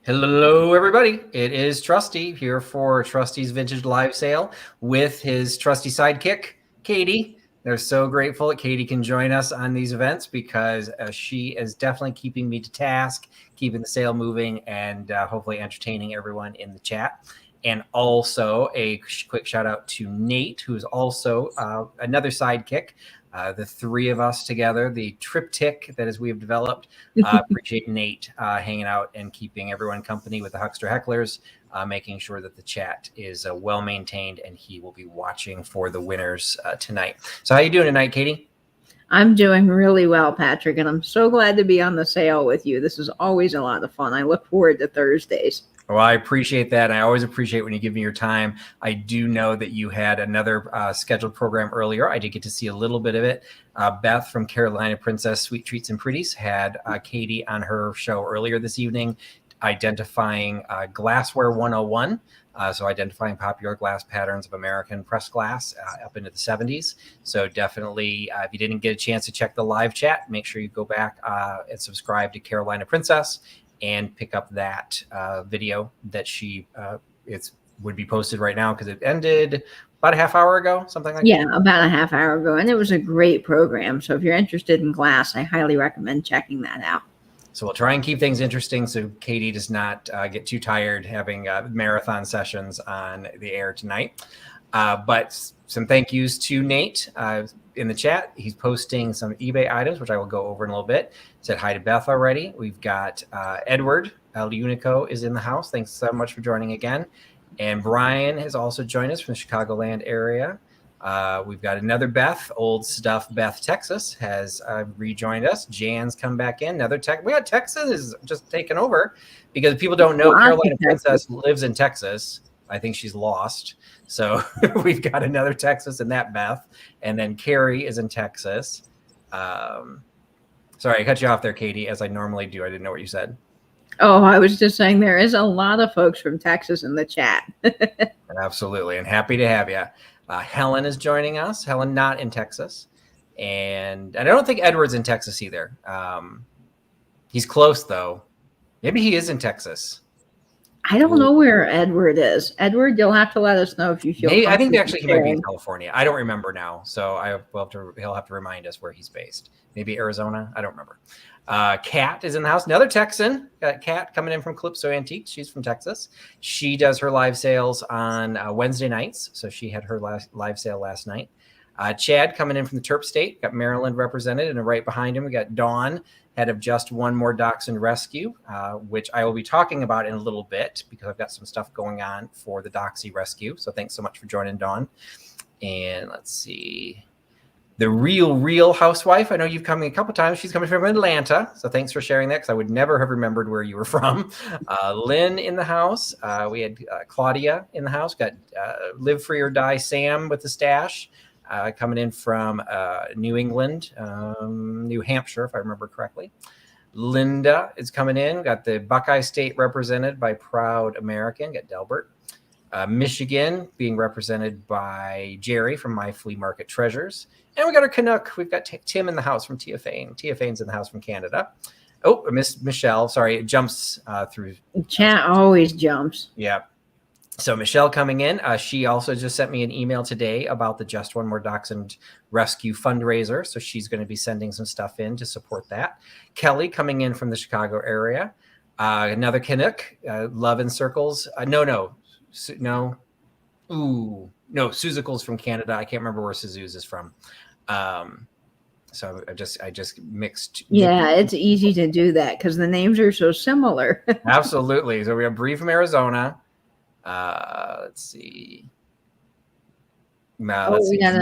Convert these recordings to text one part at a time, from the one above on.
Hello, everybody. It is Trusty here for Trusty's Vintage Live Sale with his trusty sidekick, Katie. They're so grateful that Katie can join us on these events because she is definitely keeping me to task, keeping the sale moving, and hopefully entertaining everyone in the chat. And also a quick shout out to Nate, who is also another sidekick. The three of us together, the triptych that as we have developed. Appreciate Nate hanging out and keeping everyone company with the Huckster Hecklers, making sure that the chat is well maintained, and he will be watching for the winners tonight. So how you doing tonight, Katie? I'm doing really well, Patrick, and I'm so glad to be on the sale with you. This is always a lot of fun. I look forward to Thursdays. Well, I appreciate that. I always appreciate when you give me your time. I do know that you had another scheduled program earlier. I did get to see a little bit of it. Beth from Carolina Princess Sweet Treats and Pretties had Katie on her show earlier this evening, identifying Glassware 101. So identifying popular glass patterns of American pressed glass up into the 70s. So definitely, if you didn't get a chance to check the live chat, make sure you go back and subscribe to Carolina Princess and pick up that video that she would be posted right now because it ended about a half hour ago, something like that. Yeah, about a half hour ago. And it was a great program. So if you're interested in glass, I highly recommend checking that out. So we'll try and keep things interesting so Katie does not get too tired having marathon sessions on the air tonight. But some thank yous to Nate in the chat. He's posting some eBay items, which I will go over in a little bit. Said hi to Beth already. We've got Edward El Unico is in the house. Thanks so much for joining again. And Brian has also joined us from the Chicagoland area. We've got another Beth, Old Stuff Beth, Texas, has rejoined us. Jan's come back in. Another Tech. We got Texas is just taken over because people don't know Carolina Princess lives in Texas. I think she's lost. So we've got another Texas in that Beth. And then Carrie is in Texas. Sorry, I cut you off there, Katie, as I normally do. I didn't know what you said. Oh, I was just saying there is a lot of folks from Texas in the chat. Absolutely. And happy to have you. Helen is joining us. Helen, not in Texas. And I don't think Edward's in Texas either. He's close, though. Maybe he is in Texas. I don't know where Edward is. Edward, you'll have to let us know if you feel. I think actually he might be in California. I don't remember now, so he'll have to remind us where he's based. Maybe Arizona. I don't remember. Kat is in the house. Another Texan. Got Kat coming in from Calypso Antiques. She's from Texas. She does her live sales on Wednesday nights, so she had her live sale last night. Chad coming in from the Terp State. Got Maryland represented, and right behind him we got Dawn, head of Just One More Dachshund Rescue, which I will be talking about in a little bit because I've got some stuff going on for the Doxy Rescue. So thanks so much for joining, Dawn. And let's see. The real housewife. I know you've come a couple times. She's coming from Atlanta. So thanks for sharing that because I would never have remembered where you were from. Lynn in the house. We had Claudia in the house. Got Live Free or Die Sam with the stash. Coming in from New England, New Hampshire, if I remember correctly. Linda is coming in. Got the Buckeye State represented by Proud American. Got Delbert. Michigan being represented by Jerry from My Flea Market Treasures. And we got our Canuck. We've got Tim in the house from Tia Fane. Tia Fane's in the house from Canada. Oh, Miss Michelle. Sorry, it jumps through. Chat always jumps. Yeah. So Michelle coming in, she also just sent me an email today about the Just One More Dachshund Rescue fundraiser. So she's going to be sending some stuff in to support that. Kelly coming in from the Chicago area. Another Canuck, Love in Circles. No. Suzicles from Canada. I can't remember where Suzu's is from. So I just mixed. Yeah, it's easy to do that because the names are so similar. Absolutely. So we have Bree from Arizona. Let's see. We got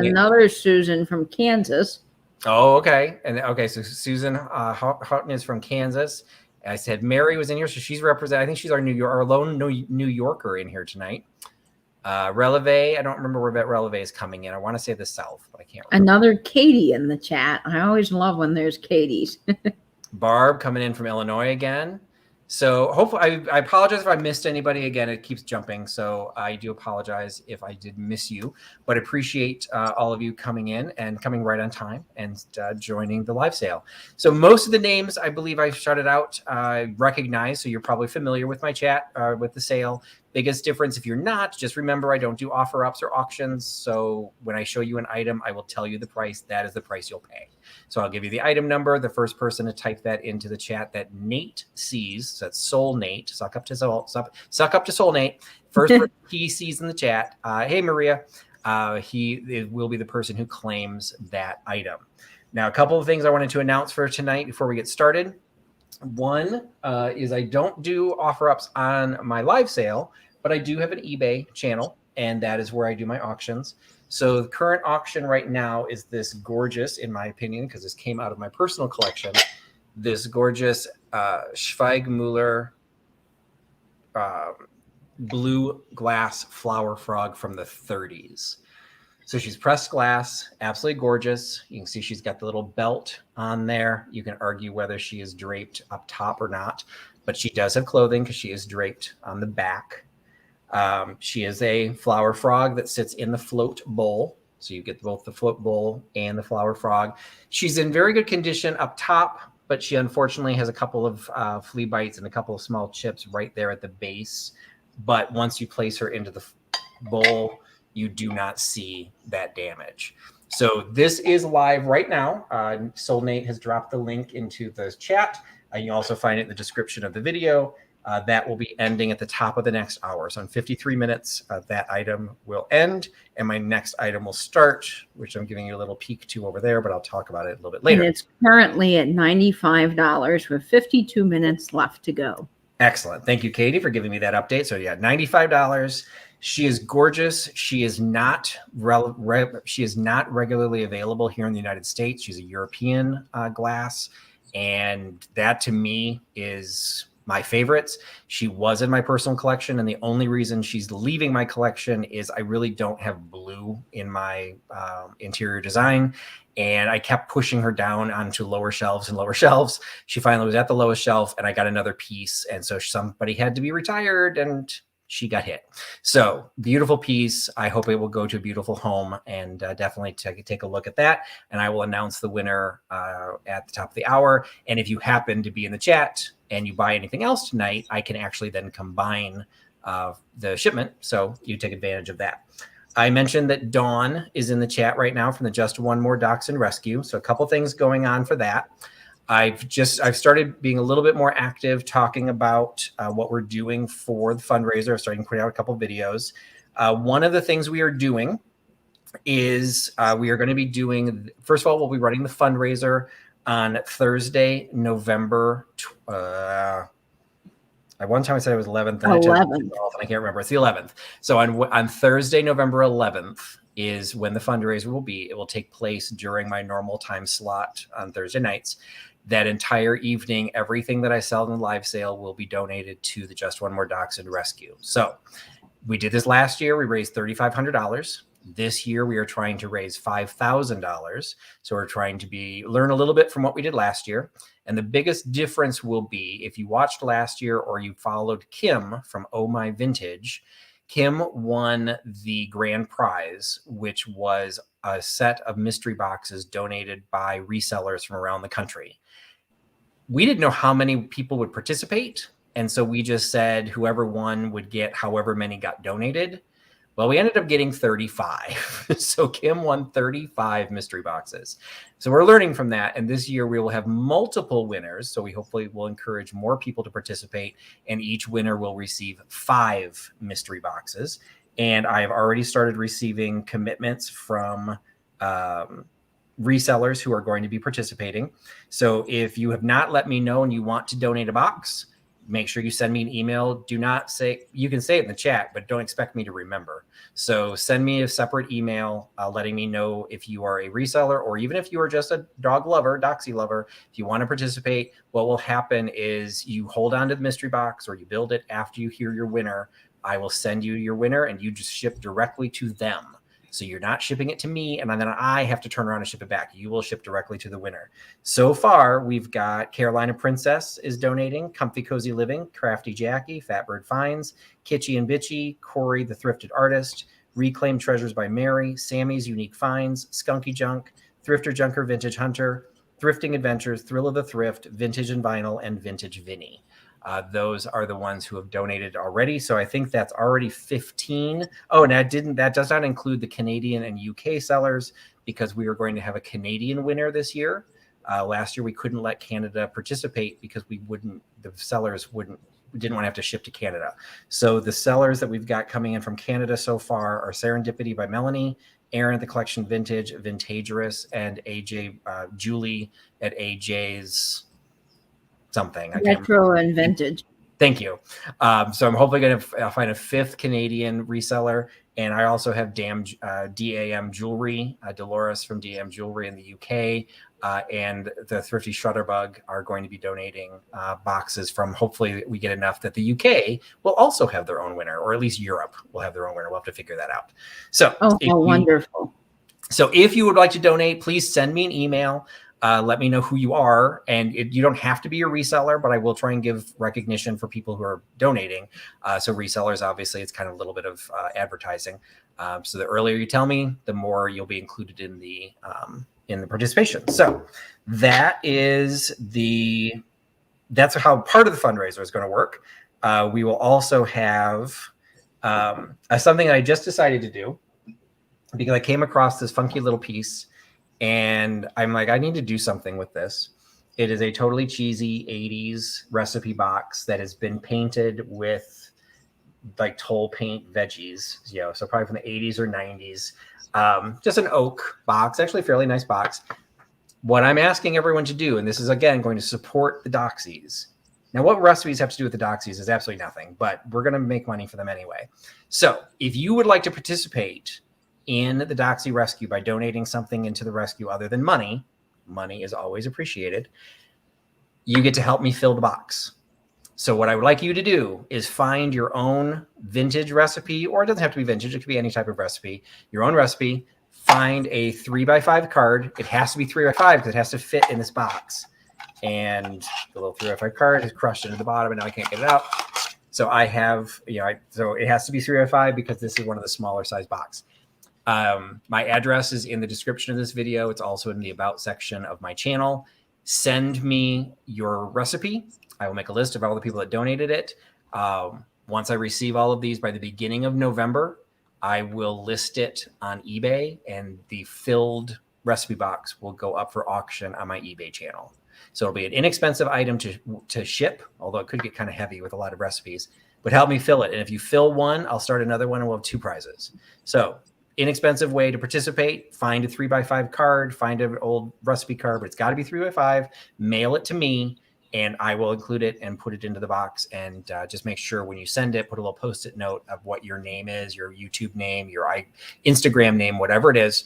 another Susan from Kansas. Oh, okay. So Susan Houghton is from Kansas. I said Mary was in here, so she's represented. I think she's our lone New Yorker in here tonight. Releve, I don't remember where Releve is coming in. I want to say the South, but I can't remember. Another Katie in the chat. I always love when there's Katies. Barb coming in from Illinois again. So hopefully, I apologize if I missed anybody. Again, it keeps jumping, so I do apologize if I did miss you. But appreciate all of you coming in and coming right on time and joining the live sale. So most of the names I believe I shouted out recognize, so you're probably familiar with my chat with the sale. Biggest difference, if you're not, just remember I don't do offer ups or auctions. So when I show you an item, I will tell you the price. That is the price you'll pay. So I'll give you the item number. The first person to type that into the chat that Nate sees, so that's Soul Nate, suck up to Soul Nate. First person he sees in the chat, hey Maria, he will be the person who claims that item. Now, a couple of things I wanted to announce for tonight before we get started. One is I don't do offer ups on my live sale, but I do have an eBay channel, and that is where I do my auctions. So the current auction right now is this gorgeous, in my opinion, because this came out of my personal collection, this gorgeous Schweigmuller blue glass flower frog from the 30s. So she's pressed glass, absolutely gorgeous. You can see she's got the little belt on there. You can argue whether she is draped up top or not, but she does have clothing because she is draped on the back. She is a flower frog that sits in the float bowl. So you get both the float bowl and the flower frog. She's in very good condition up top, but she unfortunately has a couple of flea bites and a couple of small chips right there at the base. But once you place her into the bowl, you do not see that damage. So this is live right now. Soul Nate has dropped the link into the chat. You also find it in the description of the video. That will be ending at the top of the next hour. So in 53 minutes, that item will end, and my next item will start, which I'm giving you a little peek to over there, but I'll talk about it a little bit later. And it's currently at $95 with 52 minutes left to go. Excellent. Thank you, Katie, for giving me that update. So yeah, $95. She is gorgeous. She is not regularly available here in the United States. She's a European glass, and that to me is my favorites. She was in my personal collection, and the only reason she's leaving my collection is I really don't have blue in my interior design, and I kept pushing her down onto lower shelves and lower shelves. She finally was at the lowest shelf, and I got another piece, and so somebody had to be retired, and she got hit. So beautiful piece. I hope it will go to a beautiful home, and definitely take a look at that. And I will announce the winner at the top of the hour. And if you happen to be in the chat and you buy anything else tonight, I can actually then combine the shipment. So you take advantage of that. I mentioned that Dawn is in the chat right now from the Just One More Dachshund Rescue. So a couple things going on for that. I've started being a little bit more active talking about what we're doing for the fundraiser. I'm starting to put out a couple of videos. One of the things we are doing is we are going to be doing, first of all, we'll be running the fundraiser on Thursday, November. One time I said it was 11th. And 11th. I can't remember. It's the 11th. So on Thursday, November 11th is when the fundraiser will be. It will take place during my normal time slot on Thursday nights. That entire evening, everything that I sell in the live sale will be donated to the Just One More Dachshund Rescue. So we did this last year. We raised $3,500. This year, we are trying to raise $5,000. So we're trying to learn a little bit from what we did last year. And the biggest difference will be if you watched last year or you followed Kim from Oh My Vintage. Kim won the grand prize, which was a set of mystery boxes donated by resellers from around the country. We didn't know how many people would participate. And so we just said whoever won would get however many got donated. Well, we ended up getting 35. So Kim won 35 mystery boxes. So we're learning from that. And this year we will have multiple winners. So we hopefully will encourage more people to participate. And each winner will receive 5 mystery boxes. And I have already started receiving commitments from resellers who are going to be participating. So if you have not let me know and you want to donate a box, make sure you send me an email. Do not say, you can say it in the chat, but don't expect me to remember. So send me a separate email letting me know if you are a reseller or even if you are just a dog lover, doxy lover. If you want to participate, what will happen is you hold on to the mystery box or you build it after you hear your winner. I will send you your winner and you just ship directly to them. So you're not shipping it to me, and then I have to turn around and ship it back. You will ship directly to the winner. So far, we've got Carolina Princess is donating, Comfy Cozy Living, Crafty Jackie, Fatbird Finds, Kitschy and Bitchy, Corey the Thrifted Artist, Reclaimed Treasures by Mary, Sammy's Unique Finds, Skunky Junk, Thrifter Junker Vintage Hunter, Thrifting Adventures, Thrill of the Thrift, Vintage and Vinyl, and Vintage Vinny. Those are the ones who have donated already. So I think that's already 15. Oh, and that does not include the Canadian and UK sellers, because we were going to have a Canadian winner this year. Last year we couldn't let Canada participate because the sellers didn't want to have to ship to Canada. So the sellers that we've got coming in from Canada so far are Serendipity by Melanie, Aaron at the Collection Vintage, Vintagerous, and AJ Julie at AJ's something. Retro and vintage. Thank you. So I'm hopefully going to find a 5th Canadian reseller. And I also have DAM Jewelry, Dolores from DAM Jewelry in the UK, and the Thrifty Shutterbug are going to be donating boxes from, hopefully we get enough that the UK will also have their own winner, or at least Europe will have their own winner. We'll have to figure that out. So, wonderful. So if you would like to donate, please send me an email. Let me know who you are, and you don't have to be a reseller, but I will try and give recognition for people who are donating. So resellers, obviously, it's kind of a little bit of advertising. So the earlier you tell me, the more you'll be included in the participation. So that's how part of the fundraiser is going to work. We will also have something I just decided to do because I came across this funky little piece. And I'm like, I need to do something with this. It is a totally cheesy 80s recipe box that has been painted with like Toll Paint veggies, so probably from the 80s or 90s. Just an oak box, actually a fairly nice box. What I'm asking everyone to do, and this is, again, going to support the Doxies. Now, what recipes have to do with the Doxies is absolutely nothing, but we're going to make money for them anyway. So if you would like to participate in the Doxy Rescue by donating something into the rescue other than money is always appreciated, you get to help me fill the box. So what I would like you to do is find your own vintage recipe, or it doesn't have to be vintage, it could be any type of recipe, your own recipe. Find a 3x5 card. It has to be 3x5 because it has to fit in this box. And the little 3x5 card is crushed into the bottom, and now I can't get it out. So I have, so it has to be 3x5 because this is one of the smaller size box. My address is in the description of this video. It's also in the about section of my channel. Send me your recipe. I will make a list of all the people that donated it. Once I receive all of these by the beginning of November, I will list it on eBay, and the filled recipe box will go up for auction on my eBay channel. So it'll be an inexpensive item to ship, although it could get kind of heavy with a lot of recipes, but help me fill it. And if you fill one, I'll start another one and we'll have 2 prizes. So inexpensive way to participate. Find a 3x5 card, find an old recipe card, but it's got to be 3x5. Mail it to me, and I will include it and put it into the box. And just make sure when you send it, put a little Post-it note of what your name is, your YouTube name, your Instagram name, whatever it is.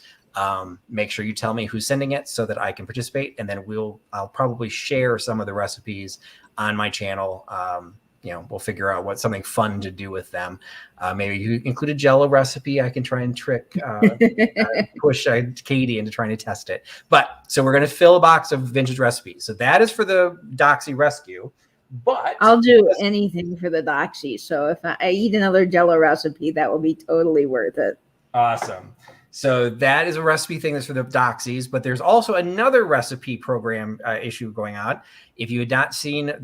Make sure you tell me who's sending it so that I can participate, and then I'll probably share some of the recipes on my channel. We'll figure out what's something fun to do with them. Maybe you include a Jell-O recipe. I can try and push Katie into trying to test it. But so we're going to fill a box of vintage recipes. So that is for the Doxy Rescue. But I'll do anything for the Doxy. So if I eat another Jell-O recipe, that will be totally worth it. Awesome. So that is a recipe thing that's for the Doxies, but there's also another recipe program issue going on. If you had not seen in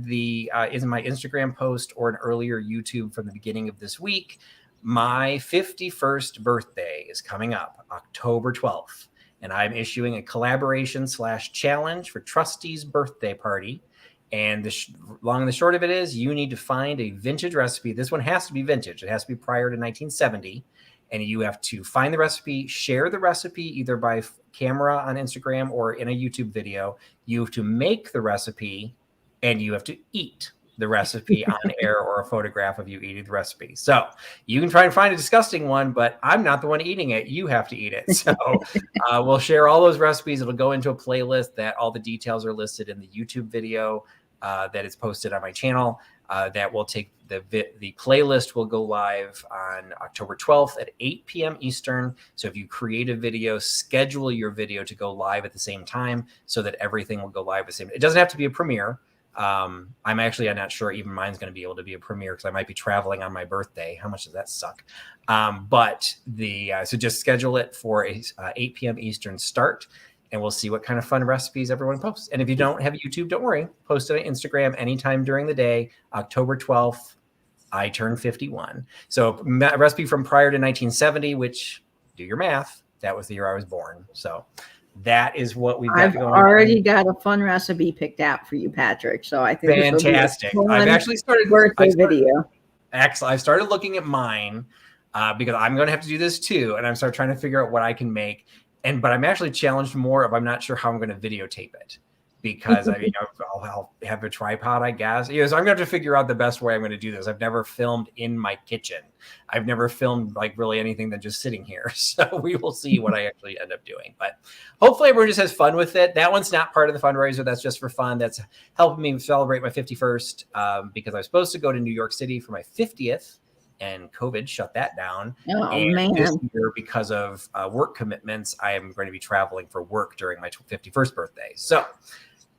my Instagram post or an earlier YouTube from the beginning of this week, my 51st birthday is coming up, October 12th, and I'm issuing a collaboration/challenge for Trusty's birthday party. And the long and the short of it is, you need to find a vintage recipe. This one has to be vintage. It has to be prior to 1970. And you have to find the recipe, share the recipe either by camera on Instagram or in a YouTube video. You have to make the recipe, and you have to eat the recipe on air, or a photograph of you eating the recipe. So you can try and find a disgusting one, but I'm not the one eating it. You have to eat it. So we'll share all those recipes. It'll go into a playlist that all the details are listed in the YouTube video. that is posted on my channel. That will take the playlist will go live on October 12th at 8 p.m. Eastern. So if you create a video, schedule your video to go live at the same time so that everything will go live at the same. It doesn't have to be a premiere. I'm not sure even mine's going to be able to be a premiere because I might be traveling on my birthday. How much does that suck? So just schedule it for a 8 p.m. Eastern start. And we'll see what kind of fun recipes everyone posts. And if you don't have YouTube, don't worry. Post it on Instagram anytime during the day. October 12th, I turn 51. So a recipe from prior to 1970, which, do your math, that was the year I was born. So that is what we've got I've going already got a fun recipe picked out for you, Patrick. So I think fantastic. I've actually started video. Excellent. I started looking at mine because I'm going to have to do this too. And I'm starting trying to figure out what I can make. But I'm actually challenged more if I'm not sure how I'm going to videotape it because I'll have a tripod, I guess. So I'm going to have to figure out the best way I'm going to do this. I've never filmed in my kitchen. I've never filmed like really anything than just sitting here. So we will see what I actually end up doing. But hopefully everyone just has fun with it. That one's not part of the fundraiser. That's just for fun. That's helping me celebrate my 51st because I was supposed to go to New York City for my 50th. And COVID shut that down. This year, because of work commitments, I am going to be traveling for work during my 51st birthday. So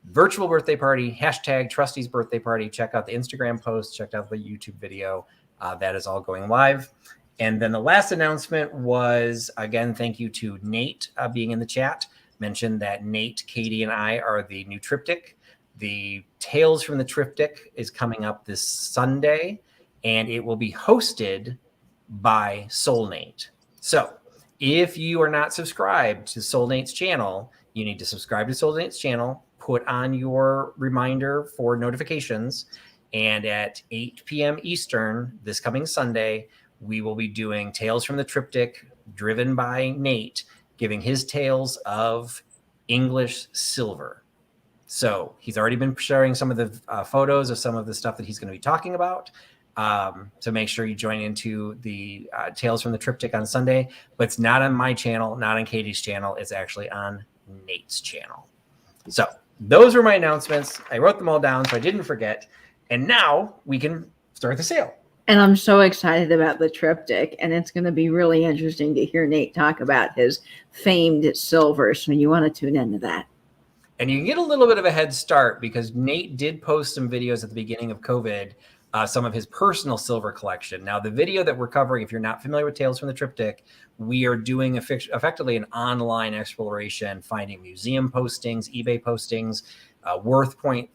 virtual birthday party, hashtag Trusty's birthday party. Check out the Instagram post, check out the YouTube video. That is all going live. And then the last announcement was, again, thank you to Nate being in the chat. Mentioned that Nate, Katie, and I are the new Triptych. The Tales from the Triptych is coming up this Sunday. And it will be hosted by Soulnate. So if you are not subscribed to Soulnate's channel, you need to subscribe to Soulnate's channel, put on your reminder for notifications. And at 8 p.m. Eastern, this coming Sunday, we will be doing Tales from the Triptych, driven by Nate, giving his tales of English silver. So he's already been sharing some of the photos of some of the stuff that he's going to be talking about. So make sure you join into the Tales from the Triptych on Sunday, but it's not on my channel, not on Katie's channel. It's actually on Nate's channel. So those were my announcements. I wrote them all down so I didn't forget. And now we can start the sale. And I'm so excited about the Triptych, and it's going to be really interesting to hear Nate talk about his famed silver. So you want to tune into that. And you can get a little bit of a head start because Nate did post some videos at the beginning of COVID, some of his personal silver collection. Now, the video that we're covering, if you're not familiar with Tales from the Triptych, we are doing effectively an online exploration, finding museum postings, eBay postings, worth point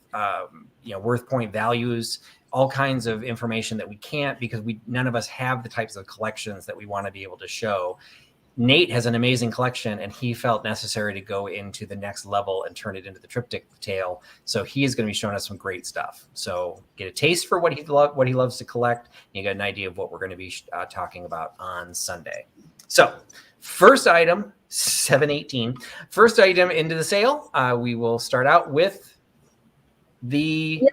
values, all kinds of information that we can't because none of us have the types of collections that we want to be able to show. Nate has an amazing collection, and he felt necessary to go into the next level and turn it into the Triptych tale. So he is going to be showing us some great stuff. So get a taste for what he loves to collect. And you get an idea of what we're going to be talking about on Sunday. So first item, 718. First item into the sale. We will start out with the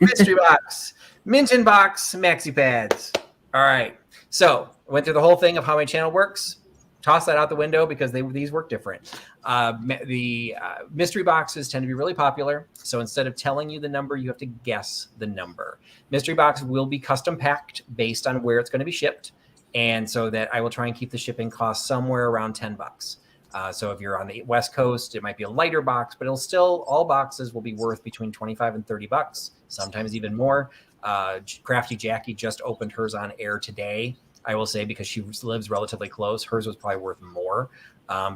mystery box, Mint in Box Maxi Pads. All right. So I went through the whole thing of how my channel works. Toss that out the window because these work different. The mystery boxes tend to be really popular. So instead of telling you the number, you have to guess the number. Mystery box will be custom packed based on where it's going to be shipped. And so that I will try and keep the shipping cost somewhere around $10. So if you're on the West Coast, it might be a lighter box, but all boxes will be worth between $25 and $30, sometimes even more. Crafty Jackie just opened hers on air today. I will say because she lives relatively close, hers was probably worth more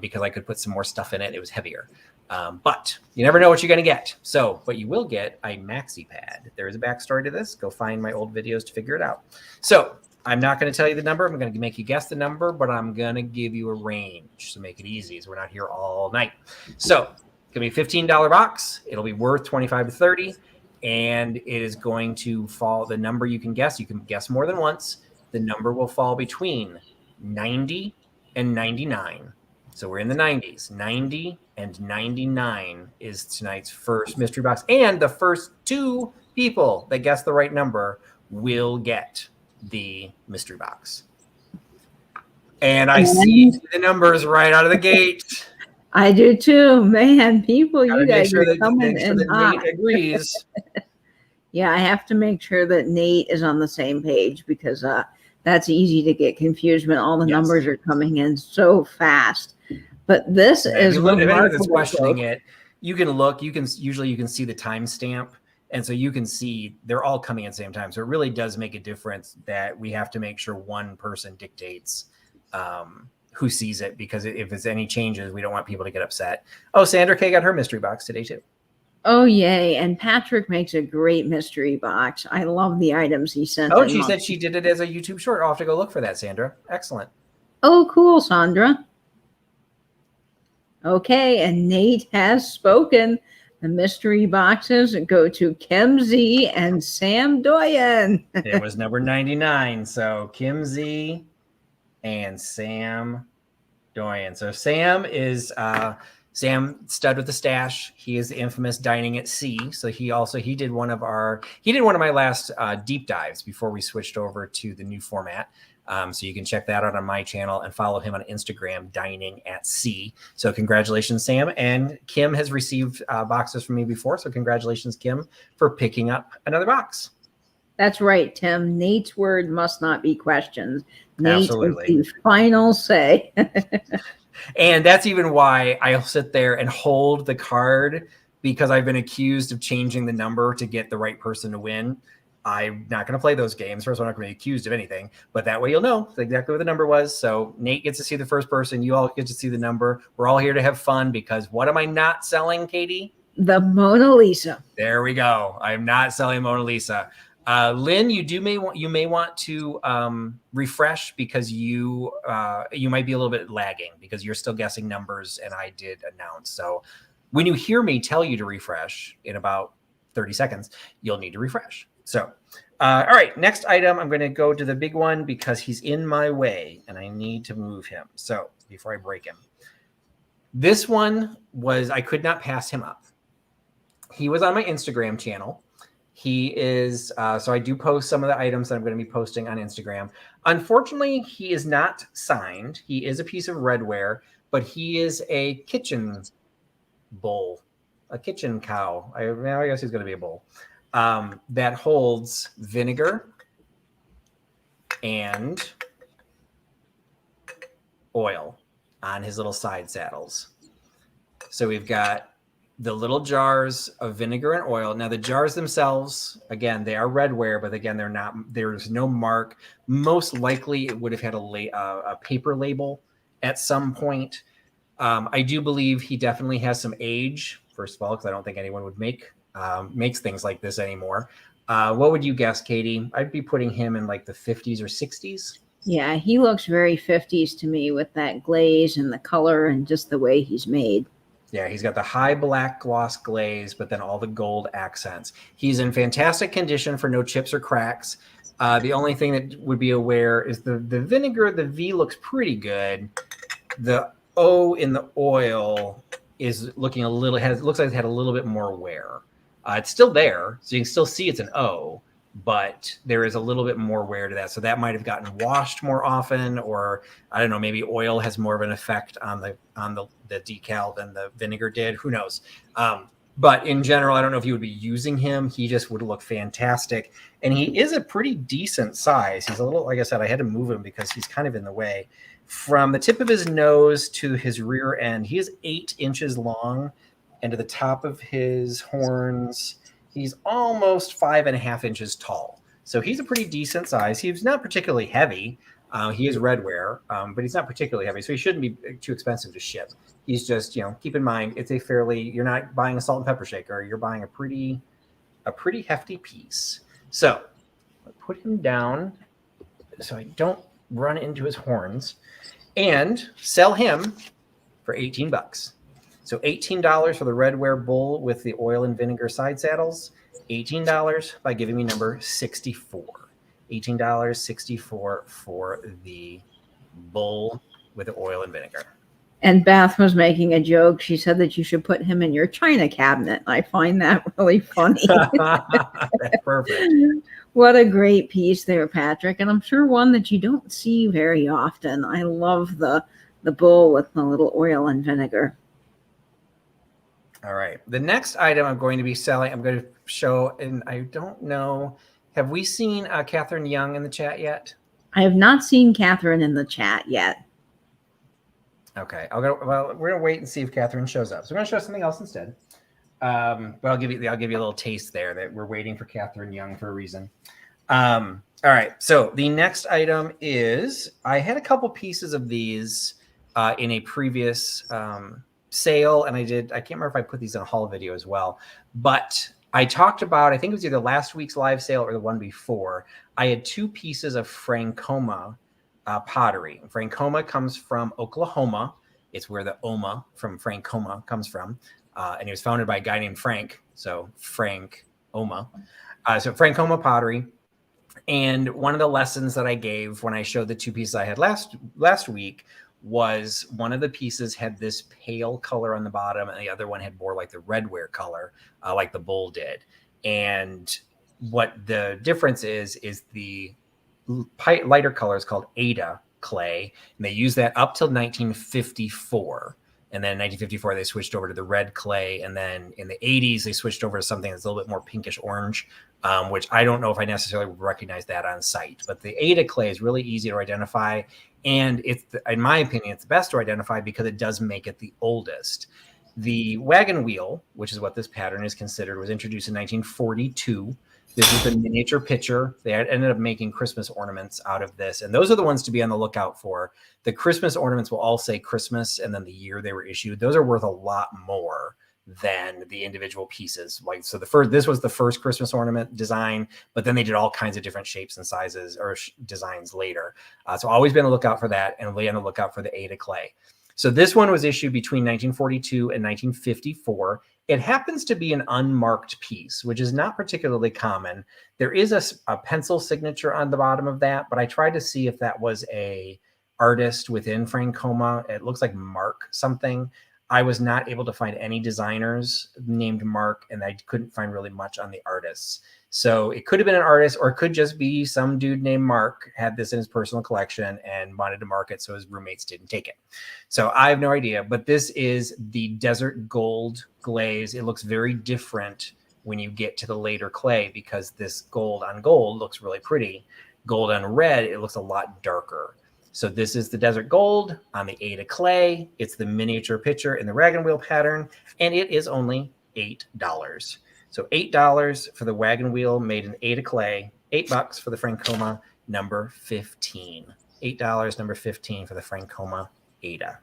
because I could put some more stuff in it. It was heavier. But you never know what you're going to get. So what you will get, a maxi pad. There is a backstory to this. Go find my old videos to figure it out. So I'm not going to tell you the number. I'm going to make you guess the number, but I'm going to give you a range to make it easy so we're not here all night. So it's going to be a $15 box. It'll be worth $25 to $30. And it is going to fall, the number you can guess more than once. The number will fall between 90 and 99. So we're in the 90s. 90 and 99 is tonight's first mystery box. And the first two people that guess the right number will get the mystery box. And I see the numbers right out of the gate. I do too, man. People, Gotta you make guys sure are that coming in hot. Nate agrees. Yeah, I have to make sure that Nate is on the same page because that's easy to get confused when all the Yes. numbers are coming in so fast. But this Yeah, is if anyone is remarkable. questioning it, you can look. You can see the timestamp, and so you can see they're all coming at the same time. So it really does make a difference that we have to make sure one person dictates who sees it, because if it's any changes, we don't want people to get upset. Oh, Sandra K got her mystery box today too. Oh, yay. And Patrick makes a great mystery box. I love the items he sent. Oh, and she said she did it as a YouTube short. I'll have to go look for that, Sandra. Excellent. Oh, cool, Sandra. Okay, and Nate has spoken. The mystery boxes go to Kim Z and Sam Doyen. It was number 99. So Kim Z and Sam Doyen. So Sam is Sam Stud with the Stash. He is the infamous Dining at Sea. So he did one of my last deep dives before we switched over to the new format. So you can check that out on my channel and follow him on Instagram, Dining at Sea. So congratulations, Sam. And Kim has received boxes from me before. So congratulations, Kim, for picking up another box. That's right, Tim. Nate's word must not be questioned. Nate Absolutely. is the final say. And that's even why I'll sit there and hold the card, because I've been accused of changing the number to get the right person to win. I'm not going to play those games. First, I'm not going to be accused of anything, but that way you'll know exactly what the number was. So Nate gets to see the first person. You all get to see the number. We're all here to have fun, because what am I not selling, Katie? The Mona Lisa. There we go. I'm not selling Mona Lisa. Lynn, you may want to refresh, because you might be a little bit lagging because you're still guessing numbers, and I did announce. So when you hear me tell you to refresh in about 30 seconds, you'll need to refresh. So, all right, next item, I'm going to go to the big one because he's in my way and I need to move him. So before I break him, this one I could not pass him up. He was on my Instagram channel. He is, so I do post some of the items that I'm going to be posting on Instagram. Unfortunately, he is not signed. He is a piece of Redware, but he is a kitchen bowl, a kitchen cow. I guess he's going to be a bowl that holds vinegar and oil on his little side saddles. So we've got the little jars of vinegar and oil. Now the jars themselves, again, they are Redware, but again, there's no mark. Most likely it would have had a paper label at some point. I do believe he definitely has some age, first of all, because I don't think anyone would makes things like this anymore. What would you guess, Katie? I'd be putting him in like the 50s or 60s. Yeah, he looks very 50s to me with that glaze and the color and just the way he's made. Yeah, he's got the high black gloss glaze, but then all the gold accents. He's in fantastic condition for no chips or cracks. The only thing that would be aware is the vinegar. The V looks pretty good. The O in the oil is looking looks like it's had a little bit more wear. It's still there, so you can still see it's an O, but there is a little bit more wear to that. So that might have gotten washed more often, or I don't know, maybe oil has more of an effect on the decal than the vinegar did. Who knows? But in general, I don't know if you would be using him. He just would look fantastic. And he is a pretty decent size. He's a little, like I said, I had to move him because he's kind of in the way. From the tip of his nose to his rear end, he is 8 inches long. And to the top of his horns, he's almost 5.5 inches tall. So he's a pretty decent size. He's not particularly heavy. He is Redware, but he's not particularly heavy. So he shouldn't be too expensive to ship. He's just, keep in mind, it's you're not buying a salt and pepper shaker. You're buying a pretty hefty piece. So I'll put him down so I don't run into his horns and sell him for $18. So $18 for the Redware bowl with the oil and vinegar side saddles. $18 by giving me number 64. $18.64 for the bowl with the oil and vinegar. And Beth was making a joke. She said that you should put him in your china cabinet. I find that really funny. That's perfect. What a great piece there, Patrick. And I'm sure one that you don't see very often. I love the bowl with the little oil and vinegar. All right. The next item I'm going to be selling, I'm going to show, and I don't know, have we seen Catherine Young in the chat yet? I have not seen Catherine in the chat yet. Okay. Well, we're going to wait and see if Catherine shows up. So we're going to show something else instead. But I'll give you a little taste there that we're waiting for Catherine Young for a reason. All right. So the next item is, I had a couple pieces of these in a previous sale, and I can't remember if I put these in a haul video as well, but I talked about, I think it was either last week's live sale or the one before, I had 2 pieces of Francoma pottery. Francoma comes from Oklahoma. It's where the Oma from Francoma comes from. And it was founded by a guy named Frank. So Frank Oma. So Francoma pottery. And one of the lessons that I gave when I showed the 2 pieces I had last week was one of the pieces had this pale color on the bottom, and the other one had more like the Redware color, like the bowl did. And what the difference is the lighter color is called Ada clay, and they used that up till 1954. And then in 1954, they switched over to the red clay. And then in the 80s, they switched over to something that's a little bit more pinkish orange, which I don't know if I necessarily would recognize that on site. But the Ada clay is really easy to identify. And it's, in my opinion, it's the best to identify because it does make it the oldest. The wagon wheel, which is what this pattern is considered, was introduced in 1942. This is the miniature pitcher. They ended up making Christmas ornaments out of this. And those are the ones to be on the lookout for. The Christmas ornaments will all say Christmas and then the year they were issued. Those are worth a lot more than the individual pieces. Like, so this was the first Christmas ornament design, but then they did all kinds of different shapes and sizes or designs later. So always be on the lookout for that, and be on the lookout for the Ada clay. So this one was issued between 1942 and 1954. It happens to be an unmarked piece, which is not particularly common. There is a pencil signature on the bottom of that, but I tried to see if that was a artist within Francoma. It looks like Mark something. I was not able to find any designers named Mark, and I couldn't find really much on the artists. So it could have been an artist, or it could just be some dude named Mark had this in his personal collection and wanted to mark it so his roommates didn't take it. So I have no idea, but this is the desert gold glaze. It looks very different when you get to the later clay because this gold on gold looks really pretty. Gold on red, it looks a lot darker. So this is the desert gold on the Ada clay. It's the miniature pitcher in the wagon wheel pattern, and it is only $8. So $8 for the wagon wheel made in Ada clay, $8 for the Francoma number 15. $8 number 15 for the Francoma Ada.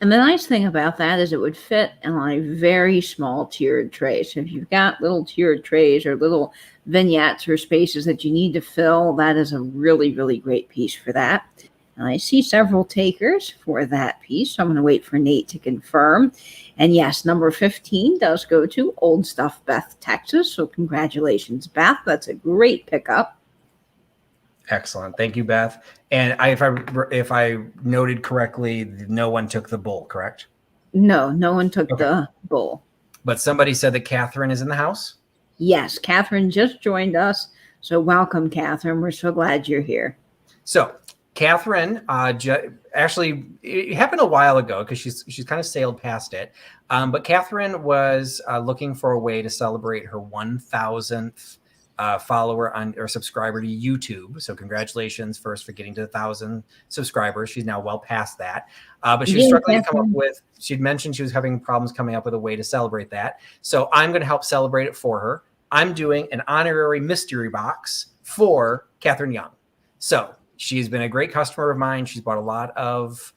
And the nice thing about that is it would fit on a very small tiered tray. So if you've got little tiered trays or little vignettes or spaces that you need to fill, that is a really, really great piece for that. And I see several takers for that piece, so I'm going to wait for Nate to confirm. And yes, number 15 does go to Old Stuff, Beth, Texas. So congratulations, Beth. That's a great pickup. Excellent. Thank you, Beth. And if I noted correctly, no one took the bull, correct? No one took the bull. But somebody said that Catherine is in the house? Yes, Catherine just joined us. So welcome, Catherine. We're so glad you're here. So Catherine, actually, it happened a while ago because she's kind of sailed past it. But Catherine was looking for a way to celebrate her 1,000th follower or subscriber to YouTube. So congratulations first for getting to 1,000 subscribers. She's now well past that. But she was struggling to come up with, she'd mentioned she was having problems coming up with a way to celebrate that. So I'm going to help celebrate it for her. I'm doing an honorary mystery box for Catherine Young. So she's been a great customer of mine. She's bought a lot of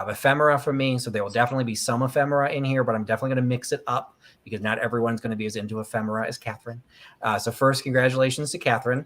ephemera from me. So there will definitely be some ephemera in here, but I'm definitely going to mix it up because not everyone's going to be as into ephemera as Catherine. So first, congratulations to Catherine.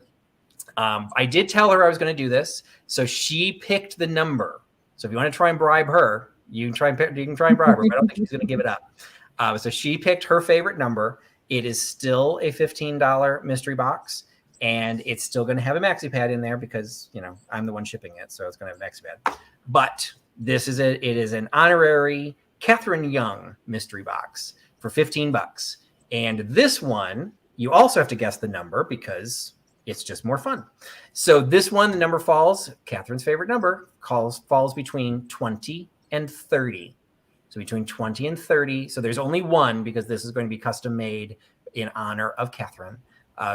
I did tell her I was going to do this. So she picked the number. So if you want to try and bribe her, you can try and bribe her, but I don't think she's going to give it up. So she picked her favorite number. It is still a $15 mystery box. And it's still going to have a maxi pad in there because, you know, I'm the one shipping it. So it's going to have a maxi pad. But it is an honorary Catherine Young mystery box for $15. And this one, you also have to guess the number because it's just more fun. So this one, the number falls, Catherine's favorite number, falls between 20 and 30. So between 20 and 30. So there's only one because this is going to be custom made in honor of Catherine.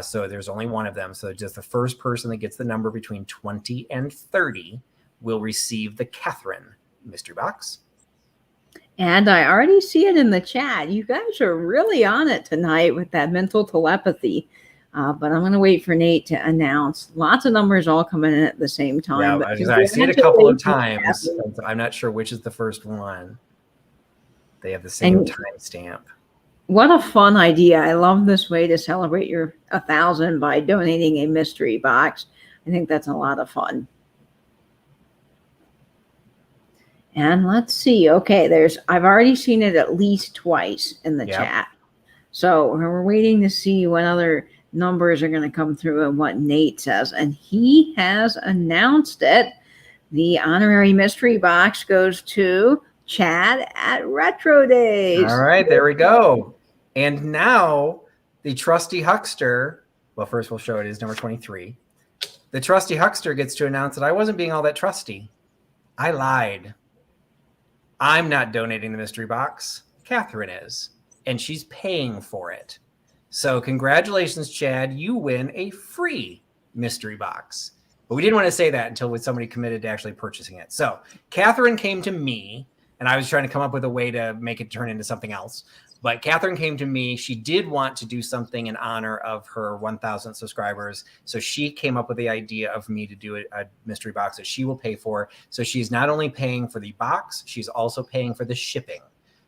So there's only one of them. So just the first person that gets the number between 20 and 30 will receive the Catherine mystery box. And I already see it in the chat. You guys are really on it tonight with that mental telepathy. But I'm going to wait for Nate to announce. Lots of numbers all coming in at the same time. Yeah, But I see it a couple of times. Catherine. I'm not sure which is the first one. They have the same timestamp. What a fun idea. I love this way to celebrate your 1,000 by donating a mystery box. I think that's a lot of fun. And let's see. Okay, I've already seen it at least twice in the chat. So we're waiting to see what other numbers are going to come through and what Nate says. And he has announced it. The honorary mystery box goes to Chad at Retro Days. All right, there we go. And now the Trusty Huckster, well, first we'll show it is number 23. The Trusty Huckster gets to announce that I wasn't being all that trusty. I lied. I'm not donating the mystery box. Catherine is, and she's paying for it. So congratulations, Chad. You win a free mystery box. But we didn't want to say that until somebody committed to actually purchasing it. So Catherine came to me, and I was trying to come up with a way to make it turn into something else. But Catherine came to me. She did want to do something in honor of her 1,000 subscribers. So she came up with the idea of me to do a mystery box that she will pay for. So she's not only paying for the box, she's also paying for the shipping.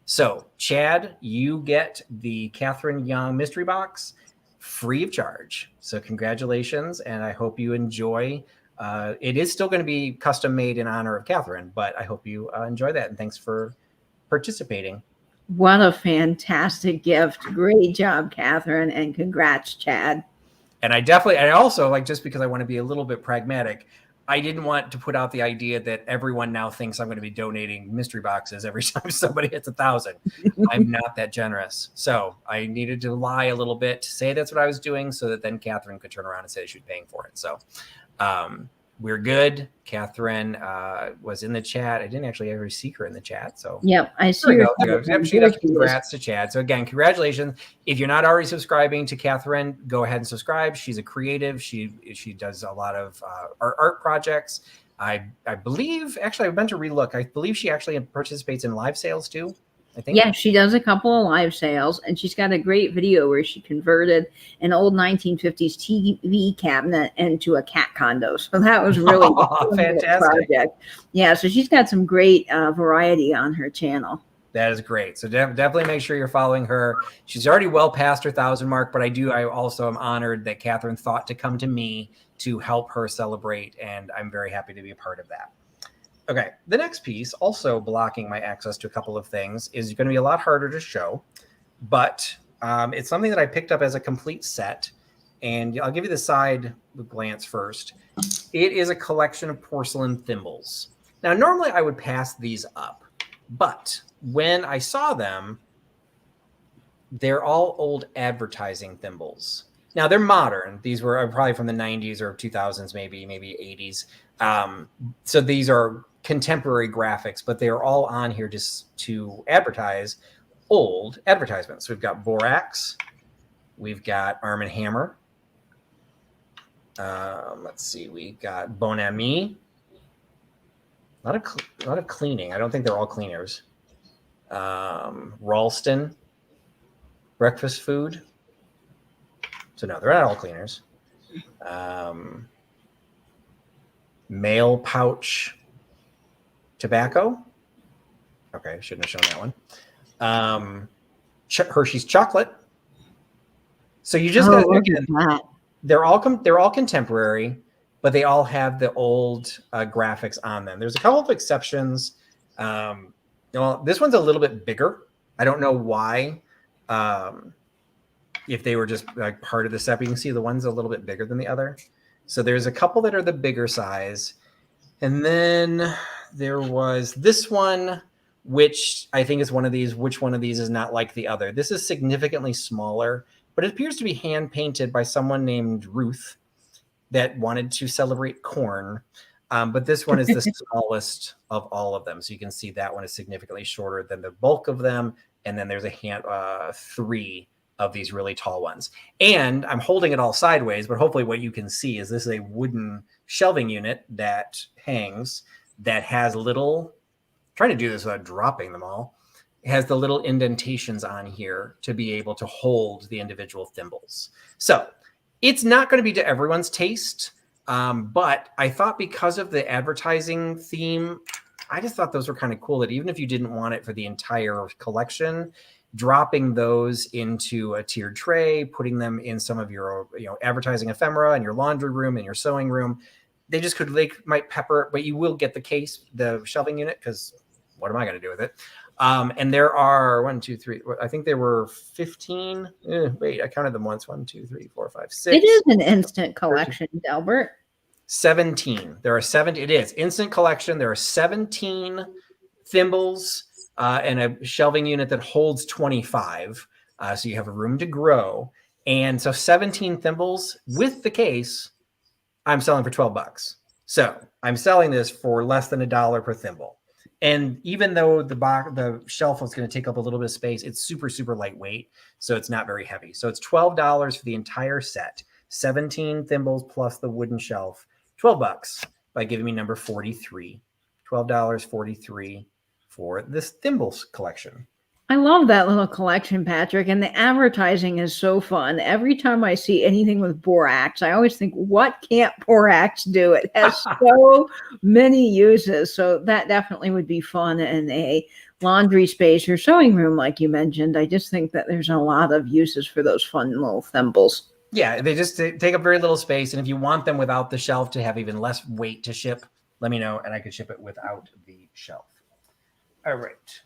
So Chad, you get the Catherine Young mystery box free of charge. So congratulations, and I hope you enjoy. It is still going to be custom made in honor of Catherine, but I hope you enjoy that, and thanks for participating. What a fantastic gift. Great job, Catherine, and congrats, Chad. And I also, like, just because I want to be a little bit pragmatic, I didn't want to put out the idea that everyone now thinks I'm going to be donating mystery boxes every time somebody hits 1,000. I'm not that generous. So I needed to lie a little bit to say that's what I was doing so that then Catherine could turn around and say she was paying for it. So we're good. Catherine was in the chat. I didn't actually ever see her in the chat. So yep, I see her. Yep, she got congrats to Chad. So again, congratulations. If you're not already subscribing to Catherine, go ahead and subscribe. She's a creative. She does a lot of art projects. I believe, actually, I meant to relook. I believe she actually participates in live sales too. I think. Yeah, she does a couple of live sales, and she's got a great video where she converted an old 1950s TV cabinet into a cat condo. So that was really a fantastic project. Yeah, so she's got some great variety on her channel. That is great. So definitely make sure you're following her. She's already well past her 1,000 mark, but I also am honored that Catherine thought to come to me to help her celebrate, and I'm very happy to be a part of that. Okay, the next piece, also blocking my access to a couple of things, is going to be a lot harder to show, but it's something that I picked up as a complete set, and I'll give you the side glance first. It is a collection of porcelain thimbles. Now, normally I would pass these up, but when I saw them, they're all old advertising thimbles. Now, they're modern. These were probably from the 90s or 2000s, maybe 80s. So these are contemporary graphics, but they are all on here just to advertise old advertisements. So we've got Borax, we've got Arm & Hammer. Let's see, we've got Bon Ami. A lot of cleaning. I don't think they're all cleaners. Ralston, breakfast food. So no, they're not all cleaners. Mail pouch tobacco. Okay, shouldn't have shown that one. Hershey's chocolate. So you just they're all contemporary, but they all have the old graphics on them. There's a couple of exceptions. This one's a little bit bigger. I don't know why. If they were just like part of the set, but you can see the one's a little bit bigger than the other. So there's a couple that are the bigger size. And then there was this one, which I think is one of these. Which one of these is not like the other? This is significantly smaller, but it appears to be hand painted by someone named Ruth that wanted to celebrate corn. But this one is the smallest of all of them. So you can see that one is significantly shorter than the bulk of them. And then there's a 3 of these really tall ones. And I'm holding it all sideways, but hopefully what you can see is this is a wooden shelving unit that hangs, that has little, I'm trying to do this without dropping them all. It has the little indentations on here to be able to hold the individual thimbles. So it's not going to be to everyone's taste. But I thought because of the advertising theme, I just thought those were kind of cool, that even if you didn't want it for the entire collection, dropping those into a tiered tray, putting them in some of your advertising ephemera in your laundry room and your sewing room, they might pepper, but you will get the case, the shelving unit, because what am I going to do with it? And there are 1, 2, 3. I think there were 15. Wait, I counted them once. 1, 2, 3, 4, 5, 6. It is an instant collection, Delbert. 17. There are 17. It is instant collection. There are 17 thimbles and a shelving unit that holds 25. So you have a room to grow. And so 17 thimbles with the case, I'm selling for $12. So I'm selling this for less than $1 per thimble. And even though the shelf was going to take up a little bit of space, it's super, super lightweight. So it's not very heavy. So it's $12 for the entire set. 17 thimbles plus the wooden shelf. $12 by giving me number 43. $12.43 for this thimbles collection. I love that little collection, Patrick, and the advertising is so fun. Every time I see anything with borax, I always think, what can't borax do? It has so many uses, so that definitely would be fun in a laundry space or sewing room, like you mentioned. I just think that there's a lot of uses for those fun little thimbles. Yeah, they just take up very little space, and if you want them without the shelf to have even less weight to ship, let me know, and I could ship it without the shelf. All right.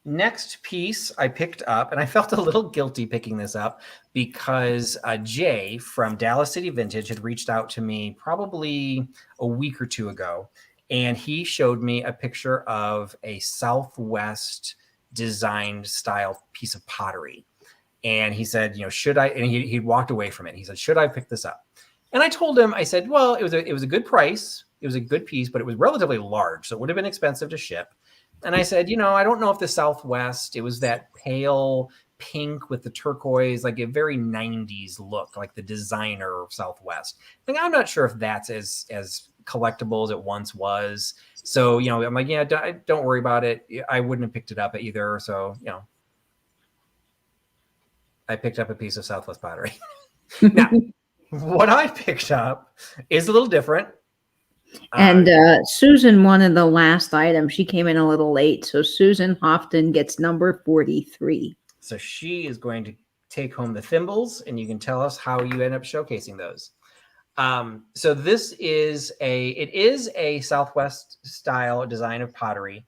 Next piece I picked up, and I felt a little guilty picking this up because Jay from Dallas City Vintage had reached out to me probably a week or two ago, and he showed me a picture of a Southwest designed style piece of pottery. And he said, should I, and he walked away from it. He said, should I pick this up? And I told him, I said, well, it was a good price. It was a good piece, but it was relatively large. So it would have been expensive to ship. And I said, I don't know if the Southwest, it was that pale pink with the turquoise, like a very 90s look, like the designer of Southwest. Like, I'm not sure if that's as collectible as it once was. So, I'm like, yeah, don't worry about it. I wouldn't have picked it up either. So, I picked up a piece of Southwest pottery. Now, what I picked up is a little different. And Susan wanted the last item. She came in a little late. So Susan Houghton gets number 43. So she is going to take home the thimbles, and you can tell us how you end up showcasing those. So this is a Southwest style design of pottery.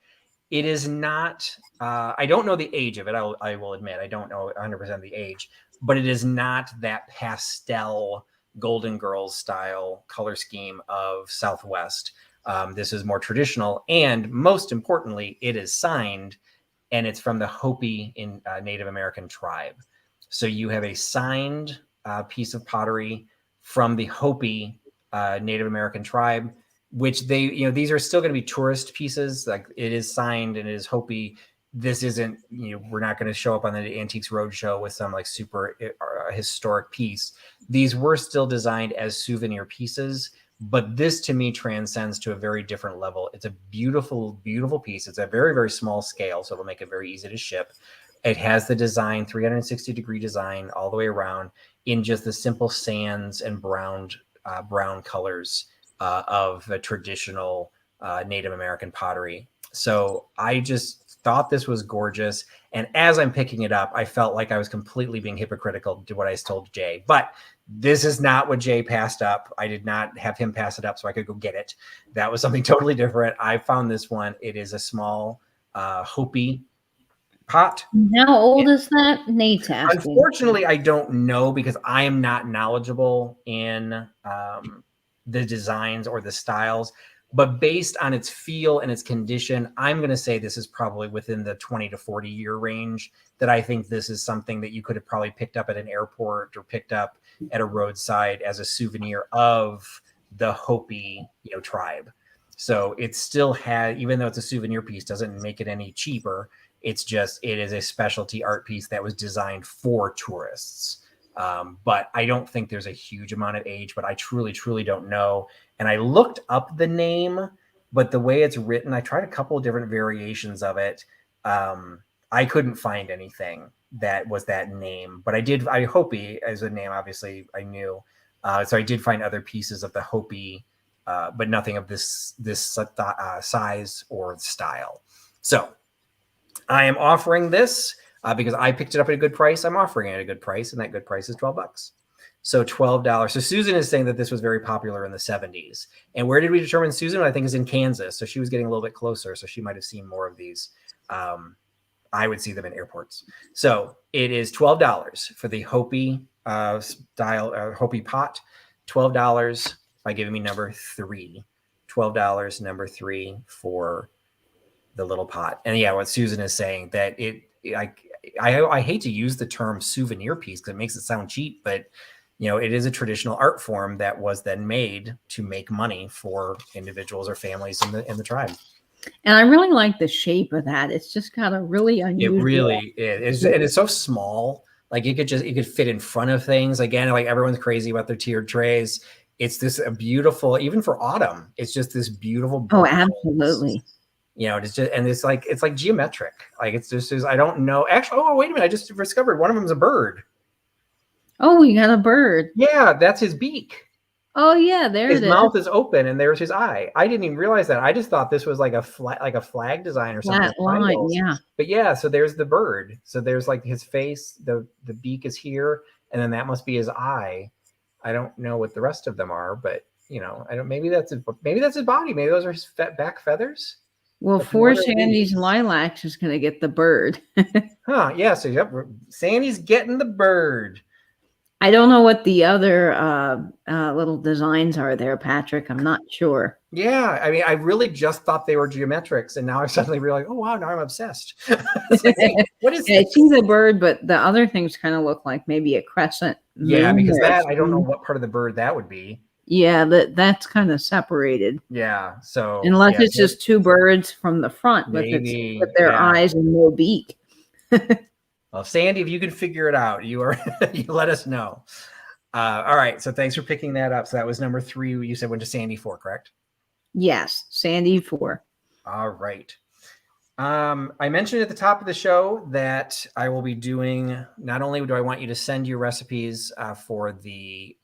It is not, I don't know the age of it. I will admit, I don't know 100% the age, but it is not that pastel Golden Girls style color scheme of Southwest. This is more traditional, and most importantly, it is signed, and it's from the Hopi in Native American tribe. So you have a signed piece of pottery from the Hopi Native American tribe, which these are still going to be tourist pieces. Like, it is signed and it is Hopi. This isn't, we're not going to show up on the Antiques Roadshow with some like super historic piece. These were still designed as souvenir pieces, but this to me transcends to a very different level. It's a beautiful, beautiful piece. It's a very, very small scale, so it'll make it very easy to ship. It has the design, 360-degree design all the way around in just the simple sands and brown colors of the traditional Native American pottery. So I just thought this was gorgeous. And as I'm picking it up, I felt like I was completely being hypocritical to what I told Jay. But this is not what Jay passed up. I did not have him pass it up so I could go get it. That was something totally different. I found this one. It is a small Hopi pot. How old is that? Nate's asking. Unfortunately, I don't know because I am not knowledgeable in the designs or the styles. But based on its feel and its condition, I'm going to say this is probably within the 20 to 40 year range, that I think this is something that you could have probably picked up at an airport or picked up at a roadside as a souvenir of the Hopi tribe. So it still had, even though it's a souvenir piece, doesn't make it any cheaper. It's just, it is a specialty art piece that was designed for tourists. But I don't think there's a huge amount of age, but I truly, truly don't know. And I looked up the name, but the way it's written, I tried a couple of different variations of it. I couldn't find anything that was that name, but Hopi as a name, obviously I knew. So I did find other pieces of the Hopi, but nothing of this size or style. So I am offering this because I picked it up at a good price. I'm offering it at a good price, and that good price is $12. So $12. So Susan is saying that this was very popular in the 70s. And where did we determine Susan? I think is in Kansas. So she was getting a little bit closer. So she might have seen more of these. I would see them in airports. So it is $12 for the Hopi style Hopi pot. $12 by giving me number 3. $12 number 3 for the little pot. And yeah, what Susan is saying, that I hate to use the term souvenir piece because it makes it sound cheap, but it is a traditional art form that was then made to make money for individuals or families in the tribe. And I really like the shape of that. It's just got a really unusual. It really is, and it's so small. Like it could fit in front of things. Again, like everyone's crazy about their tiered trays. It's this a beautiful, even for autumn. It's just this beautiful. Oh, absolutely. It's just, and it's like geometric. Like it's just, I don't know. Actually, oh wait a minute! I just discovered one of them is a bird. Oh, we got a bird. Yeah, that's his beak. Oh yeah, there it is. His mouth is open, and there's his eye. I didn't even realize that. I just thought this was like a flag design or something. Flat line, yeah. But yeah, so there's the bird. So there's like his face. The beak is here, and then that must be his eye. I don't know what the rest of them are, but I don't. Maybe that's his body. Maybe those are his back feathers. Well, for Sandy's lilacs is going to get the bird. Huh? Yeah. So yep, Sandy's getting the bird. I don't know what the other little designs are there, Patrick. I'm not sure. Yeah, I mean, I really just thought they were geometrics, and now I suddenly realized, oh wow, now I'm obsessed. What is this? I this? see the bird, but the other things kind of look like maybe a crescent. Yeah, because that I don't know what part of the bird that would be. Yeah, that's kind of separated. Yeah, so unless it's just two birds from the front, with their eyes and no beak. Well, Sandy, if you can figure it out, you let us know. All right, so thanks for picking that up. So that was number 3. You said went to Sandy 4, correct? Yes, Sandy 4. All right. I mentioned at the top of the show that I will be doing. Not only do I want you to send your recipes for the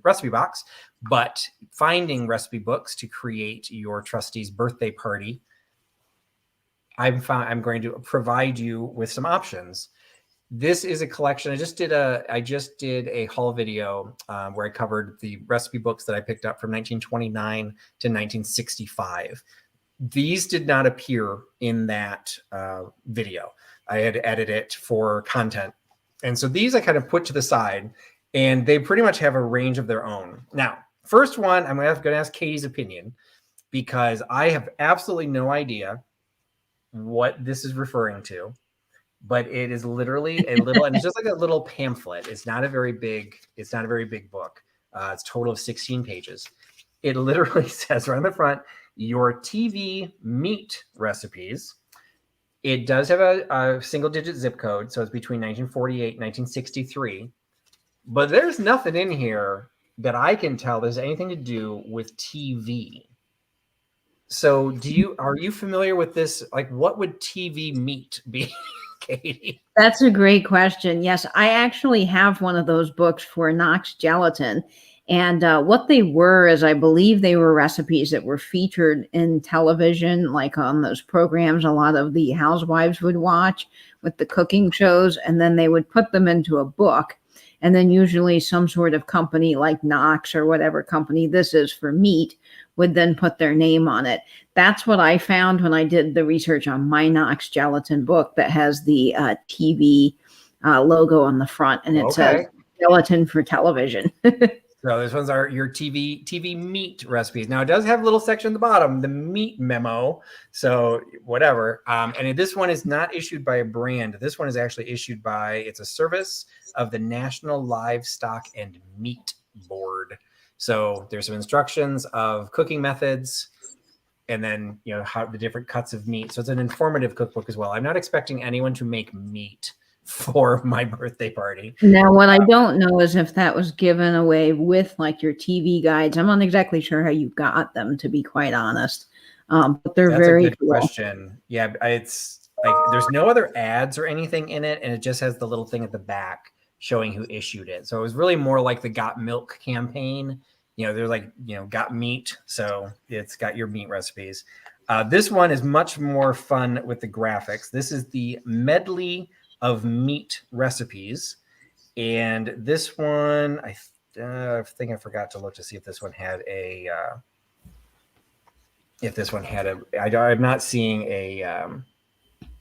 recipe box, but finding recipe books to create your trustee's birthday party. I'm going to provide you with some options. This is a collection. I just did a haul video where I covered the recipe books that I picked up from 1929 to 1965. These did not appear in that video. I had edited it for content. And so these I kind of put to the side, and they pretty much have a range of their own. Now, first one, I'm going to ask Katie's opinion, because I have absolutely no idea what this is referring to, but it is literally a little, and it's just like a little pamphlet. It's not a very big book. It's a total of 16 pages. It literally says right on the front, your TV meat recipes. It does have a single digit zip code, so it's between 1948 and 1963. But there's nothing in here that I can tell there's anything to do with TV. So are you familiar with this? Like, what would TV meat be, Katie? That's a great question. Yes, I actually have one of those books for Knox Gelatin. And what they were is, I believe they were recipes that were featured in television, like on those programs a lot of the housewives would watch with the cooking shows, and then they would put them into a book. And then usually some sort of company like Knox or whatever company this is for meat would then put their name on it. That's what I found when I did the research on my Knox Gelatin book that has the TV logo on the front, and it says gelatin for television. So these ones are your TV meat recipes. Now it does have a little section at the bottom, the meat memo. So whatever. And this one is not issued by a brand. This one is actually issued by, it's a service of the National Livestock and Meat Board. So there's some instructions of cooking methods, and then, you know, how the different cuts of meat. So it's an informative cookbook as well. I'm not expecting anyone to make meat for my birthday party. Now, what I don't know is if that was given away with like your TV guides. I'm not exactly sure how you got them, to be quite honest. But they're That's very a good cool. question. Yeah, it's like there's no other ads or anything in it, and it just has the little thing at the back showing who issued it. So it was really more like the Got Milk campaign. You know, they're like, you know, got meat, so it's got your meat recipes. This one is much more fun with the graphics. This is the medley of meat recipes, and this one I think I forgot to look to see if this one had a I'm not seeing a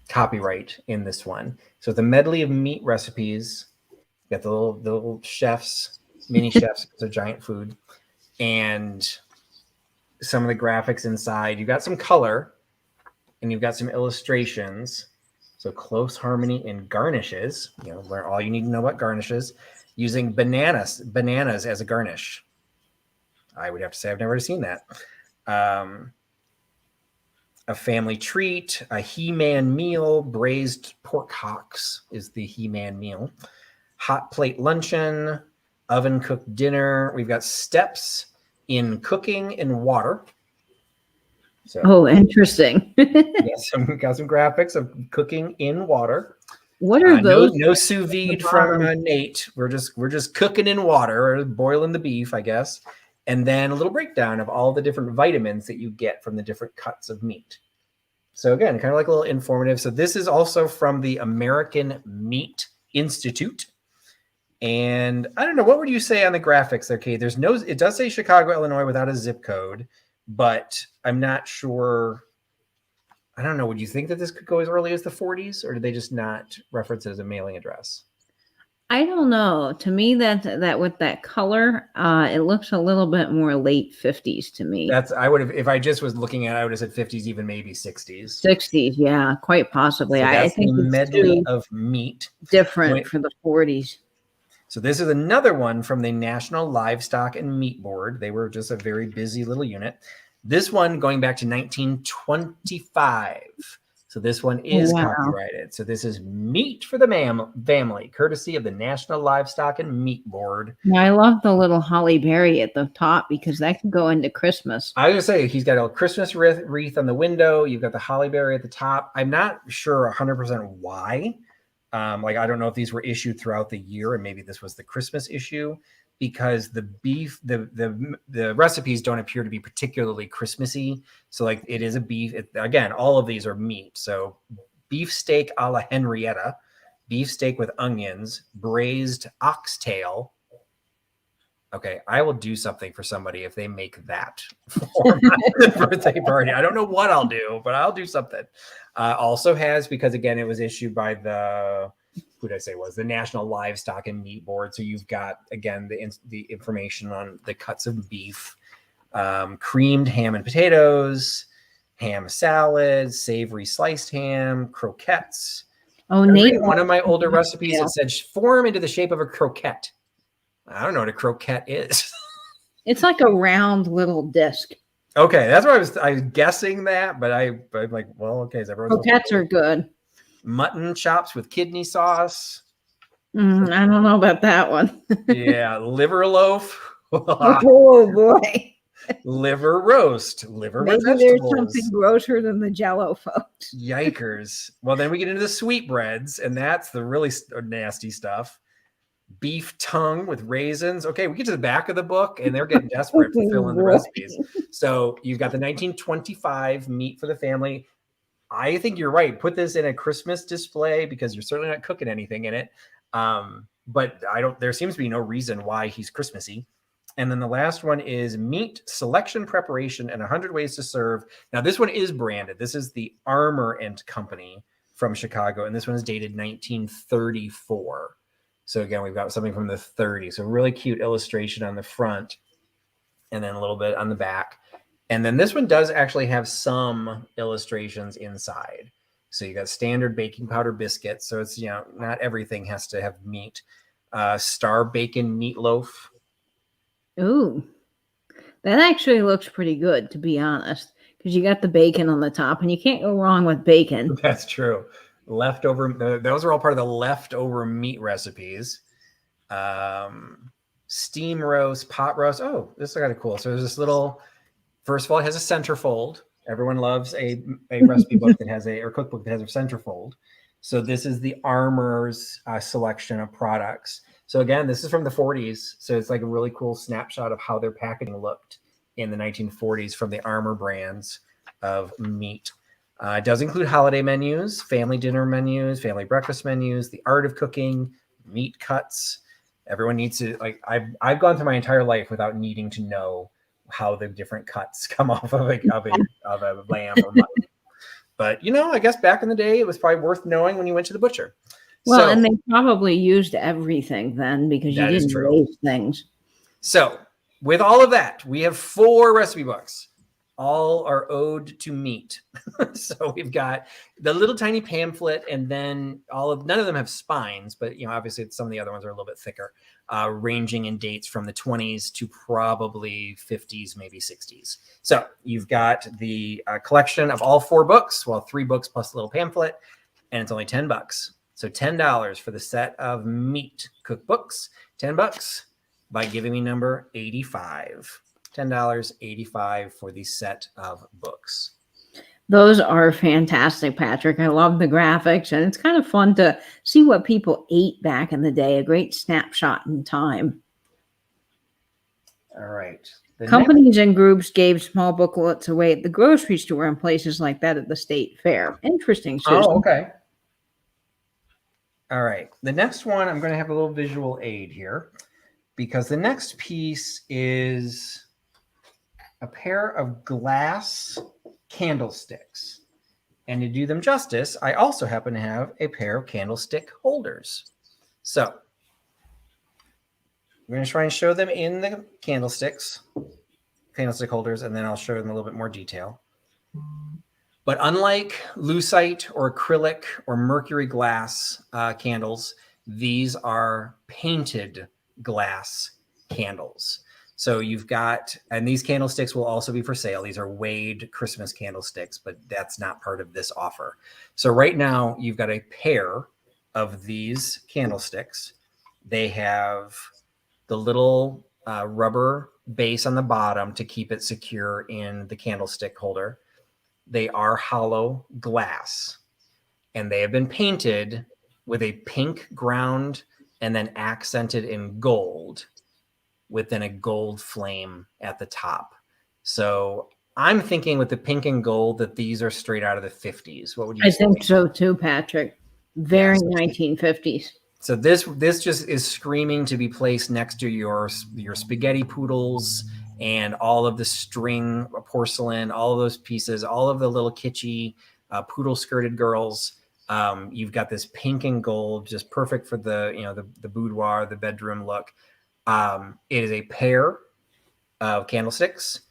copyright in this one. So the medley of meat recipes, got the little chefs, mini chefs, it's a giant food, and some of the graphics inside. You've got some color, and you've got some illustrations. So close harmony and garnishes. You know, learn all you need to know about garnishes. Using bananas as a garnish. I would have to say I've never seen that. A family treat, a He-Man meal, braised pork hocks is the He-Man meal. Hot plate luncheon, oven cooked dinner. We've got steps in cooking in water. So, oh, interesting. yes, we've got some graphics of cooking in water. What are those? No sous vide from Nate. We're just cooking in water, or boiling the beef, I guess. And then a little breakdown of all the different vitamins that you get from the different cuts of meat. So again, kind of like a little informative. So this is also from the American Meat Institute. And I don't know, what would you say on the graphics there, Kate? It does say Chicago, Illinois without a zip code, but I'm not sure. I don't know. Would you think that this could go as early as the 40s, or did they just not reference it as a mailing address? I don't know. To me, that with that color, it looks a little bit more late 50s to me. I would have, if I just was looking at it, I would have said 50s, even maybe 60s. 60s, yeah, quite possibly. So I think the it's medley of meat. different for the 40s. So this is another one from the National Livestock and Meat Board. They were just a very busy little unit. This one going back to 1925. So this one is copyrighted. So this is Meat for the Family, courtesy of the National Livestock and Meat Board. Now, I love the little holly berry at the top because that can go into Christmas. I was going to say, he's got a Christmas wreath on the window. You've got the holly berry at the top. I'm not sure 100% why. Like, I don't know if these were issued throughout the year and maybe this was the Christmas issue, because the beef, the recipes don't appear to be particularly Christmassy. So like it is a beef. Again, all of these are meat. So beef steak a la Henrietta, beef steak with onions, braised oxtail. Okay, I will do something for somebody if they make that for my birthday party. I don't know what I'll do, but I'll do something. Also has, because again, it was issued by the National Livestock and Meat Board. So you've got, again, the information on the cuts of beef, creamed ham and potatoes, ham salad, savory sliced ham, croquettes. Oh, Nate, one of my older recipes, it said form into the shape of a croquette. I don't know what a croquette is. It's like a round little disc. Okay, that's what I was guessing that, but I'm like, well, okay, is everyone? Croquettes are good. Mutton chops with kidney sauce. I don't know about that one. Yeah, liver loaf. Oh boy. Liver roast. Liver Maybe with vegetables. There's something grosser than the Jell-O, folks. Yikers. Well, then we get into the sweetbreads, and that's the really nasty stuff. Beef tongue with raisins. Okay, we get to the back of the book, and they're getting desperate to fill in the recipes. So you've got the 1925 Meat for the Family. I think you're right. Put this in a Christmas display because you're certainly not cooking anything in it. But there seems to be no reason why he's Christmassy. And then the last one is Meat Selection Preparation and 100 Ways to Serve. Now, this one is branded. This is the Armour and Company from Chicago, and this one is dated 1934. So again, we've got something from the 30s. So really cute illustration on the front and then a little bit on the back. And then this one does actually have some illustrations inside. So you got standard baking powder biscuits. So it's, not everything has to have meat. Star bacon meatloaf. Ooh, that actually looks pretty good, to be honest. because you got the bacon on the top, and you can't go wrong with bacon. That's true. Leftover. Those are all part of the leftover meat recipes. Steam roast, pot roast. Oh, this is kind of cool. So there's this little. First of all, it has a centerfold. Everyone loves a recipe book that has or cookbook that has a centerfold. So this is the Armor's selection of products. So again, this is from the 40s. So it's like a really cool snapshot of how their packaging looked in the 1940s from the Armor brands of meat. It does include holiday menus, family dinner menus, family breakfast menus, the art of cooking, meat cuts. Everyone needs to, like, I've gone through my entire life without needing to know how the different cuts come off of a lamb or mutton. But, I guess back in the day, it was probably worth knowing when you went to the butcher. Well, and they probably used everything then because you didn't waste things. So with all of that, we have 4 recipe books. All are ode to meat. So we've got the little tiny pamphlet, and then none of them have spines, but obviously some of the other ones are a little bit thicker, ranging in dates from the 20s to probably 50s, maybe 60s. So you've got the collection of all 4 books, 3 books plus a little pamphlet, and it's only $10. So $10 for the set of meat cookbooks. $10 by giving me number 85. $10.85 for the set of books. Those are fantastic, Patrick. I love the graphics, and it's kind of fun to see what people ate back in the day. A great snapshot in time. All right. Companies and groups gave small booklets away at the grocery store and places like that at the state fair. Interesting, Susan. Oh, okay. All right. The next one, I'm going to have a little visual aid here because the next piece is a pair of glass candlesticks. And to do them justice, I also happen to have a pair of candlestick holders. So I'm going to try and show them in the candlestick holders, and then I'll show them a little bit more detail. But unlike lucite or acrylic or mercury glass candles, these are painted glass candles. So you've got, and these candlesticks will also be for sale. These are weighed Christmas candlesticks, but that's not part of this offer. So right now you've got a pair of these candlesticks. They have the little rubber base on the bottom to keep it secure in the candlestick holder. They are hollow glass, and they have been painted with a pink ground and then accented in gold, with then a gold flame at the top. So I'm thinking with the pink and gold that these are straight out of the 50s. What would you say? I think so too, Patrick. Very 1950s. So this just is screaming to be placed next to your spaghetti poodles and all of the string porcelain, all of those pieces, all of the little kitschy poodle skirted girls. You've got this pink and gold, just perfect for the boudoir, the bedroom look. It is a pair of candlesticks,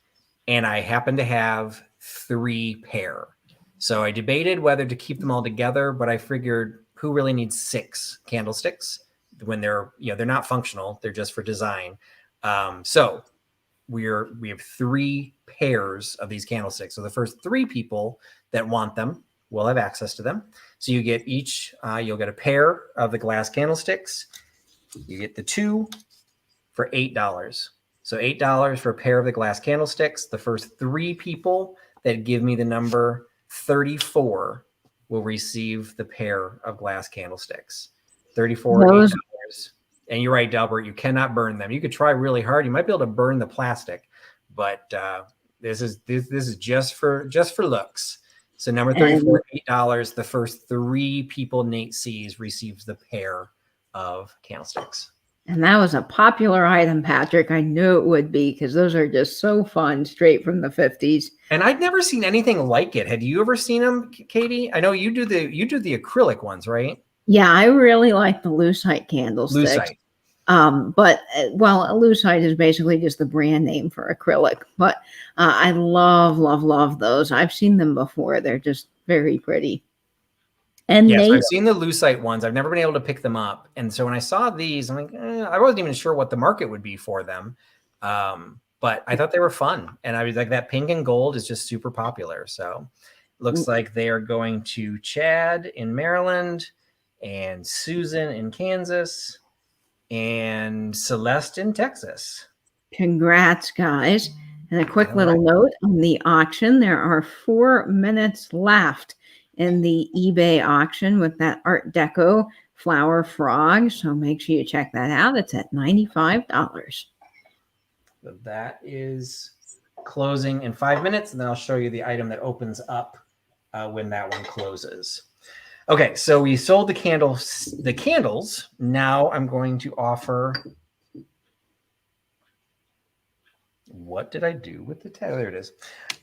and I happen to have 3 pair. So I debated whether to keep them all together, but I figured who really needs 6 candlesticks when they're not functional, they're just for design. So we have 3 pairs of these candlesticks. So the first 3 people that want them will have access to them. So you get you'll get a pair of the glass candlesticks. You get the 2 for $8. So $8 for a pair of the glass candlesticks. The first 3 people that give me the number 34 will receive the pair of glass candlesticks. 34, $8. And you're right, Delbert, you cannot burn them. You could try really hard. You might be able to burn the plastic, but this is just for looks. So number 34, $8. The first 3 people Nate sees receives the pair of candlesticks. And that was a popular item, Patrick. I knew it would be because those are just so fun, straight from the 50s. And I'd never seen anything like it. Had you ever seen them, Katie? I know you do the acrylic ones, right? Yeah, I really like the lucite candlesticks. Lucite. But lucite is basically just the brand name for acrylic. But I love those. I've seen them before. They're just very pretty. And yes, I've seen the lucite ones. I've never been able to pick them up. And so when I saw these, I'm like, I wasn't even sure what the market would be for them. but I thought they were fun. And I was like, that pink and gold is just super popular. So looks like they are going to Chad in Maryland and Susan in Kansas and Celeste in Texas. Congrats, guys. And a quick All little right. note on the auction. There are 4 minutes left in the eBay auction with that Art Deco flower frog. So make sure you check that out. It's at $95. So that is closing in 5 minutes, and then I'll show you the item that opens up when that one closes. Okay, so we sold the candles. Now I'm going to offer. What did I do with the tag? There it is.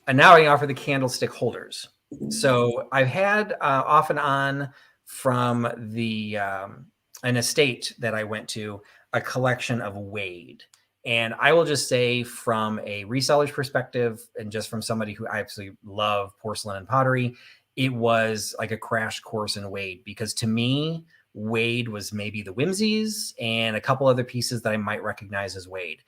And now I offer the candlestick holders. So I've had off and on from the an estate that I went to a collection of Wade. And I will just say from a reseller's perspective and just from somebody who I absolutely love porcelain and pottery, it was like a crash course in Wade, because to me, Wade was maybe the Whimsies and a couple other pieces that I might recognize as Wade.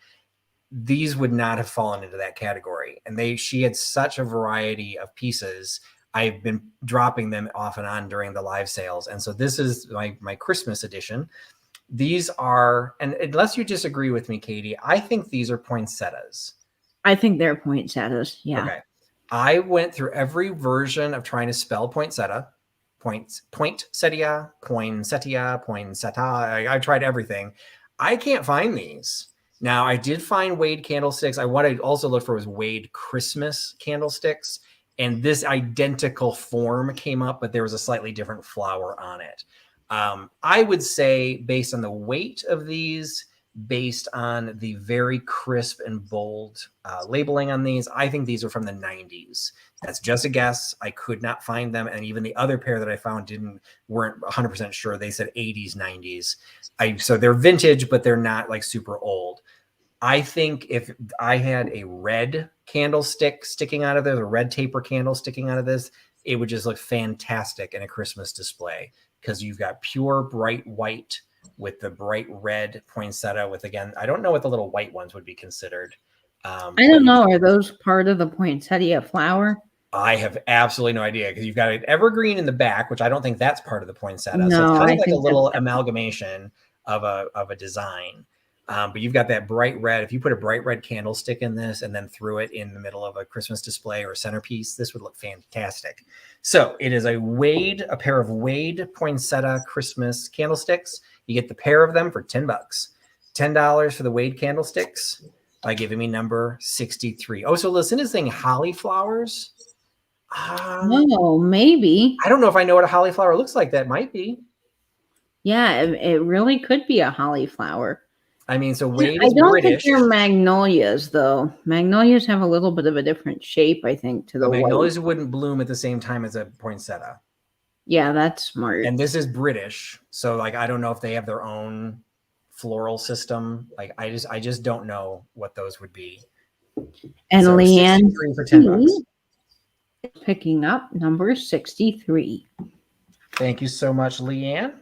These would not have fallen into that category. And she had such a variety of pieces. I've been dropping them off and on during the live sales. And so this is my Christmas edition. These are, and unless you disagree with me, Katie, I think these are poinsettias. I think they're poinsettias. Yeah. Okay. I went through every version of trying to spell poinsettia, poinsettia, poinsettia. I tried everything. I can't find these. Now, I did find Wade candlesticks. What I also looked for was Wade Christmas candlesticks. And this identical form came up, but there was a slightly different flower on it. I would say, based on the weight of these, based on the very crisp and bold labeling on these, I think these are from the 90s. That's just a guess. I could not find them. And even the other pair that I found weren't 100% sure. They said 80s, 90s. So they're vintage, but they're not like super old. I think if I had a red candlestick sticking out of this, a red taper candle sticking out of this, it would just look fantastic in a Christmas display, because you've got pure bright white with the bright red poinsettia with, again, I don't know what the little white ones would be considered. I don't know. Are those part of the poinsettia flower? I have absolutely no idea, because you've got an evergreen in the back, which I don't think that's part of the poinsettia. No, so it's kind of I like a think little amalgamation of a design. But you've got that bright red. If you put a bright red candlestick in this and then threw it in the middle of a Christmas display or centerpiece, this would look fantastic. So it is a pair of Wade poinsettia Christmas candlesticks. You get the pair of them for $10. $10 for the Wade candlesticks by giving me number 63. Oh, so Lucinda's saying holly flowers. Oh, maybe. I don't know if I know what a holly flower looks like. That might be. Yeah, it really could be a holly flower. I mean, so Wade is I don't British. think they're magnolias, though. Magnolias have a little bit of a different shape, I think, to the magnolias wouldn't bloom at the same time as a poinsettia. Yeah, that's smart. And this is British, so like I don't know if they have their own floral system. Like I just don't know what those would be. And so Leanne for $10. Picking up number 63. Thank you so much, Leanne.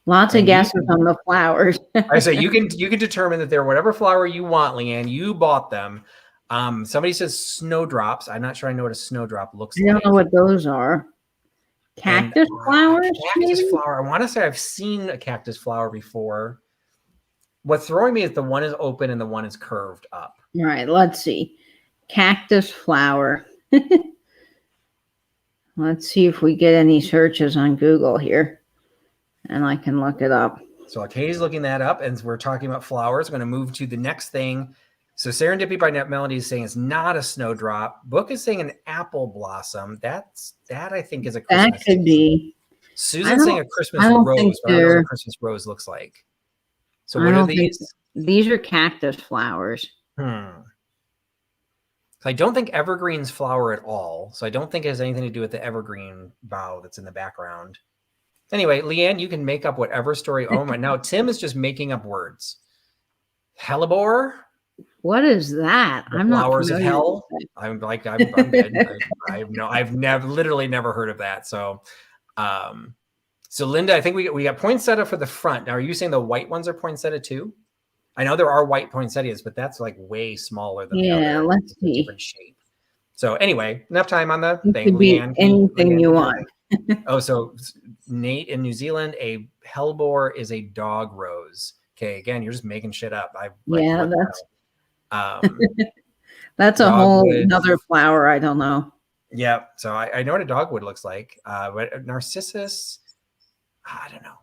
Lots of guesses on the flowers. I say you can determine that they're whatever flower you want, Leanne. You bought them. Somebody says snowdrops. I'm not sure I know what a snowdrop looks like. I don't know what those are. Cactus flowers? Cactus flower. I want to say I've seen a cactus flower before. What's throwing me is the one is open and the one is curved up. All right, let's see. Cactus flower. Let's see if we get any searches on Google here. And I can look it up. So Katie's looking that up, and we're talking about flowers. I'm going to move to the next thing. So Serendipity by Net Melody is saying it's not a snowdrop. Book is saying an apple blossom. That I think is a Christmas. That could be. Susan's saying a Christmas rose, but I don't know what a Christmas rose looks like. So what are these? These are cactus flowers. I don't think evergreens flower at all. So I don't think it has anything to do with the evergreen bough that's in the background. Anyway, Leanne, you can make up whatever story. Oh my! Now Tim is just making up words. Hellebore. What is that? I'm not flowers of hell. I'm good. I've literally never heard of that. So, so Linda, I think we got poinsettia for the front. Now, are you saying the white ones are poinsettia too? I know there are white poinsettias, but that's like way smaller than the Yeah, other. let's It's a see. different shape. So anyway, enough time on the It thing. could be anything you Leanne, want. oh, so Nate in New Zealand, a hellebore is a dog rose. Okay, again, you're just making shit up. I like Yeah, what the hell? that's a whole Dogwood. another flower. I don't know. Yeah, so I know what a dogwood looks like, but narcissus, I don't know.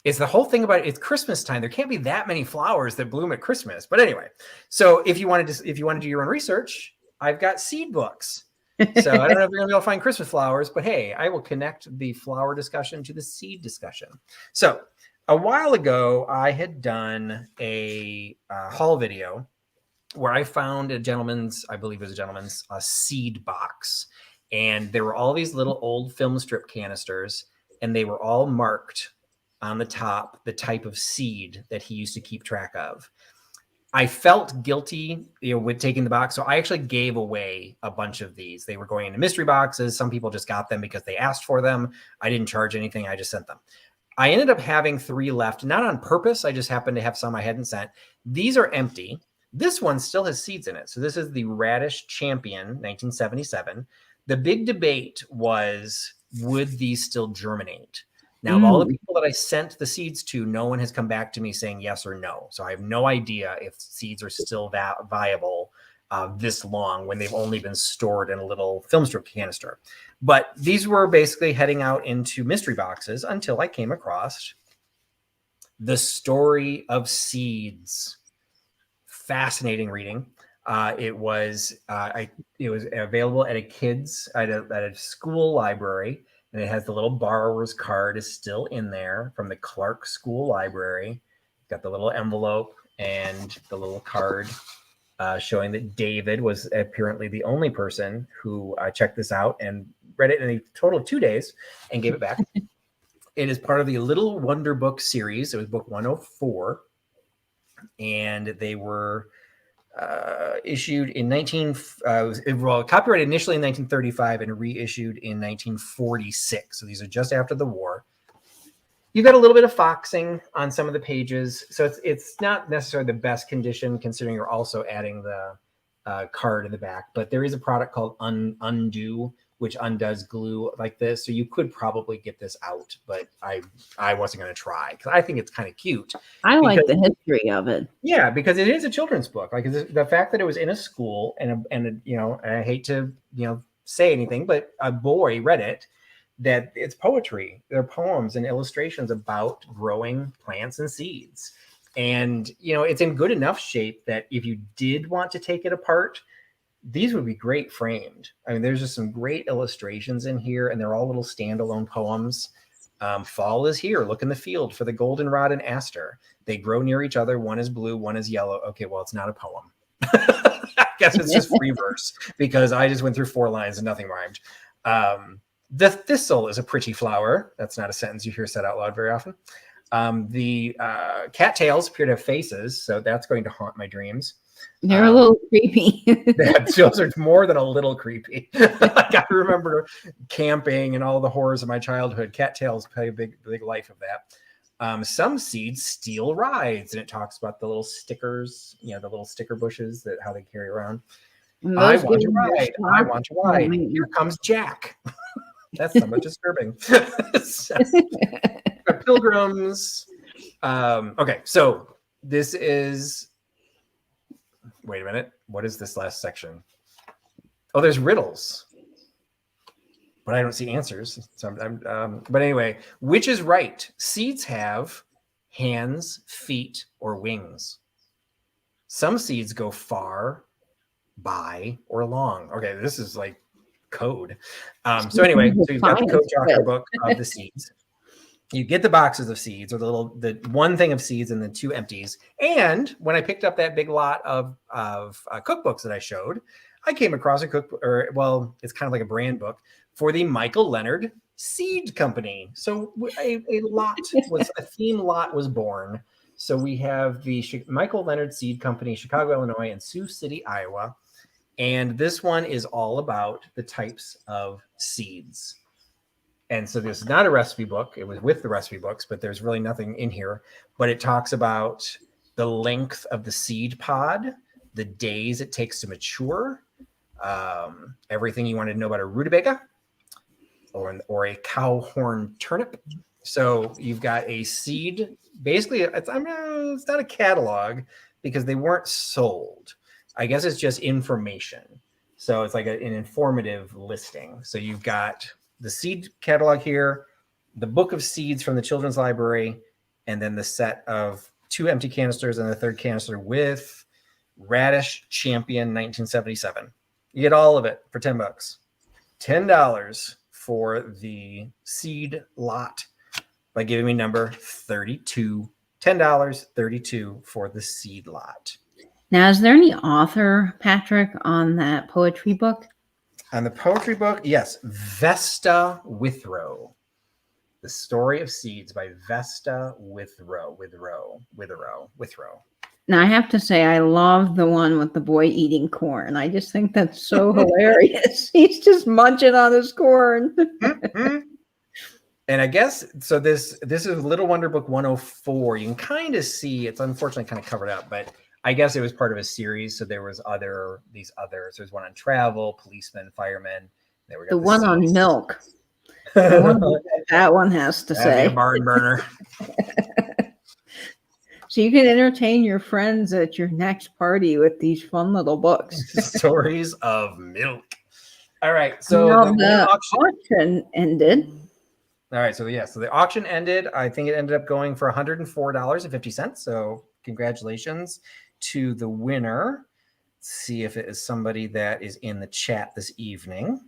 It's the whole thing about it's Christmas time. There can't be that many flowers that bloom at Christmas. But anyway, so if you want to do your own research, I've got seed books. So I don't know if you're gonna be able to find Christmas flowers, but hey, I will connect the flower discussion to the seed discussion. So a while ago, I had done a haul video where I found I believe it was a gentleman's seed box. And there were all these little old film strip canisters, and they were all marked on the top the type of seed that he used to keep track of. I felt guilty, with taking the box. So I actually gave away a bunch of these. They were going into mystery boxes. Some people just got them because they asked for them. I didn't charge anything. I just sent them. I ended up having 3 left, not on purpose. I just happened to have some I hadn't sent. These are empty. This one still has seeds in it. So this is the Radish Champion, 1977. The big debate was, would these still germinate? Now, of all the people that I sent the seeds to, no one has come back to me saying yes or no. So I have no idea if seeds are still viable this long when they've only been stored in a little film strip canister. But these were basically heading out into mystery boxes until I came across The Story of Seeds. Fascinating reading. It was available at a school library. And it has the little borrower's card is still in there from the Clark School Library. Got the little envelope and the little card showing that David was apparently the only person who checked this out and read it in a total of 2 days and gave it back. It is part of the Little Wonder Book series. It was book 104. And they were issued in copyrighted initially in 1935 and reissued in 1946. So these are just after the war. You got a little bit of foxing on some of the pages, so it's not necessarily the best condition considering you're also adding the card in the back. But there is a product called Undo, which undoes glue like this. So you could probably get this out, but I wasn't going to try because I think it's kind of cute. I like the history of it. Yeah, because it is a children's book. Like the fact that it was in a school and I hate to say anything, but a boy read it. That it's poetry. They're poems and illustrations about growing plants and seeds. And, it's in good enough shape that if you did want to take it apart, these would be great framed. I mean, there's just some great illustrations in here, and they're all little standalone poems. Fall is here. Look in the field for the goldenrod and aster. They grow near each other. One is blue, one is yellow. Okay, well, it's not a poem. I guess it's just free verse because I just went through 4 lines and nothing rhymed. The thistle is a pretty flower. That's not a sentence you hear said out loud very often. The cattails appear to have faces, so that's going to haunt my dreams. They're a little creepy. Those are more than a little creepy. Like I remember camping and all the horrors of my childhood. Cattails play a big life of that. Some seeds steal rides, and it talks about the little stickers, the little sticker bushes that how they carry around. I want to ride. I want to ride. Here comes Jack. That's somewhat disturbing. Pilgrims. Okay, so this is. Wait a minute. What is this last section? Oh, there's riddles, but I don't see answers. So but anyway, which is right? Seeds have hands, feet, or wings. Some seeds go far, by, or long. Okay, this is like code. So anyway, so you've got the code chakra book of the seeds. You get the boxes of seeds, or the one thing of seeds and the 2 empties. And when I picked up that big lot of cookbooks that I showed, I came across a cookbook, it's kind of like a brand book for the Michael Leonard Seed Company. So a theme lot was born. So we have the Michael Leonard Seed Company, Chicago, Illinois, and Sioux City, Iowa. And this one is all about the types of seeds. And so this is not a recipe book. It was with the recipe books, but there's really nothing in here. But it talks about the length of the seed pod, the days it takes to mature, everything you wanted to know about a rutabaga or a cow horn turnip. So you've got a seed. Basically, it's not a catalog because they weren't sold. I guess it's just information. So it's like an informative listing. So you've got the seed catalog here, the book of seeds from the children's library, and then the set of 2 empty canisters and the third canister with Radish Champion 1977. You get all of it for $10. $10 for the seed lot by giving me number 32. $10, 32 for the seed lot. Now, is there any author, Patrick, on that poetry book? On the poetry book, yes, Vesta Withrow. The Story of Seeds by Vesta Withrow. Now, I have to say, I love the one with the boy eating corn. I just think that's so hilarious. He's just munching on his corn. Mm-hmm. And I guess, so this is Little Wonder Book 104. You can kind of see, it's unfortunately kind of covered up, but I guess it was part of a series. So there was these others. There's one on travel, policemen, firemen. The one on milk. That one has to say. A barn burner. So you can entertain your friends at your next party with these fun little books. Stories of milk. All right. So the auction ended. All right. So the auction ended. I think it ended up going for $104.50. So congratulations to the winner. Let's see if it is somebody that is in the chat this evening.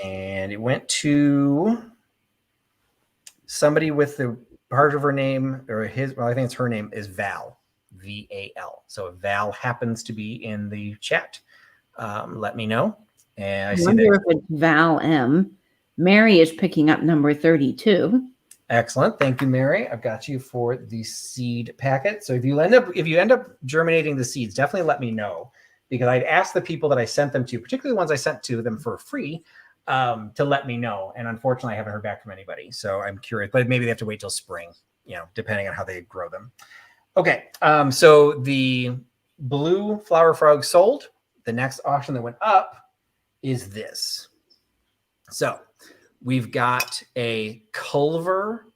And it went to somebody with the part of her name, or I think it's her name, is Val, V-A-L. So if Val happens to be in the chat, let me know. And I wonder if it's Val M. Mary is picking up number 32. Excellent. Thank you, Mary. I've got you for the seed packet. So if you end up germinating the seeds, definitely let me know, because I'd asked the people that I sent them to, particularly the ones I sent to them for free, to let me know. And unfortunately, I haven't heard back from anybody. So I'm curious, but maybe they have to wait till spring, depending on how they grow them. Okay. So the blue flower frog sold. The next auction that went up is this. So we've got a Culver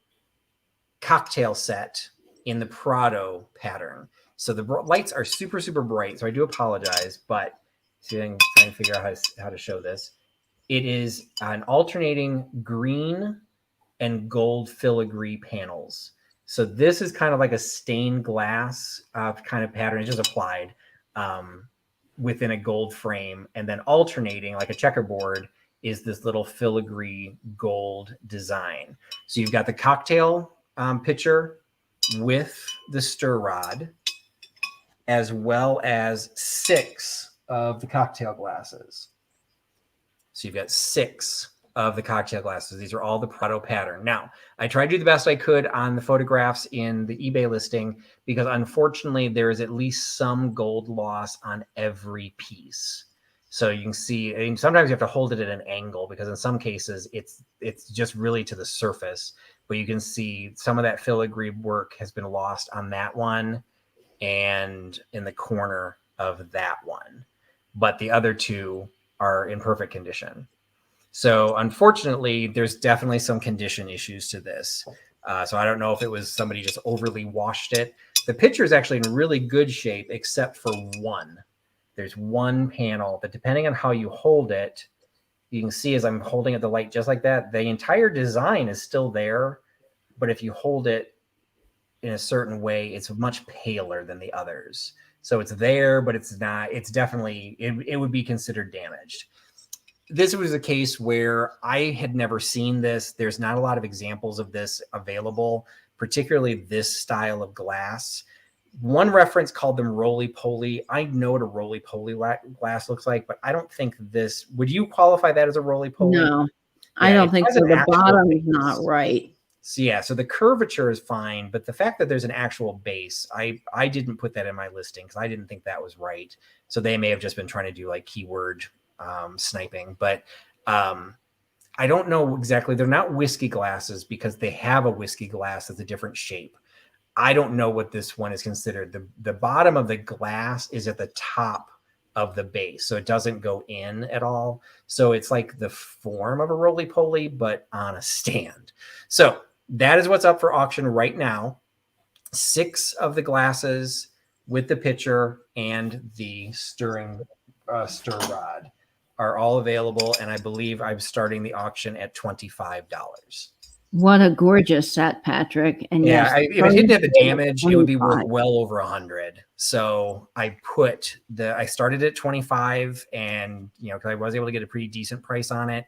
cocktail set in the Prado pattern. So the lights are super, super bright. So I do apologize, but see if I can try and figure out how to show this. It is an alternating green and gold filigree panels. So this is kind of like a stained glass kind of pattern. It's just applied within a gold frame, and then alternating like a checkerboard is this little filigree gold design. So you've got the cocktail pitcher with the stir rod, as well as 6 of the cocktail glasses. So you've got 6 of the cocktail glasses. These are all the Prado pattern. Now, I tried to do the best I could on the photographs in the eBay listing, because unfortunately there is at least some gold loss on every piece. So you can see, I mean, sometimes you have to hold it at an angle, because in some cases it's just really to the surface, but you can see some of that filigree work has been lost on that one and in the corner of that one. But the other 2 are in perfect condition. So unfortunately, there's definitely some condition issues to this. So I don't know if it was somebody just overly washed it. The picture is actually in really good shape, except for one. There's one panel that, depending on how you hold it, you can see as I'm holding it the light just like that, the entire design is still there. But if you hold it in a certain way, it's much paler than the others. So it's there, but it's not, it's definitely, it would be considered damaged. This was a case where I had never seen this. There's not a lot of examples of this available, particularly this style of glass. One reference called them roly-poly. I know what a roly-poly glass looks like, but I don't think this, would you qualify that as a roly-poly? No, I don't think so. The bottom is not right. So yeah, so the curvature is fine, but the fact that there's an actual base, I didn't put that in my listing because I didn't think that was right. So they may have just been trying to do like keyword sniping, but I don't know exactly. They're not whiskey glasses because they have a whiskey glass that's a different shape. I don't know what this one is considered. The bottom of the glass is at the top of the base, so it doesn't go in at all. So it's like the form of a roly-poly, but on a stand. So that is what's up for auction right now. 6 of the glasses with the pitcher and the stir rod are all available, and I believe I'm starting the auction at $25. What a gorgeous set, Patrick. And Yeah, yes, if it didn't have the damage, it would be worth 25. well over 100. So I started at 25, and because I was able to get a pretty decent price on it.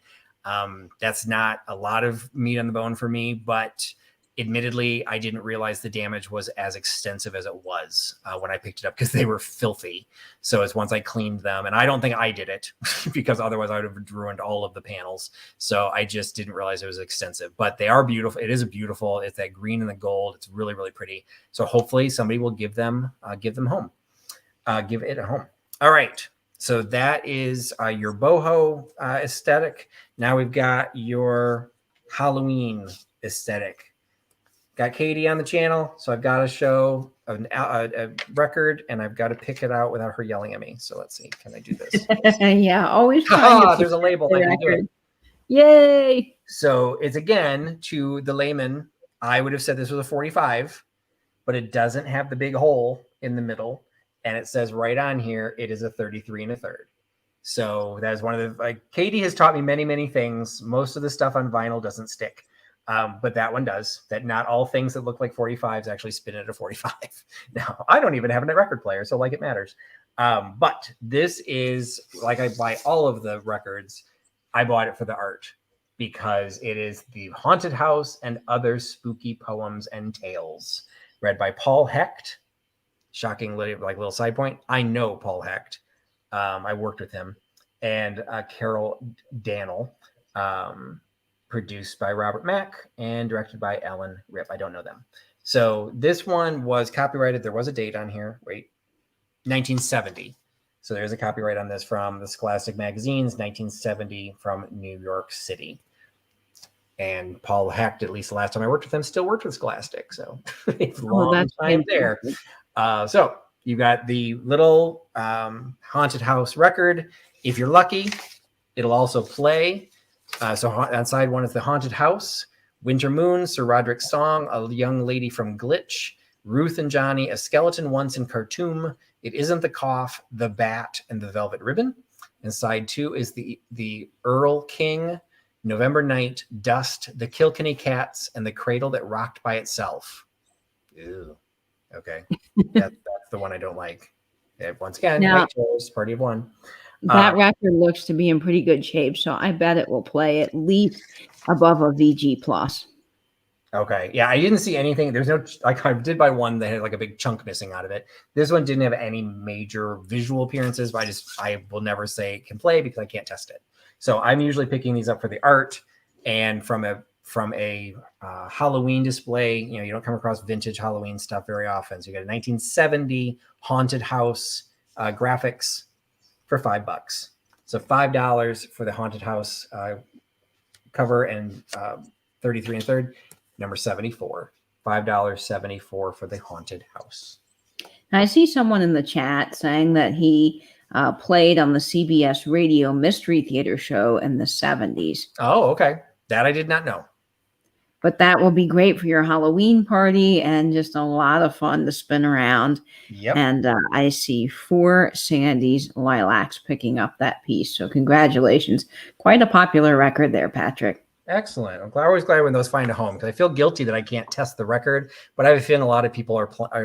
That's not a lot of meat on the bone for me, but admittedly, I didn't realize the damage was as extensive as it was when I picked it up, because they were filthy. So it's once I cleaned them, and I don't think I did it because otherwise I would have ruined all of the panels. So I just didn't realize it was extensive, but they are beautiful. It is beautiful. It's that green and the gold. It's really, really pretty. So hopefully somebody will give them home, give it a home. All right. So that is your boho aesthetic. Now we've got your Halloween aesthetic. Got Katie on the channel, so I've got to show a record, and I've got to pick it out without her yelling at me. So let's see. Can I do this? Yeah, always. There's a label. I can do it. Yay! So it's, again, to the layman, I would have said this was a 45, but it doesn't have the big hole in the middle, and it says right on here it is a 33 1/3. So that is one of the, Katie has taught me many, many things. Most of the stuff on vinyl doesn't stick. But that one does. That not all things that look like 45s actually spin at a 45. Now, I don't even have a record player, so it matters. But this is, I buy all of the records. I bought it for the art, because it is The Haunted House and Other Spooky Poems and Tales, read by Paul Hecht. Shocking, little side point. I know Paul Hecht. I worked with him. And Carol Dannell. Produced by Robert Mack and directed by Alan Ripp. I don't know them. So this one was copyrighted. There was a date on here. 1970. So there's a copyright on this from the Scholastic Magazines, 1970, from New York City. And Paul Hecht, at least the last time I worked with him, still worked with Scholastic. So it's a long time there. So you got the little haunted house record. If you're lucky, it'll also play. So on side one is The Haunted House, Winter Moon, Sir Roderick's Song, A Young Lady from Glitch, Ruth and Johnny, A Skeleton Once in Khartoum, It Isn't the Cough, The Bat, and The Velvet Ribbon. And side 2 is the Earl King, November Night, Dust, The Kilkenny Cats, and The Cradle That Rocked by Itself. Ew. Okay. That's the one I don't like. Once again, White Toes, Party of One. That record looks to be in pretty good shape, so I bet it will play at least above a VG plus. Okay. Yeah, I didn't see anything. There's no, I did buy one that had a big chunk missing out of it. This one didn't have any major visual appearances, but I will never say it can play because I can't test it. So I'm usually picking these up for the art and from a Halloween display. You don't come across vintage Halloween stuff very often. So you got a 1970 haunted house graphics for $5. So $5 for the haunted house cover and 33 1/3, number 74. $5.74 for the haunted house. I see someone in the chat saying that he played on the CBS radio Mystery Theater show in the 70s. Oh, okay. That I did not know. But that will be great for your Halloween party and just a lot of fun to spin around. Yep. And I see 4 Sandy's Lilacs picking up that piece. So congratulations. Quite a popular record there, Patrick. Excellent. I'm always glad when those find a home, because I feel guilty that I can't test the record, but I have a feeling a lot of people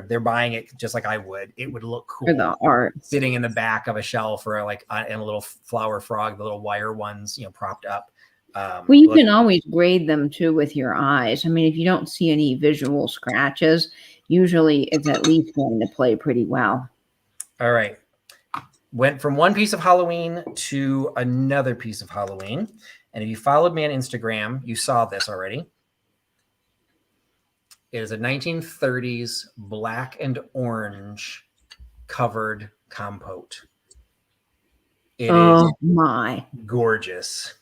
they're buying it just like I would. It would look cool. For the art. Sitting in the back of a shelf or in a little flower frog, the little wire ones, propped up. Well, you can always grade them too with your eyes. I mean, if you don't see any visual scratches, usually it's at least going to play pretty well. All right. Went from one piece of Halloween to another piece of Halloween. And if you followed me on Instagram, you saw this already. It is a 1930s black and orange covered compote. It is my gorgeous.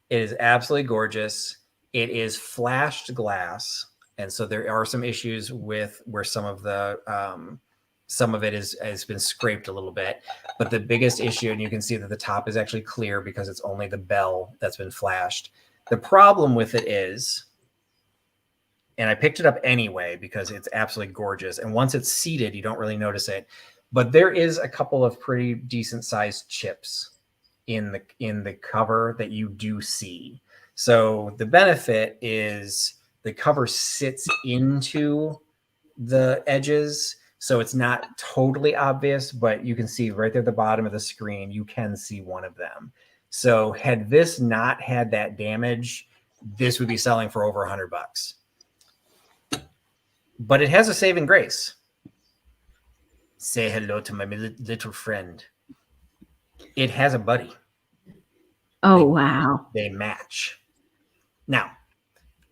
It is absolutely gorgeous. It is flashed glass. And so there are some issues with where some of it has been scraped a little bit. But the biggest issue, and you can see that the top is actually clear because it's only the bell that's been flashed. The problem with it is, and I picked it up anyway because it's absolutely gorgeous. And once it's seated, you don't really notice it. But there is a couple of pretty decent sized chips in the cover that you do see. So the benefit is the cover sits into the edges, so it's not totally obvious, but you can see right there at the bottom of the screen, you can see one of them. So had this not had that damage, this would be selling for over $100. But it has a saving grace. Say hello to my little friend. It has a buddy. Oh, wow. They match. Now,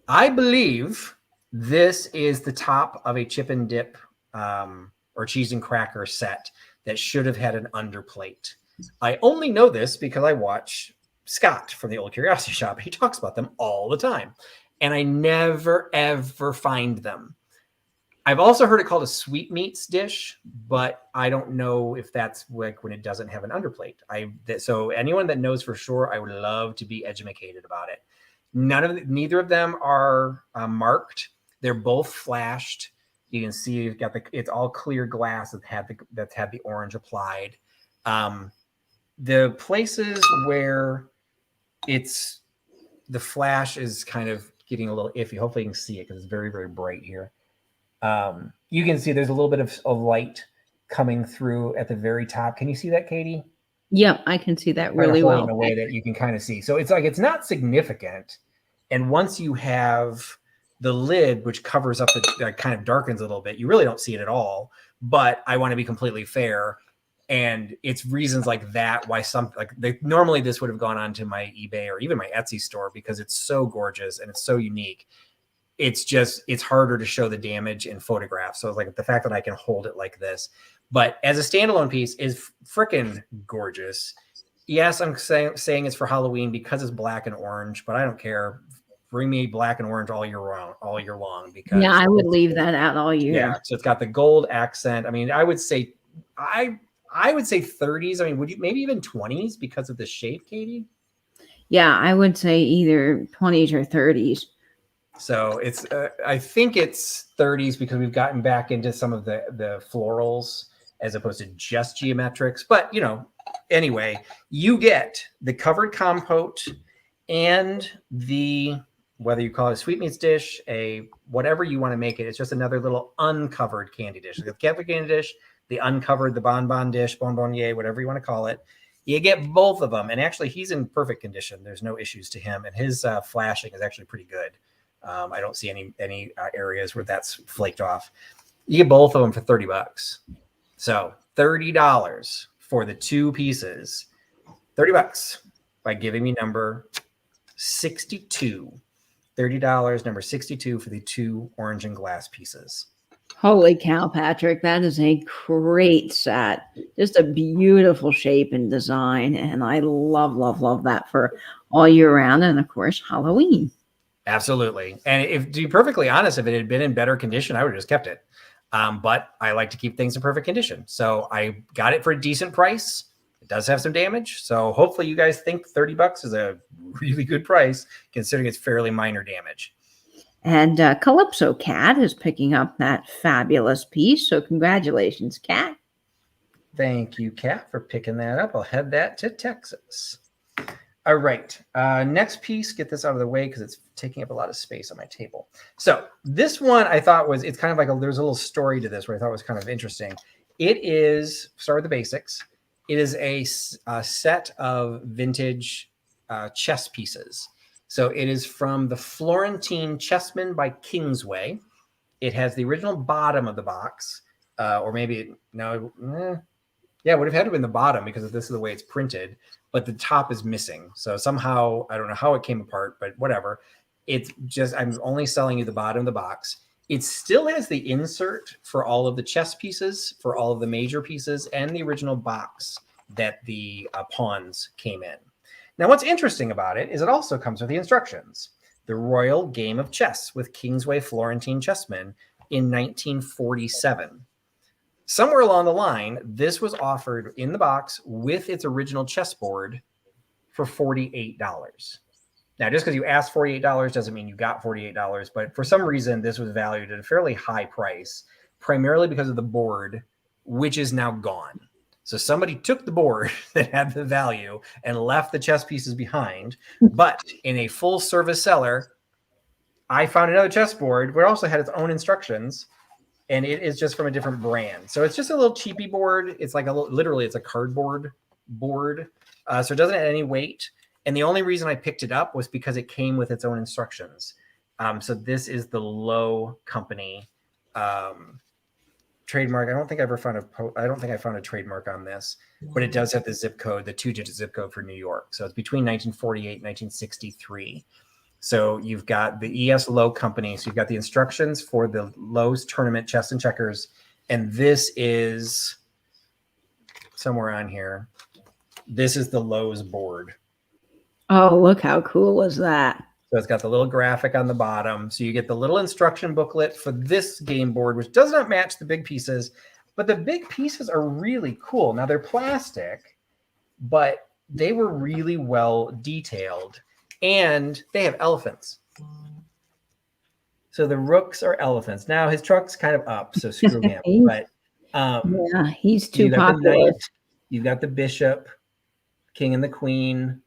I believe this is the top of a chip and dip or cheese and cracker set that should have had an underplate. I only know this because I watch Scott from the Old Curiosity Shop. He talks about them all the time, and I never, ever find them. I've also heard it called a sweetmeats dish, but I don't know if that's like when it doesn't have an underplate. So anyone that knows for sure, I would love to be educated about it. Neither of them are marked. They're both flashed. You can see you've got it's all clear glass that's had the orange applied. The places where the flash is kind of getting a little iffy. Hopefully you can see it because it's very, very bright here. You can see there's a little bit of light coming through at the very top. Can you see that, Katie? Yep, I can see that really well. In a way that you can kind of see. So it's like it's not significant. And once you have the lid, which covers up that kind of darkens a little bit, you really don't see it at all. But I want to be completely fair. And it's reasons like that why normally this would have gone on to my eBay or even my Etsy store because it's so gorgeous and it's so unique. It's harder to show the damage in photographs. So it's like the fact that I can hold it like this, but as a standalone piece is freaking gorgeous. Yes, I'm saying it's for Halloween because it's black and orange, but I don't care. Bring me black and orange all year long. Because yeah, I would leave that out all year. Yeah, so it's got the gold accent. I mean, I would say 30s. I mean, would you maybe even 20s because of the shape, Katie? Yeah, I would say either 20s or 30s. So it's, I think it's 30s because we've gotten back into some of the florals as opposed to just geometrics. But, anyway, you get the covered compote and whether you call it a sweetmeats dish, whatever you want to make it, it's just another little uncovered candy dish. The Catholic candy dish, the uncovered, the bonbon dish, bonbonniere, whatever you want to call it. You get both of them. And actually, he's in perfect condition. There's no issues to him. And his flashing is actually pretty good. I don't see any areas where that's flaked off. You get both of them for $30. So $30 for the two pieces. $30 by giving me number 62. $30, number 62 for the two orange and glass pieces. Holy cow, Patrick. That is a great set. Just a beautiful shape and design. And I love, love, love that for all year round. And of course, Halloween. Absolutely. And to be perfectly honest, if it had been in better condition, I would have just kept it. But I like to keep things in perfect condition. So I got it for a decent price. It does have some damage. So hopefully you guys think $30 is a really good price considering it's fairly minor damage. And Calypso Cat is picking up that fabulous piece. So congratulations, Cat. Thank you, Cat, for picking that up. I'll head that to Texas. All right. Next piece, get this out of the way because it's taking up a lot of space on my table. So this one I thought it's kind of like there's a little story to this where I thought was kind of interesting. It is, start with the basics. It is a set of vintage chess pieces. So it is from the Florentine Chessmen by Kingsway. It has the original bottom of the box, or maybe, no, yeah, it would have had to be in the bottom because this is the way it's printed, but the top is missing. So somehow, I don't know how it came apart, but whatever. It's just, I'm only selling you the bottom of the box. It still has the insert for all of the chess pieces, for all of the major pieces, and the original box that the pawns came in. Now, what's interesting about it is it also comes with the instructions. the Royal Game of Chess with Kingsway Florentine chessmen in 1947. Somewhere along the line, this was offered in the box with its original chessboard for $48. Now, just because you asked $48 doesn't mean you got $48, but for some reason, this was valued at a fairly high price, primarily because of the board, which is now gone. So somebody took the board that had the value and left the chess pieces behind. But in a full service seller, I found another chessboard where it also had its own instructions, and it is just from a different brand. So it's just a little cheapy board. It's like literally it's a cardboard board. So it doesn't have any weight. And the only reason I picked it up was because it came with its own instructions. So this is the Lowe Company trademark. I don't think I found a trademark on this, but it does have the zip code, the 2-digit zip code for New York. So it's between 1948 and 1963. So you've got the ES Lowe Company. So you've got the instructions for the Lowe's Tournament Chess and Checkers. And this is somewhere on here. This is the Lowe's board. Oh, look how cool is that. So it's got the little graphic on the bottom. So you get the little instruction booklet for this game board, which does not match the big pieces, but the big pieces are really cool. Now they're plastic, but they were really well detailed, and they have elephants. So the rooks are elephants. Now his truck's kind of up, so screw him. But yeah, he's too popular. You've got the bishop, king and the queen.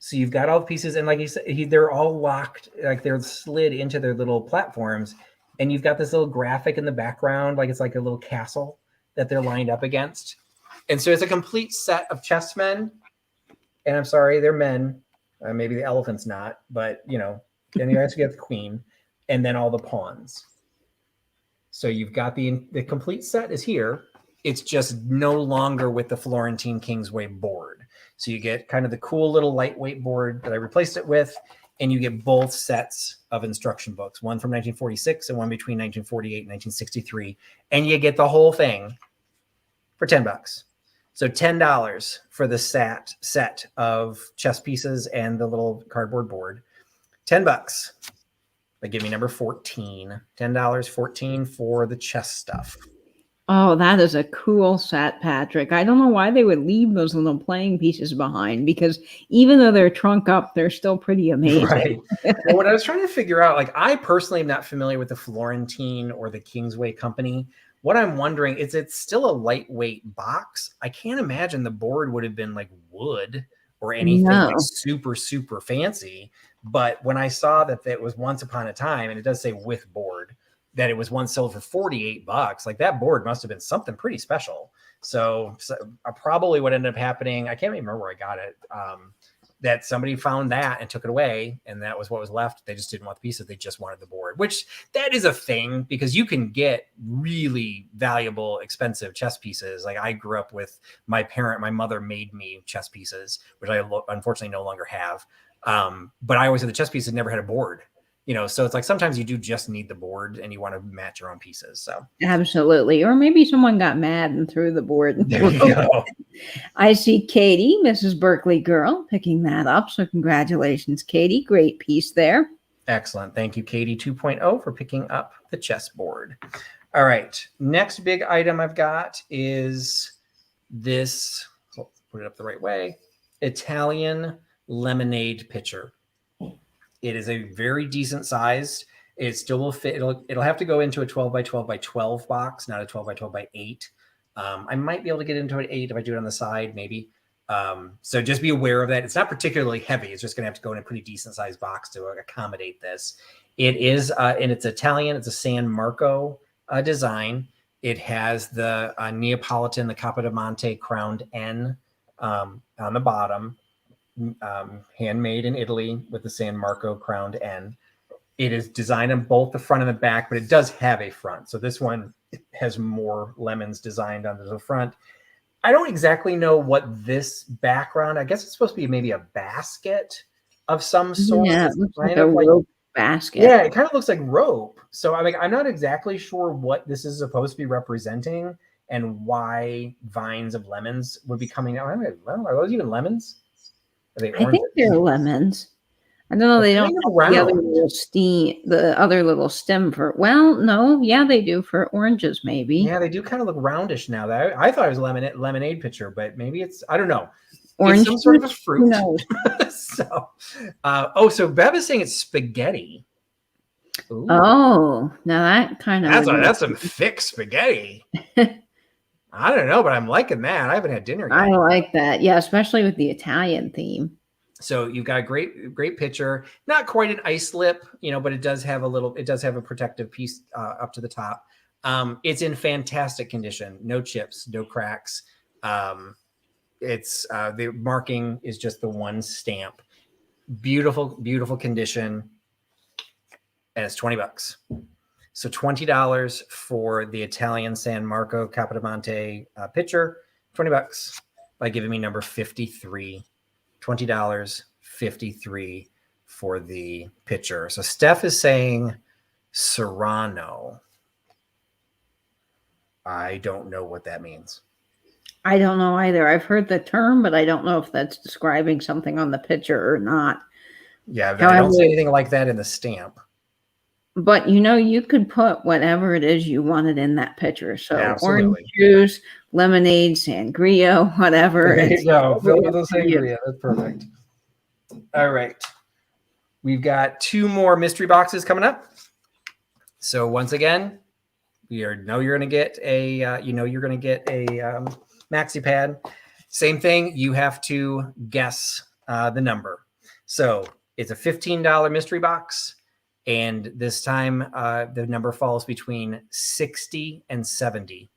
So you've got all the pieces, and like you said, they're all locked, like they're slid into their little platforms, and you've got this little graphic in the background, like it's like a little castle that they're lined up against. And so it's a complete set of chessmen, and I'm sorry, they're men. Maybe the elephant's not, but then you actually get the queen, and then all the pawns. So you've got the complete set is here. It's just no longer with the Florentine Kingsway board. So you get kind of the cool little lightweight board that I replaced it with, and you get both sets of instruction books, one from 1946 and one between 1948 and 1963. And you get the whole thing for $10. So $10 for the set of chess pieces and the little cardboard board. $10. They give me number 14. $10, 14 for the chess stuff. Oh, that is a cool set, Patrick. I don't know why they would leave those little playing pieces behind, because even though they're trunk up, they're still pretty amazing. Right. Well, what I was trying to figure out, like, I personally am not familiar with the Florentine or the Kingsway Company. What I'm wondering is, it's still a lightweight box. I can't imagine the board would have been like wood or anything like super, super fancy. But when I saw that it was once upon a time, and it does say with board, that it was once sold for $48, like that board must have been something pretty special. So probably what ended up happening, I can't even remember where I got it, that somebody found that and took it away, and that was what was left. They just didn't want the pieces. They just wanted the board, which that is a thing, because you can get really valuable, expensive chess pieces. Like I grew up with my mother made me chess pieces, which I unfortunately no longer have. But I always had the chess pieces, never had a board. So it's like sometimes you do just need the board and you want to match your own pieces. So absolutely. Or maybe someone got mad and threw the board. There you go. I see Katie, Mrs. Berkeley girl, picking that up. So congratulations, Katie. Great piece there. Excellent. Thank you, Katie 2.0, for picking up the chessboard. All right. Next big item I've got is this, let's put it up the right way, Italian lemonade pitcher. It is a very decent size. It still will fit. It'll have to go into a 12 by 12 by 12 box, not a 12 by 12 by 8. I might be able to get into an 8 if I do it on the side, maybe. So just be aware of that. It's not particularly heavy. It's just going to have to go in a pretty decent sized box to accommodate this. It is, and it's Italian. It's a San Marco design. It has the Neapolitan, the Capodimonte crowned N on the bottom. Handmade in Italy with the San Marco crowned N. It is designed on both the front and the back, but it does have a front. So this one has more lemons designed onto the front. I don't exactly know what this background, I guess it's supposed to be maybe a basket of some sort. Yeah, it looks like a rope basket. Yeah, it kind of looks like rope. So I'm not exactly sure what this is supposed to be representing and why vines of lemons would be coming out. I don't know, are those even lemons? I think they're lemons. I don't know. They don't Kind of have round. the other little stem for. Well, no, yeah, they do for oranges, maybe. Yeah, they do kind of look roundish now. That I thought it was lemonade pitcher, but maybe it's I don't know. It's Orange some sort of a juice? Who fruit. knows? So, so Bev is saying it's spaghetti. Ooh, Oh, now that kind of would that's some thick spaghetti. I don't know, but I'm liking that. I haven't had dinner yet. I like that. Yeah, especially with the Italian theme. So you've got a great pitcher, not quite an ice lip, but it does have a protective piece up to the top. It's in fantastic condition, no chips, no cracks. It's the marking is just the one stamp. Beautiful condition. And it's $20. So $20 for the Italian San Marco Capodimonte pitcher, $20 by giving me number 53. $20, 53 for the pitcher. So Steph is saying Serrano. I don't know what that means. I don't know either. I've heard the term, but I don't know if that's describing something on the pitcher or not. Yeah, I don't see anything like that in the stamp. But you could put whatever it is you wanted in that pitcher. So absolutely. Orange juice, lemonade, sangria, whatever. There you go. Fill with the sangria. That's perfect. All right. We've got 2 more mystery boxes coming up. So once again, you're going to get a maxi pad. Same thing. You have to guess the number. So it's a $15 mystery box. And this time, the number falls between 60 and 70.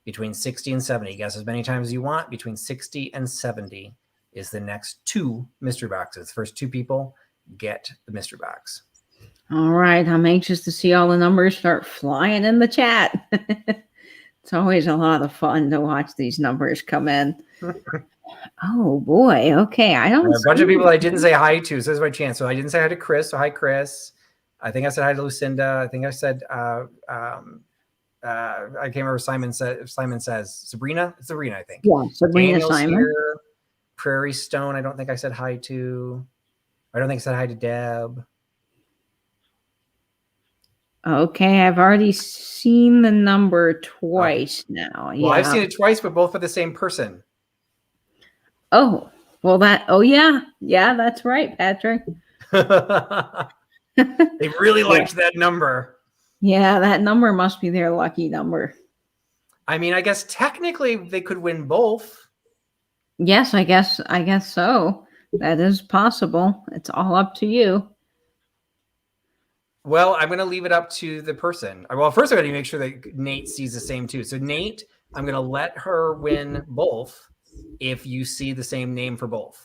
Between 60 and 70. Guess as many times as you want. Between 60 and 70 is the next 2 mystery boxes. First 2 people get the mystery box. All right. I'm anxious to see all the numbers start flying in the chat. It's always a lot of fun to watch these numbers come in. Oh, boy. Okay. I don't a bunch of people I didn't say hi to. So this is my chance. So I didn't say hi to Chris. So hi, Chris. I think I said hi to Lucinda. I think I said, I can't remember Simon says Sabrina. It's Sabrina, I think. Yeah, Sabrina Daniel's Simon. Here. Prairie Stone. I don't think I said hi to. I don't think I said hi to Deb. Okay, I've already seen the number twice now. Well, I've seen it twice, but both for the same person. Oh, well yeah, that's right, Patrick. They really liked that number. Yeah, that number must be their lucky number. I mean, I guess technically they could win both. Yes, I guess so. That is possible. It's all up to you. Well, I'm going to leave it up to the person. Well, first I got to make sure that Nate sees the same too. So Nate, I'm going to let her win both if you see the same name for both.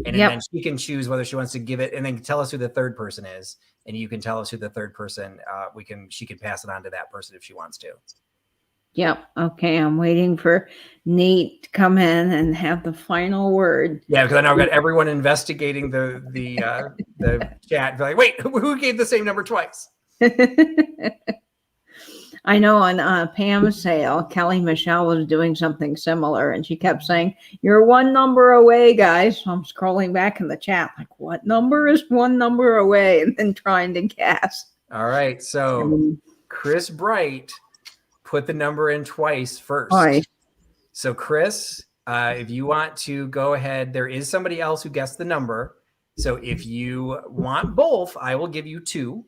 And then she can choose whether she wants to give it and then tell us who the third person is. And you can tell us who the third person, she can pass it on to that person if she wants to. Yep. Okay. I'm waiting for Nate to come in and have the final word. Yeah, because I know I've got everyone investigating the chat. They're like, wait, who gave the same number twice? I know on Pam's sale, Kelly Michelle was doing something similar, and she kept saying, "You're 1 number away, guys." So I'm scrolling back in the chat, like, what number is 1 number away? And then trying to guess. All right. So Chris Bright put the number in twice first. Twice. So Chris, if you want to go ahead, there is somebody else who guessed the number. So if you want both, I will give you 2.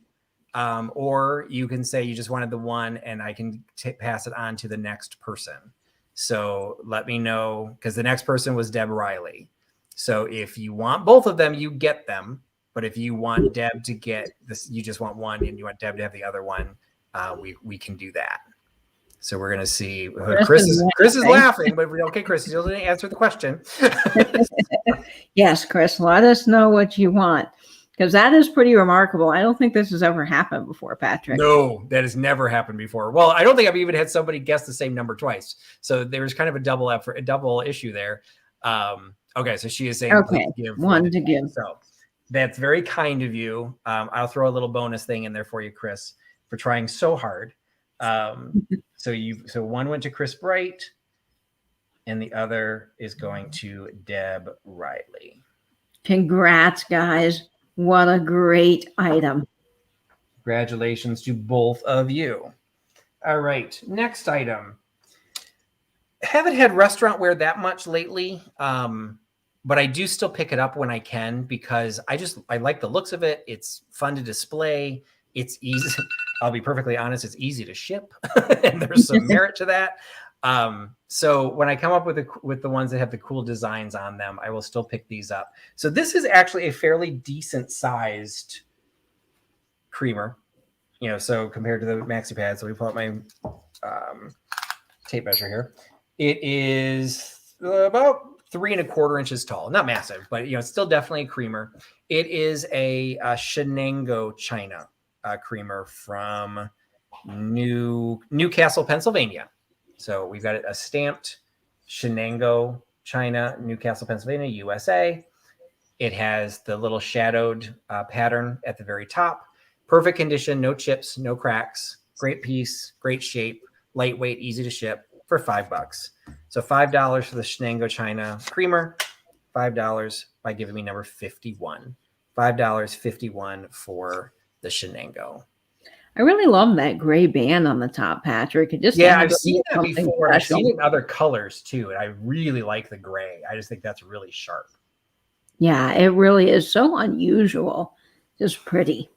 Or you can say you just wanted the 1 and I can pass it on to the next person. So let me know, because the next person was Deb Riley. So if you want both of them, you get them. But if you want Deb to get this, you just want 1 and you want Deb to have the other one, we can do that. So we're going to see. Chris is laughing, but okay, Chris, you didn't answer the question. Yes, Chris, let us know what you want. Because that is pretty remarkable. I don't think this has ever happened before, Patrick. No, that has never happened before. Well, I don't think I've even had somebody guess the same number twice. So there's kind of a double issue there. Okay, so she is saying give 1 to give. So that's very kind of you. I'll throw a little bonus thing in there for you, Chris, for trying so hard. So 1 went to Chris Bright, and the other is going to Deb Riley. Congrats, guys. What a great item. Congratulations to both of you. All right, next item. Haven't had restaurant wear that much lately, but I do still pick it up when I can because I like the looks of it. It's fun to display. It's easy. I'll be perfectly honest. It's easy to ship, and there's some merit to that. So when I come up with the ones that have the cool designs on them, I will still pick these up. So this is actually a fairly decent sized creamer, so compared to the maxi pad. So we pull out my tape measure here. It is about 3 1/4 inches tall. Not massive, but it's still definitely a creamer. It is a Shenango China creamer from Newcastle, Pennsylvania. So we've got a stamped Shenango China, Newcastle, Pennsylvania, USA. It has the little shadowed pattern at the very top. Perfect condition, no chips, no cracks. Great piece, great shape, lightweight, easy to ship for $5. So $5 for the Shenango China creamer, $5 by giving me number 51. $5.51 for the Shenango. I really love that gray band on the top, Patrick. It just I've seen that before. I've special. seen it in other colors too, and I really like the gray. I just think that's really sharp. Yeah, it really is so unusual, just pretty.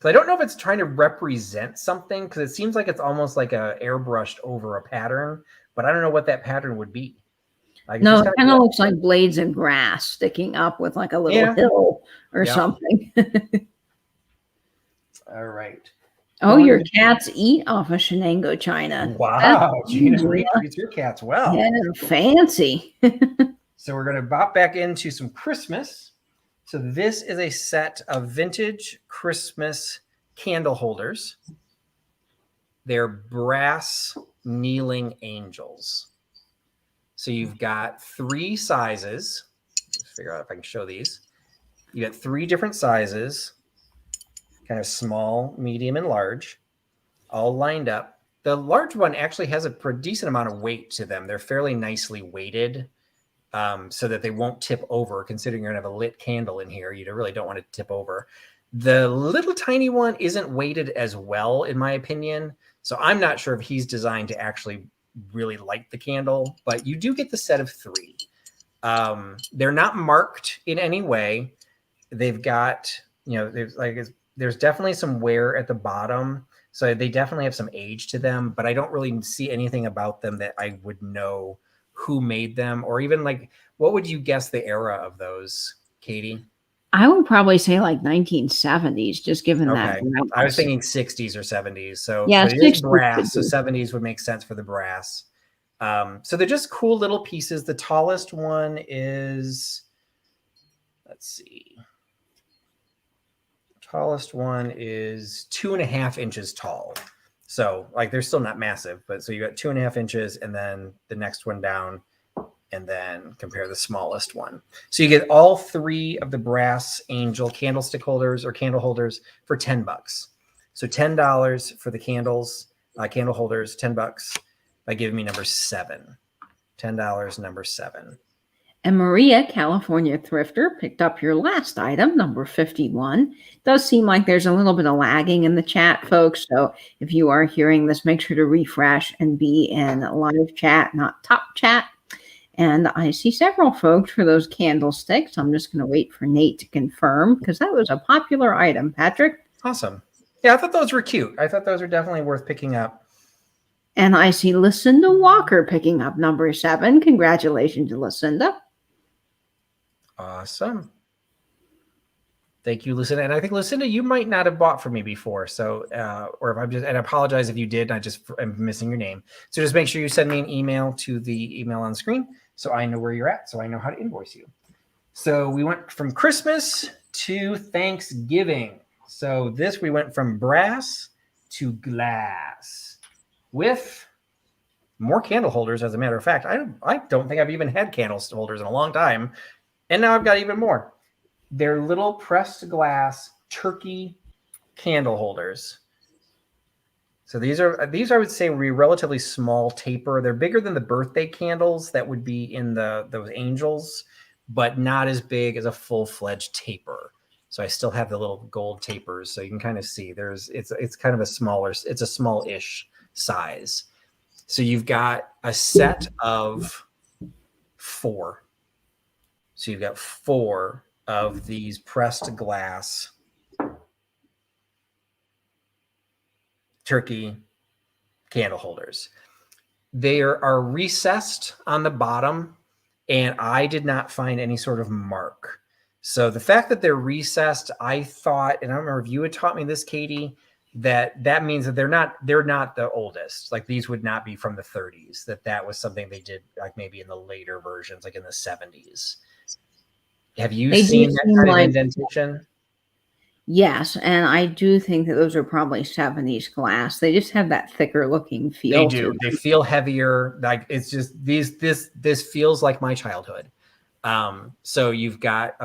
So I don't know if it's trying to represent something because it seems like it's almost like a airbrushed over a pattern, but I don't know what that pattern would be. No, it kind of looks like blades of grass sticking up with like a little hill or something. All right. Oh, your cats eat off of Shenango China. Wow. Gina treats your cats well. Yeah, fancy. So we're going to bop back into some Christmas. So this is a set of vintage Christmas candle holders. They're brass kneeling angels. So you've got 3 sizes. Let's figure out if I can show these. You got 3 different sizes, kind of small, medium, and large, all lined up. The large one actually has a pretty decent amount of weight to them. They're fairly nicely weighted so that they won't tip over. Considering you're going to have a lit candle in here, you really don't want it to tip over. The little tiny one isn't weighted as well, in my opinion. So I'm not sure if he's designed to actually really light the candle, but you do get the set of 3. They're not marked in any way. They've got, there's definitely some wear at the bottom. So they definitely have some age to them, but I don't really see anything about them that I would know who made them, or even what would you guess the era of those, Katie? I would probably say like 1970s, just given that. I was thinking 60s or 70s. So yeah, it is brass. So 70s would make sense for the brass. So they're just cool little pieces. The tallest one is, let's see. Tallest one is 2.5 inches tall. So they're still not massive, but so you got 2.5 inches and then the next one down, and then compare the smallest one. So you get all 3 of the brass angel candlestick holders or candle holders for $10. So $10 for the candles, candle holders, $10 by giving me number 7. $10, number 7. And Maria, California Thrifter, picked up your last item, number 51. It does seem like there's a little bit of lagging in the chat, folks. So if you are hearing this, make sure to refresh and be in live chat, not top chat. And I see several folks for those candlesticks. I'm just going to wait for Nate to confirm because that was a popular item. Patrick? Awesome. Yeah, I thought those were cute. I thought those were definitely worth picking up. And I see Lucinda Walker picking up number 7. Congratulations to Lucinda. Awesome. Thank you, Lucinda. And I think, Lucinda, you might not have bought from me before. So, or if and I apologize if you did, and I'm missing your name. So just make sure you send me an email to the email on the screen so I know where you're at, so I know how to invoice you. So we went from Christmas to Thanksgiving. So we went from brass to glass with more candle holders. As a matter of fact, I don't think I've even had candle holders in a long time. And now I've got even more. They're little pressed glass turkey candle holders. So these I would say would be relatively small taper. They're bigger than the birthday candles that would be in those angels, but not as big as a full-fledged taper. So I still have the little gold tapers. So you can kind of see it's kind of a it's a small-ish size. So you've got a set of 4. So you've got 4 of these pressed glass turkey candle holders. They are recessed on the bottom, and I did not find any sort of mark. So the fact that they're recessed, I thought, and I don't remember if you had taught me this, Katie, that means that they're not the oldest. Like these would not be from the 30s. That was something they did like maybe in the later versions, like in the 70s. Have you seen that kind of indentation? Yes, and I do think that those are probably 70s glass. They just have that thicker looking feel. They do. They feel heavier. Like it's just this feels like my childhood. So you've got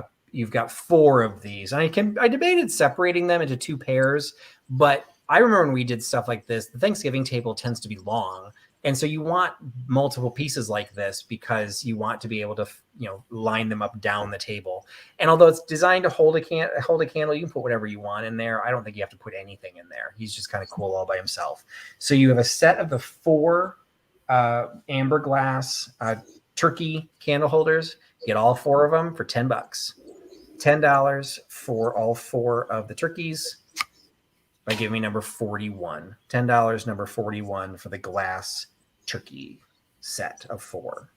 4 of these. I debated separating them into 2 pairs, but I remember when we did stuff like this, the Thanksgiving table tends to be long. And so you want multiple pieces like this because you want to be able to, line them up down the table. And although it's designed to hold a candle, you can put whatever you want in there. I don't think you have to put anything in there. He's just kind of cool all by himself. So you have a set of the 4 amber glass turkey candle holders. You get all 4 of them for $10. $10 for all 4 of the turkeys. By giving me number 41. $10, number 41 for the glass turkey set of 4.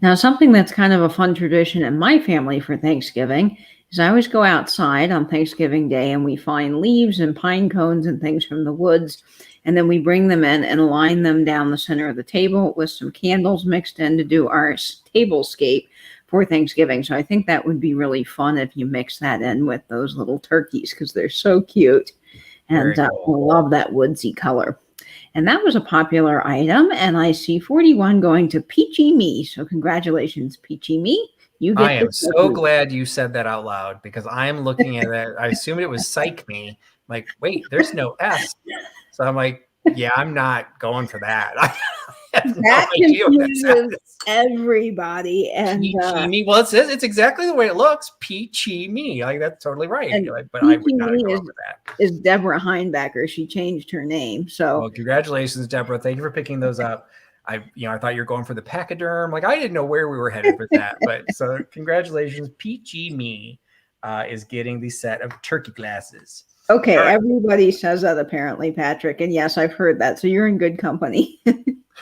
Now, something that's kind of a fun tradition in my family for Thanksgiving is I always go outside on Thanksgiving Day and we find leaves and pine cones and things from the woods. And then we bring them in and line them down the center of the table with some candles mixed in to do our tablescape for Thanksgiving. So I think that would be really fun if you mix that in with those little turkeys because they're so cute. And cool. I love that woodsy color. And that was a popular item. And I see 41 going to Peachy Me. So congratulations, Peachy Me. I am so glad you said that out loud because I'm looking at it. I assumed it was Psych Me. Like, wait, there's no S. So I'm like, yeah, I'm not going for that. I have that no idea what that says. Everybody. And Peachy Me. Well, it's exactly the way it looks. Peachy Me. Like that's totally right. But I would not go for that. Is Deborah Heinbecker. She changed her name. So well, congratulations, Deborah. Thank you for picking those up. I thought you were going for the pachyderm. Like I didn't know where we were headed with that. But so congratulations, Peachy Me is getting the set of turkey glasses. Okay, right. Everybody says that apparently, Patrick. And yes, I've heard that. So you're in good company.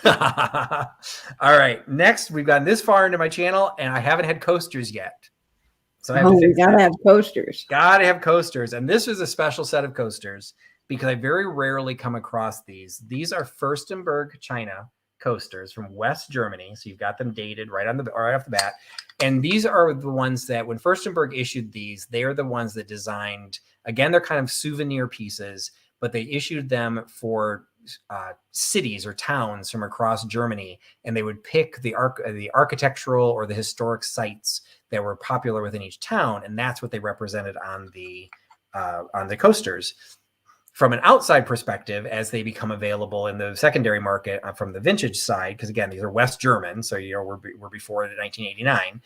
All right. Next, we've gotten this far into my channel, and I haven't had coasters yet. So we gotta have coasters. Gotta have coasters. And this is a special set of coasters because I very rarely come across these. These are Furstenberg China coasters from West Germany. So you've got them dated right off the bat. And these are the ones that when Furstenberg issued these, they are the ones that designed, again, they're kind of souvenir pieces, but they issued them for cities or towns from across Germany. And they would pick the architectural or the historic sites that were popular within each town. And that's what they represented on the coasters. From an outside perspective, as they become available in the secondary market from the vintage side, because again, these are West German, so we're before 1989.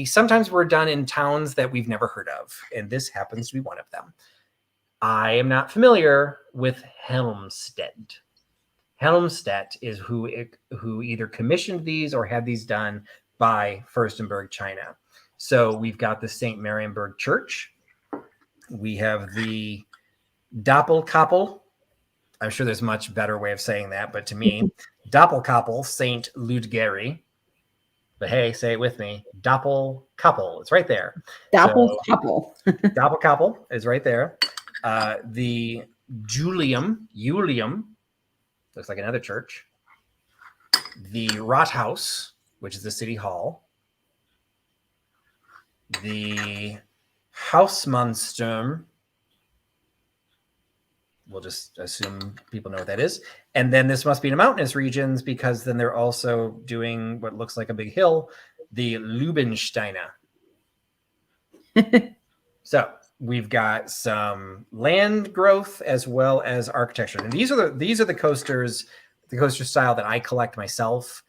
Sometimes we're done in towns that we've never heard of, and this happens to be one of them. I am not familiar with Helmstedt. Helmstedt is who either commissioned these or had these done by Furstenberg China. So we've got the St. Marienburg Church. We have the Doppelkoppel. I'm sure there's a much better way of saying that, but to me, Doppelkoppel, St. Ludgeri. But hey, say it with me. Doppelkoppel. It's right there. Doppelkoppel. Doppelkoppel is right there. The Julium, looks like another church. The Rathaus, which is the city hall. The Hausmannsturm. We'll just assume people know what that is. And then this must be in mountainous regions because then they're also doing what looks like a big hill, the Lübensteiner. So we've got some land growth as well as architecture. And these are the coasters, the coaster style that I collect myself.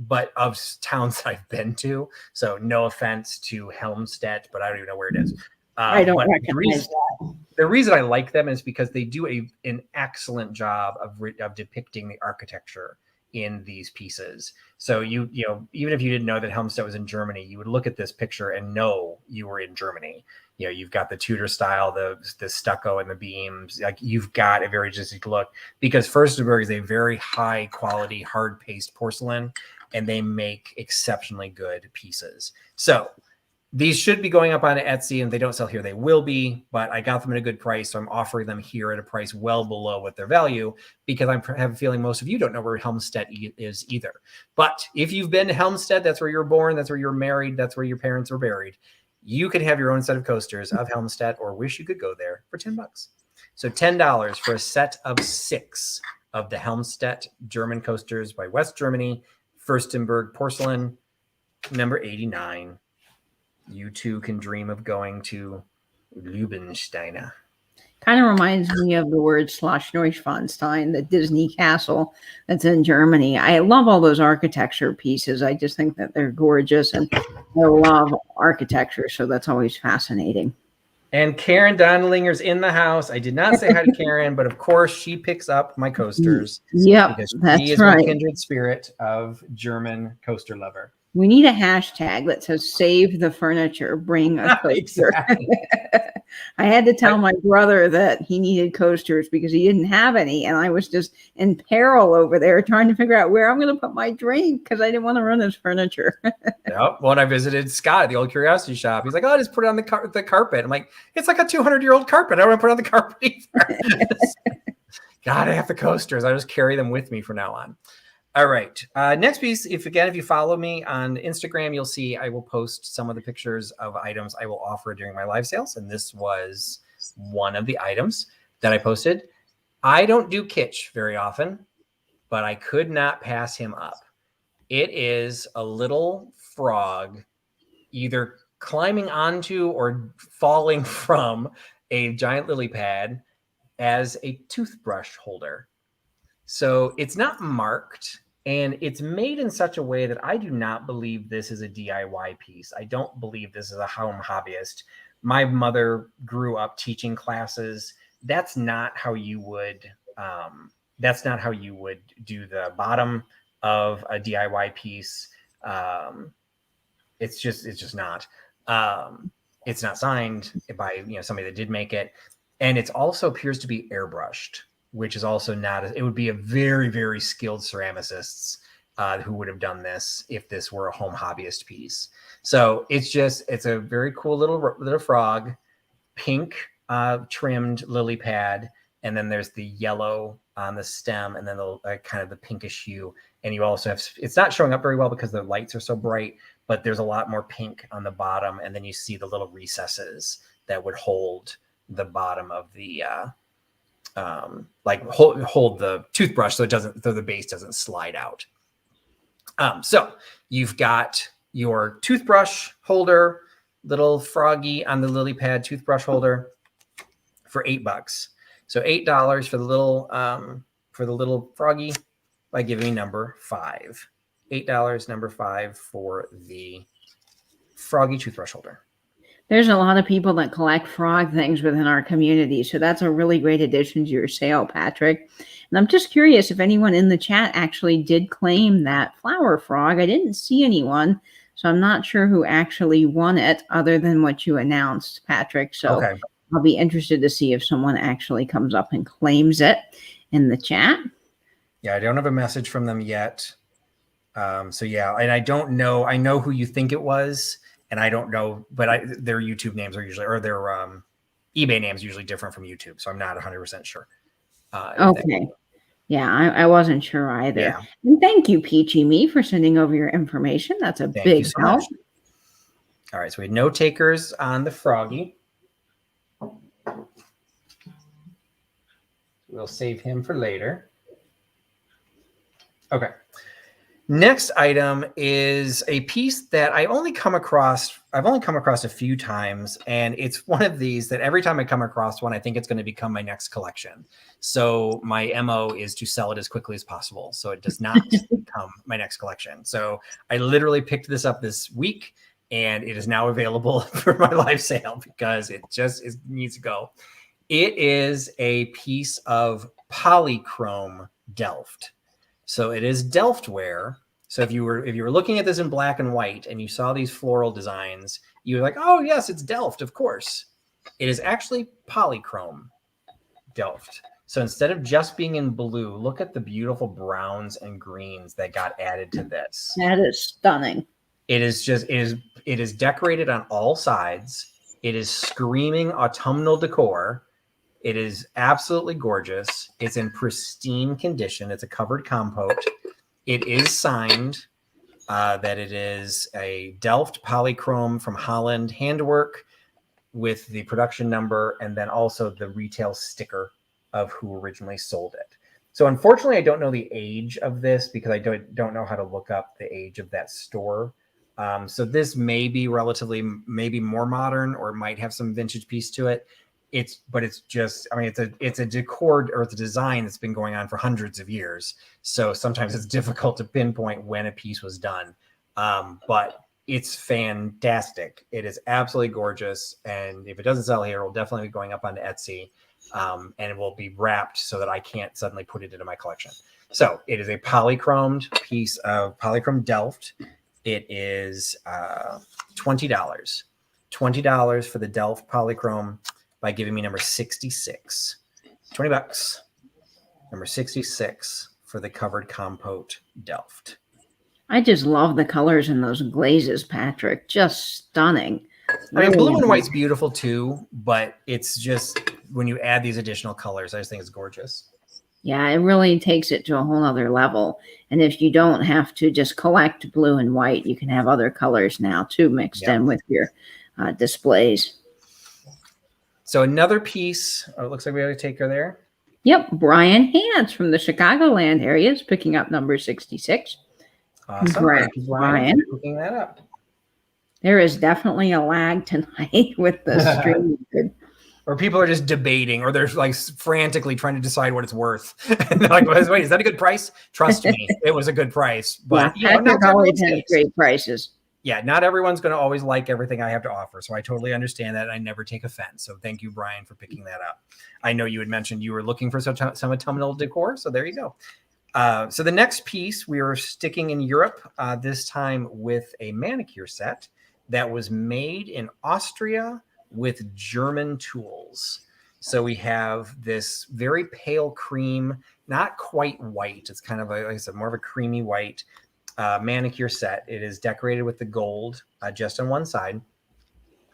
but of towns I've been to. So no offense to Helmstedt, but I don't even know where it is. I don't But recognize that. the reason I like them is because they do an excellent job of depicting the architecture in these pieces. So you know, even if you didn't know that Helmstedt was in Germany, you would look at this picture and know you were in Germany. You know, you've got the Tudor style, the stucco and the beams. Like, you've got a very distinct look, because Furstenberg is a very high quality, hard paste porcelain, and they make exceptionally good pieces. So these should be going up on Etsy, and if they don't sell here, they will be, but I got them at a good price. So I'm offering them here at a price well below what their value, because I have a feeling most of you don't know where Helmstedt is either. But if you've been to Helmstedt, that's where you're born, that's where you're married, that's where your parents were buried, you could have your own set of coasters of Helmstedt, or wish you could go there, for $10. So $10 for a set of 6 of the Helmstedt German coasters by West Germany, Furstenberg porcelain, number 89. You too can dream of going to Lübbenstein. Kind of reminds me of the word Schloss Neuschwanstein, the Disney castle that's in Germany. I love all those architecture pieces. I just think that they're gorgeous, and I love architecture, so that's always fascinating. And Karen Donlinger's in the house. I did not say hi to Karen, but of course she picks up my coasters. Yep, because that's she is right. my kindred spirit of German coaster lover. We need a hashtag that says "Save the furniture, bring a coaster." Exactly. I had to tell my brother that he needed coasters because he didn't have any, and I was just in peril over there trying to figure out where I'm going to put my drink because I didn't want to run his furniture. Yep. When I visited Scott at the old curiosity shop, he's like, "Oh, just put it on the carpet." I'm like, "It's like a 200-year-old carpet. I don't want to put it on the carpet either." Gotta have the coasters. I just carry them with me from now on. All right. Next piece. If you follow me on Instagram, you'll see I will post some of the pictures of items I will offer during my live sales. And this was one of the items that I posted. I don't do kitsch very often, but I could not pass him up. It is a little frog either climbing onto or falling from a giant lily pad as a toothbrush holder. So it's not marked, and it's made in such a way that I do not believe this is a DIY piece. I don't believe this is a home hobbyist. My mother grew up teaching classes. That's not how you would do the bottom of a DIY piece. It's just not. It's not signed by somebody that did make it, and it also appears to be airbrushed, which is also not. It would be a very, very skilled ceramicists who would have done this if this were a home hobbyist piece. So it's a very cool little frog, pink trimmed lily pad, and then there's the yellow on the stem, and then the kind of the pinkish hue. And you also have, it's not showing up very well because the lights are so bright, but there's a lot more pink on the bottom, and then you see the little recesses that would hold the bottom of the hold the toothbrush so the base doesn't slide out. So you've got your toothbrush holder, little froggy on the lily pad toothbrush holder for $8. So $8 for the little froggy by giving me number 5. $8, number 5 for the froggy toothbrush holder. There's a lot of people that collect frog things within our community, so that's a really great addition to your sale, Patrick. And I'm just curious if anyone in the chat actually did claim that flower frog. I didn't see anyone, so I'm not sure who actually won it other than what you announced, Patrick. So okay. I'll be interested to see if someone actually comes up and claims it in the chat. Yeah, I don't have a message from them yet. So yeah, and I don't know. I know who you think it was. And I don't know, but their YouTube names are usually, or their eBay names usually different from YouTube. So I'm not 100% sure. Okay. Yeah, I wasn't sure either. Yeah. And thank you, Peachy Me, for sending over your information. That's a big help. All right, so we had no takers on the froggy. We'll save him for later. Okay. Next item is a piece that I've only come across a few times, and it's one of these that every time I come across one, I think it's going to become my next collection. So my MO is to sell it as quickly as possible, so it does not become my next collection. So I literally picked this up this week, and it is now available for my live sale because it needs to go. It is a piece of polychrome Delft. So it is Delftware. So if you were looking at this in black and white and you saw these floral designs, you were like, oh yes, it's Delft, of course. It is actually polychrome Delft. So instead of just being in blue, look at the beautiful browns and greens that got added to this. That is stunning. It is decorated on all sides. It is screaming autumnal decor. It is absolutely gorgeous. It's in pristine condition. It's a covered compote. It is signed that it is a Delft polychrome from Holland handwork with the production number and then also the retail sticker of who originally sold it. So unfortunately, I don't know the age of this because I don't know how to look up the age of that store. So this may be maybe more modern, or it might have some vintage piece to it. It's a decor, or it's a design that's been going on for hundreds of years. So sometimes it's difficult to pinpoint when a piece was done. But it's fantastic. It is absolutely gorgeous. And if it doesn't sell here, it will definitely be going up onto Etsy. And it will be wrapped so that I can't suddenly put it into my collection. So it is a polychromed piece of polychrome Delft. It is $20. $20 for the Delft polychrome by giving me number 66. $20. Number 66 for the covered compote Delft. I just love the colors in those glazes, Patrick. Just stunning. I mean, blue and white's beautiful too, but it's just when you add these additional colors, I just think it's gorgeous. Yeah, it really takes it to a whole other level. And if you don't have to just collect blue and white, you can have other colors now too mixed in with your displays. So another piece, it looks like we have to take her there. Yep, Brian Hans from the Chicagoland area is picking up number 66. Awesome. Congrats, Brian. Picking that up. There is definitely a lag tonight with the stream. Or people are just debating, or they're like frantically trying to decide what it's worth. And they're like, wait, is that a good price? Trust me, it was a good price. But Patrick always has great prices. Yeah, not everyone's going to always like everything I have to offer. So I totally understand that. And I never take offense. So thank you, Brian, for picking that up. I know you had mentioned you were looking for some autumnal decor. So there you go. So the next piece, we are sticking in Europe, this time with a manicure set that was made in Austria with German tools. So we have this very pale cream, not quite white. It's kind of, like I said, more of a creamy white manicure set. It is decorated with the gold just on one side.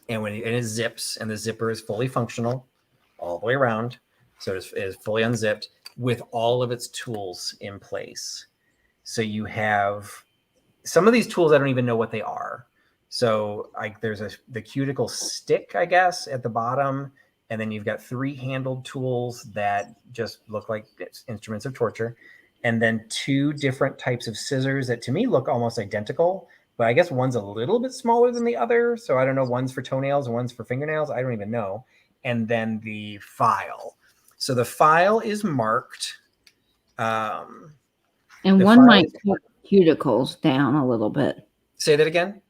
And it zips, and the zipper is fully functional all the way around. So it is fully unzipped with all of its tools in place. So you have some of these tools, I don't even know what they are. So there's the cuticle stick, I guess, at the bottom. And then you've got 3 handled tools that just look like instruments of torture. And then 2 different types of scissors that to me look almost identical. But I guess one's a little bit smaller than the other. So I don't know, one's for toenails and one's for fingernails. I don't even know. And then the file. So the file is marked. And one might cut cuticles down a little bit. Say that again?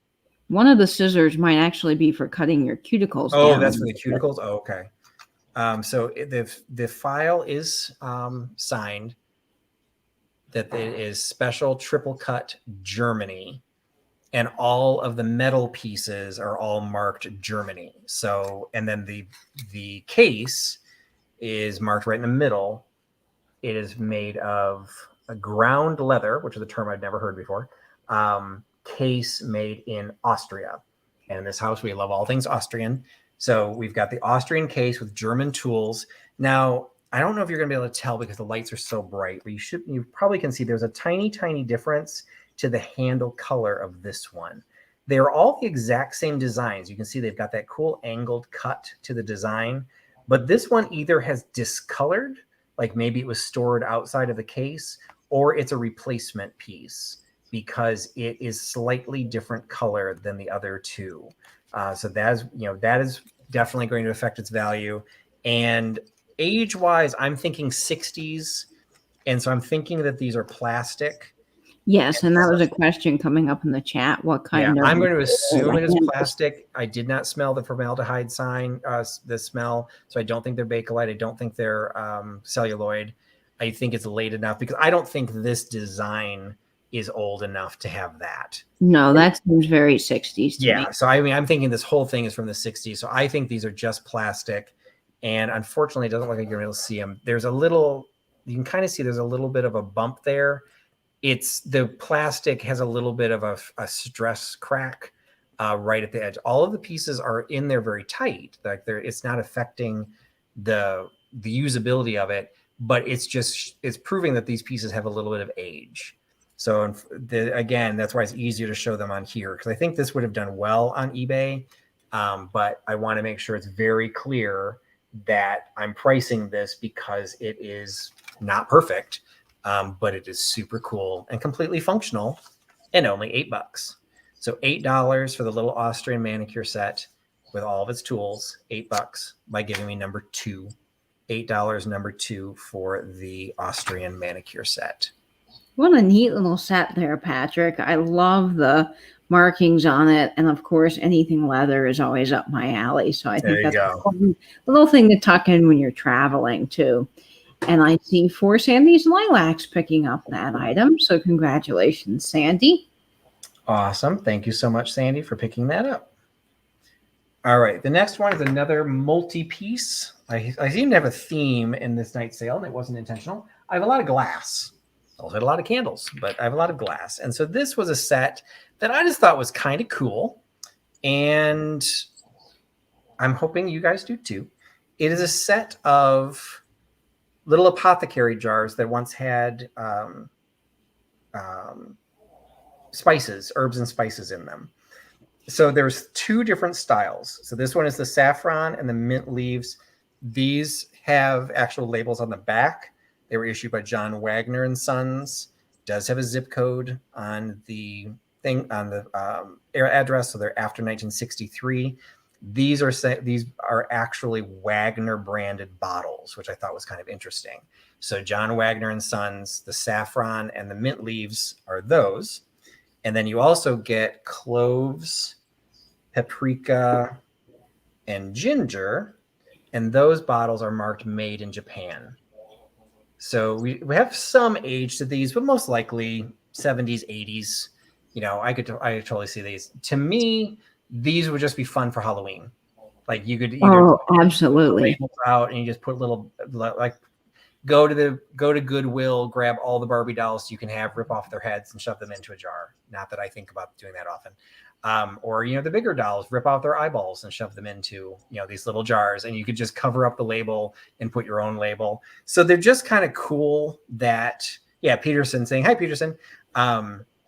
One of the scissors might actually be for cutting your cuticles down. Oh, that's for the cuticles? Oh, okay. So the file is signed that it is special triple cut Germany. And all of the metal pieces are all marked Germany. So, and then the case is marked right in the middle. It is made of a ground leather, which is a term I've never heard before. Case made in Austria. And in this house, we love all things Austrian. So we've got the Austrian case with German tools. Now, I don't know if you're going to be able to tell because the lights are so bright, but you probably can see there's a tiny, tiny difference to the handle color of this one. They are all the exact same designs. You can see they've got that cool angled cut to the design, but this one either has discolored, like maybe it was stored outside of the case, or it's a replacement piece. because it is slightly different color than the other two. So that is definitely going to affect its value. And age-wise, I'm thinking 60s, and so I'm thinking that these are plastic. Yes, and that was a question coming up in the chat. What Yeah, kind of? I'm going to assume it is plastic. I did not smell the formaldehyde sign, the smell, so I don't think they're Bakelite. I don't think they're celluloid. I think it's late enough because I don't think this design is old enough to have that. No, that seems very 60s to me. Yeah, so I mean, I'm thinking this whole thing is from the 60s, so I think these are just plastic. And unfortunately, it doesn't look like you're able to see them. There's a little, you can kind of see there's a little bit of a bump there. It's the plastic has a little bit of a stress crack right at the edge. All of the pieces are in there very tight. Like it's not affecting the usability of it, but it's proving that these pieces have a little bit of age. So again, that's why it's easier to show them on here, because I think this would have done well on eBay, but I want to make sure it's very clear that I'm pricing this because it is not perfect. But it is super cool and completely functional, and only $8. So $8 for the little Austrian manicure set with all of its tools. $8 by giving me number 2. $8 number 2 for the Austrian manicure set. What a neat little set there, Patrick. I love the markings on it, and of course, anything leather is always up my alley. So I think that's a little thing to tuck in when you're traveling too. And I see 4 Sandy's Lilacs picking up that item. So congratulations, Sandy. Awesome. Thank you so much, Sandy, for picking that up. All right. The next one is another multi-piece. I seem to have a theme in this night sale, and it wasn't intentional. I have a lot of glass. I also had a lot of candles, but I have a lot of glass. And so this was a set that I just thought was kind of cool. And I'm hoping you guys do too. It is a set of little apothecary jars that once had spices, herbs and spices in them. So there's 2 different styles. So this one is the saffron and the mint leaves. These have actual labels on the back. They were issued by John Wagner and Sons. Does have a zip code on the thing, on the address. So they're after 1963. These are actually Wagner branded bottles, which I thought was kind of interesting. So John Wagner and Sons, the saffron and the mint leaves are those. And then you also get cloves, paprika, and ginger. And those bottles are marked made in Japan. So we have some age to these, but most likely 70s, 80s. You know, I totally see these. To me, these would just be fun for Halloween. Like you could absolutely labels out and you just put little, like go to Goodwill, grab all the Barbie dolls you can have, rip off their heads and shove them into a jar. Not that I think about doing that often. Or, you know, the bigger dolls, rip out their eyeballs and shove them into, you know, these little jars, and you could just cover up the label and put your own label. So they're just kind of cool that, yeah, Peterson saying, hi, Peterson.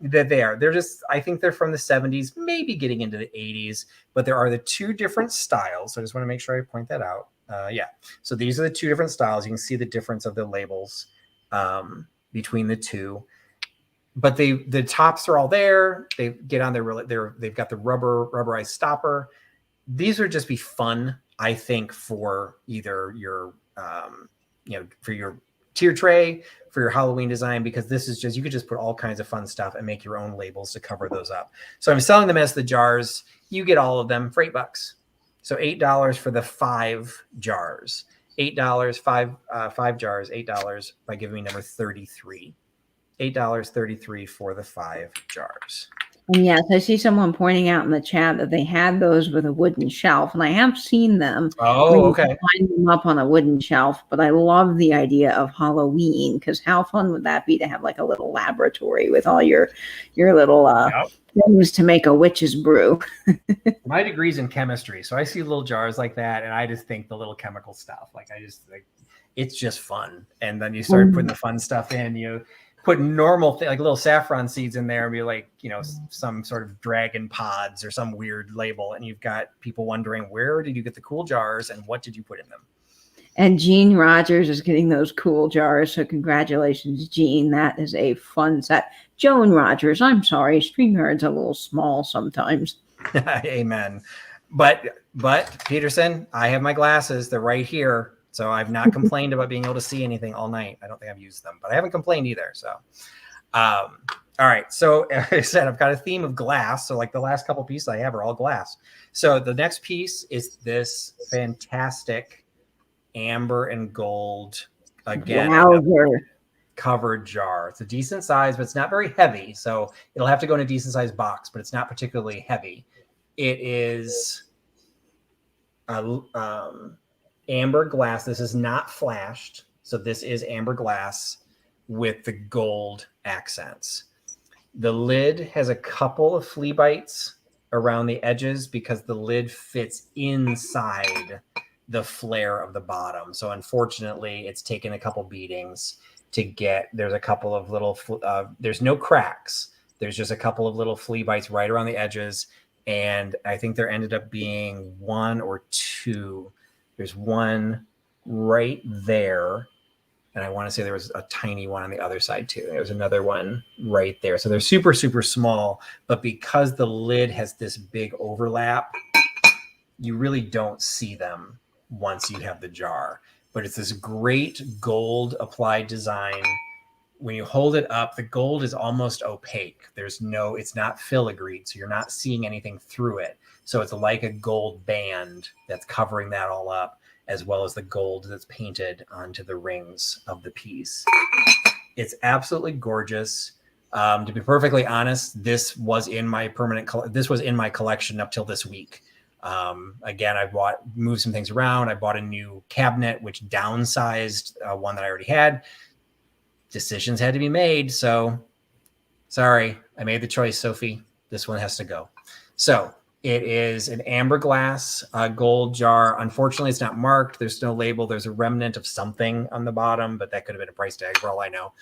They're just, I think they're from the 70s, maybe getting into the 80s, but there are the 2 different styles. So I just want to make sure I point that out. Yeah. So these are the 2 different styles. You can see the difference of the labels between the 2. But the tops are all there. They get on they've got the rubberized stopper. These would just be fun, I think, for either your for your tier tray, for your Halloween design, because this is just, you could just put all kinds of fun stuff and make your own labels to cover those up. So I'm selling them as the jars. You get all of them for $8. So $8 for the 5 jars. $8, 5 jars, $8 by giving me number 33. $8.33 for the 5 jars. And yes, I see someone pointing out in the chat that they had those with a wooden shelf, and I have seen them. Oh, okay. Line them up on a wooden shelf, but I love the idea of Halloween, because how fun would that be to have like a little laboratory with all your little things to make a witch's brew. My degree's in chemistry, so I see little jars like that, and I just think the little chemical stuff. It's just fun. And then you start putting the fun stuff in. You put normal like little saffron seeds in there and be like, you know, some sort of dragon pods or some weird label, and you've got people wondering, where did you get the cool jars and what did you put in them? And Gene Rogers is getting those cool jars. So congratulations, Gene. That is a fun set. Joan Rogers, I'm sorry. StreamYard's a little small sometimes. Amen. But Peterson, I have my glasses. They're right here. So I've not complained about being able to see anything all night. I don't think I've used them, but I haven't complained either. So, all right. So as I said, I've got a theme of glass. So like the last couple pieces I have are all glass. So the next piece is this fantastic amber and gold, again, covered jar. It's a decent size, but it's not very heavy. So it'll have to go in a decent sized box, but it's not particularly heavy. It is amber glass. This is not flashed. So this is amber glass with the gold accents. The lid has a couple of flea bites around the edges because the lid fits inside the flare of the bottom. So unfortunately, it's taken a couple beatings to get, there's a couple of little, there's no cracks. There's just a couple of little flea bites right around the edges. And I think there ended up being one or two. There's one right there. And I want to say there was a tiny one on the other side too. There was another one right there. So they're super, super small. But because the lid has this big overlap, you really don't see them once you have the jar. But it's this great gold applied design. When you hold it up, the gold is almost opaque. It's not filigreed, so you're not seeing anything through it. So it's like a gold band that's covering that all up, as well as the gold that's painted onto the rings of the piece. It's absolutely gorgeous. To be perfectly honest, this was in my collection up till this week. Again, I moved some things around. I bought a new cabinet, which downsized one that I already had. Decisions had to be made. So sorry, I made the choice, Sophie. This one has to go. So it is an amber glass gold jar. Unfortunately, it's not marked. There's no label. There's a remnant of something on the bottom, but that could have been a price tag for all I know.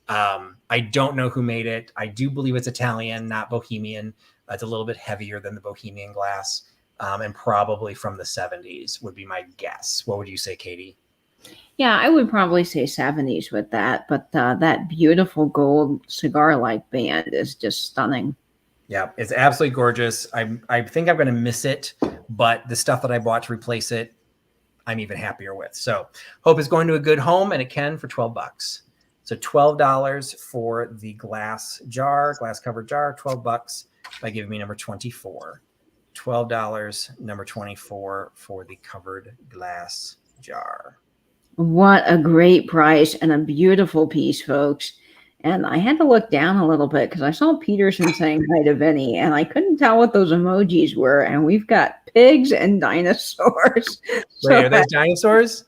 I don't know who made it. I do believe it's Italian, not Bohemian. It's a little bit heavier than the Bohemian glass, and probably from the 70s would be my guess. What would you say, Katie? Yeah, I would probably say 70s with that, but that beautiful gold cigar-like band is just stunning. Yeah, it's absolutely gorgeous. I think I'm going to miss it, but the stuff that I bought to replace it, I'm even happier with. So hope it's going to a good home, and it can for $12. So $12 for the glass covered jar, $12 by giving me number 24. $12, number 24 for the covered glass jar. What a great price and a beautiful piece, folks. And I had to look down a little bit because I saw Peterson saying hi to Vinny, and I couldn't tell what those emojis were. And we've got pigs and dinosaurs. Wait, are those dinosaurs?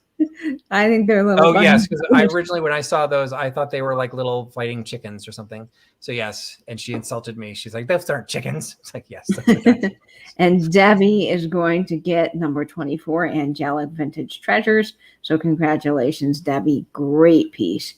I think they're little. Oh, yes. Because I originally, when I saw those, I thought they were like little fighting chickens or something. So, yes. And she insulted me. She's like, those aren't chickens. It's like, yes. And Debbie is going to get number 24, Angelic Vintage Treasures. So, congratulations, Debbie. Great piece.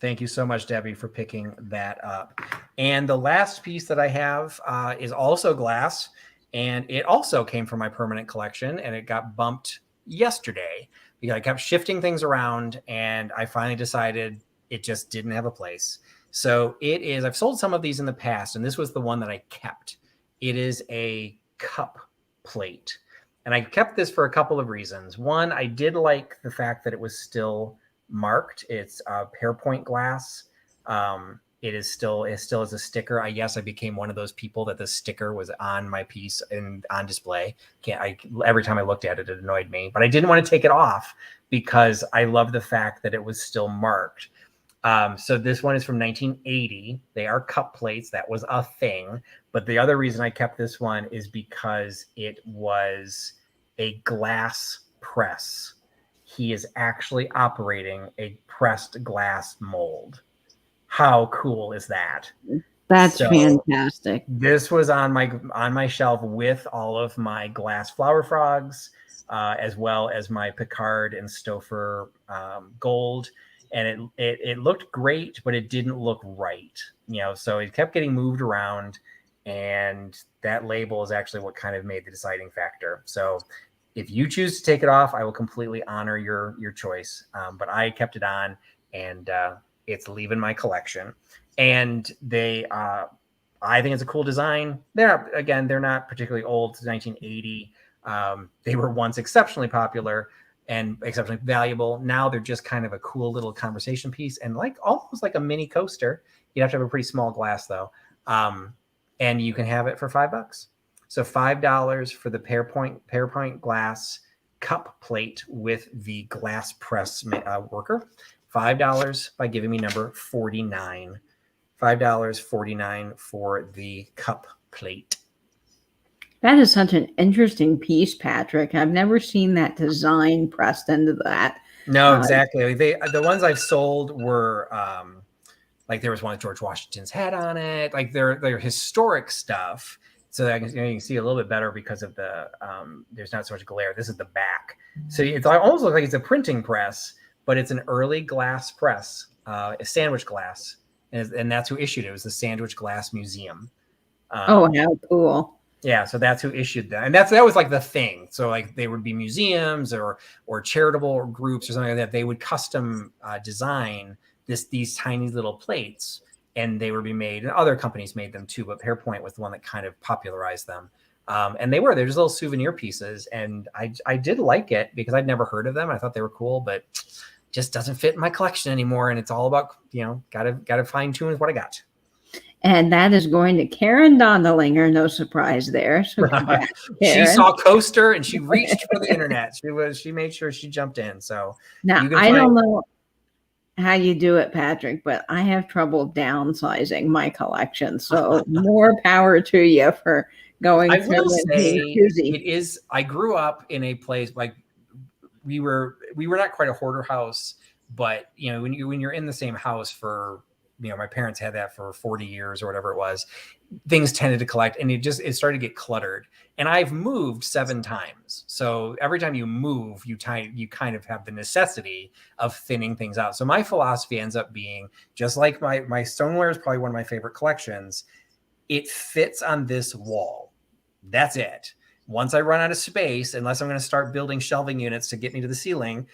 Thank you so much, Debbie, for picking that up. And the last piece that I have is also glass. And it also came from my permanent collection. And it got bumped yesterday because I kept shifting things around. And I finally decided it just didn't have a place. So it is, I've sold some of these in the past, and this was the one that I kept. It is a cup plate. And I kept this for a couple of reasons. One, I did like the fact that it was still marked. It's pear point glass. It still is a sticker. I became one of those people that the sticker was on my piece and on display. Every time I looked at it, it annoyed me, but I didn't want to take it off because I love the fact that it was still marked. So this one is from 1980. They are cup plates. That was a thing. But the other reason I kept this one is because it was a glass press. He is actually operating a pressed glass mold. How cool is that? That's fantastic. This was on my shelf with all of my glass flower frogs, as well as my Picard and Stouffer gold. And it looked great, but it didn't look right. So it kept getting moved around, and that label is actually what kind of made the deciding factor. So If you choose to take it off, I will completely honor your choice. But I kept it on, and it's leaving my collection. And I think it's a cool design. They're not particularly old. It's 1980. They were once exceptionally popular and exceptionally valuable. Now they're just kind of a cool little conversation piece, and almost like a mini coaster. You have to have a pretty small glass though, and you can have it for $5. So $5 for the Pearpoint glass cup plate with the glass press worker. $5 by giving me number 49. $5.49 for the cup plate. That is such an interesting piece, Patrick. I've never seen that design pressed into that. No, exactly. The ones I've sold were like there was one with George Washington's head on it. Like they're historic stuff. So that you can see a little bit better because of the there's not so much glare. This is the back. So it almost looks like it's a printing press, but it's an early glass press, a sandwich glass. And that's who issued it. It was the Sandwich Glass Museum. Oh, how cool. Yeah, so that's who issued that. And that was like the thing. So like they would be museums or charitable groups or something like that. They would custom design these tiny little plates, and they would be made, and other companies made them too, but Pearpoint was the one that kind of popularized them. And they're just little souvenir pieces. And I did like it because I'd never heard of them. I thought they were cool, but just doesn't fit in my collection anymore. And it's all about, gotta fine tune with what I got. And that is going to Karen Dondelinger. No surprise there. So she saw coaster and she reached for the internet. She made sure she jumped in. So now I don't know how you do it, Patrick, but I have trouble downsizing my collection. So more power to you for going I through will it. say it is. I grew up in a place like we were not quite a hoarder house, but when you're in the same house for my parents had that for 40 years or whatever it was, things tended to collect, and it started to get cluttered. And I've moved 7 times. So every time you move, you kind of have the necessity of thinning things out. So my philosophy ends up being just like my stoneware is probably one of my favorite collections. It fits on this wall. That's it. Once I run out of space, unless I'm going to start building shelving units to get me to the ceiling,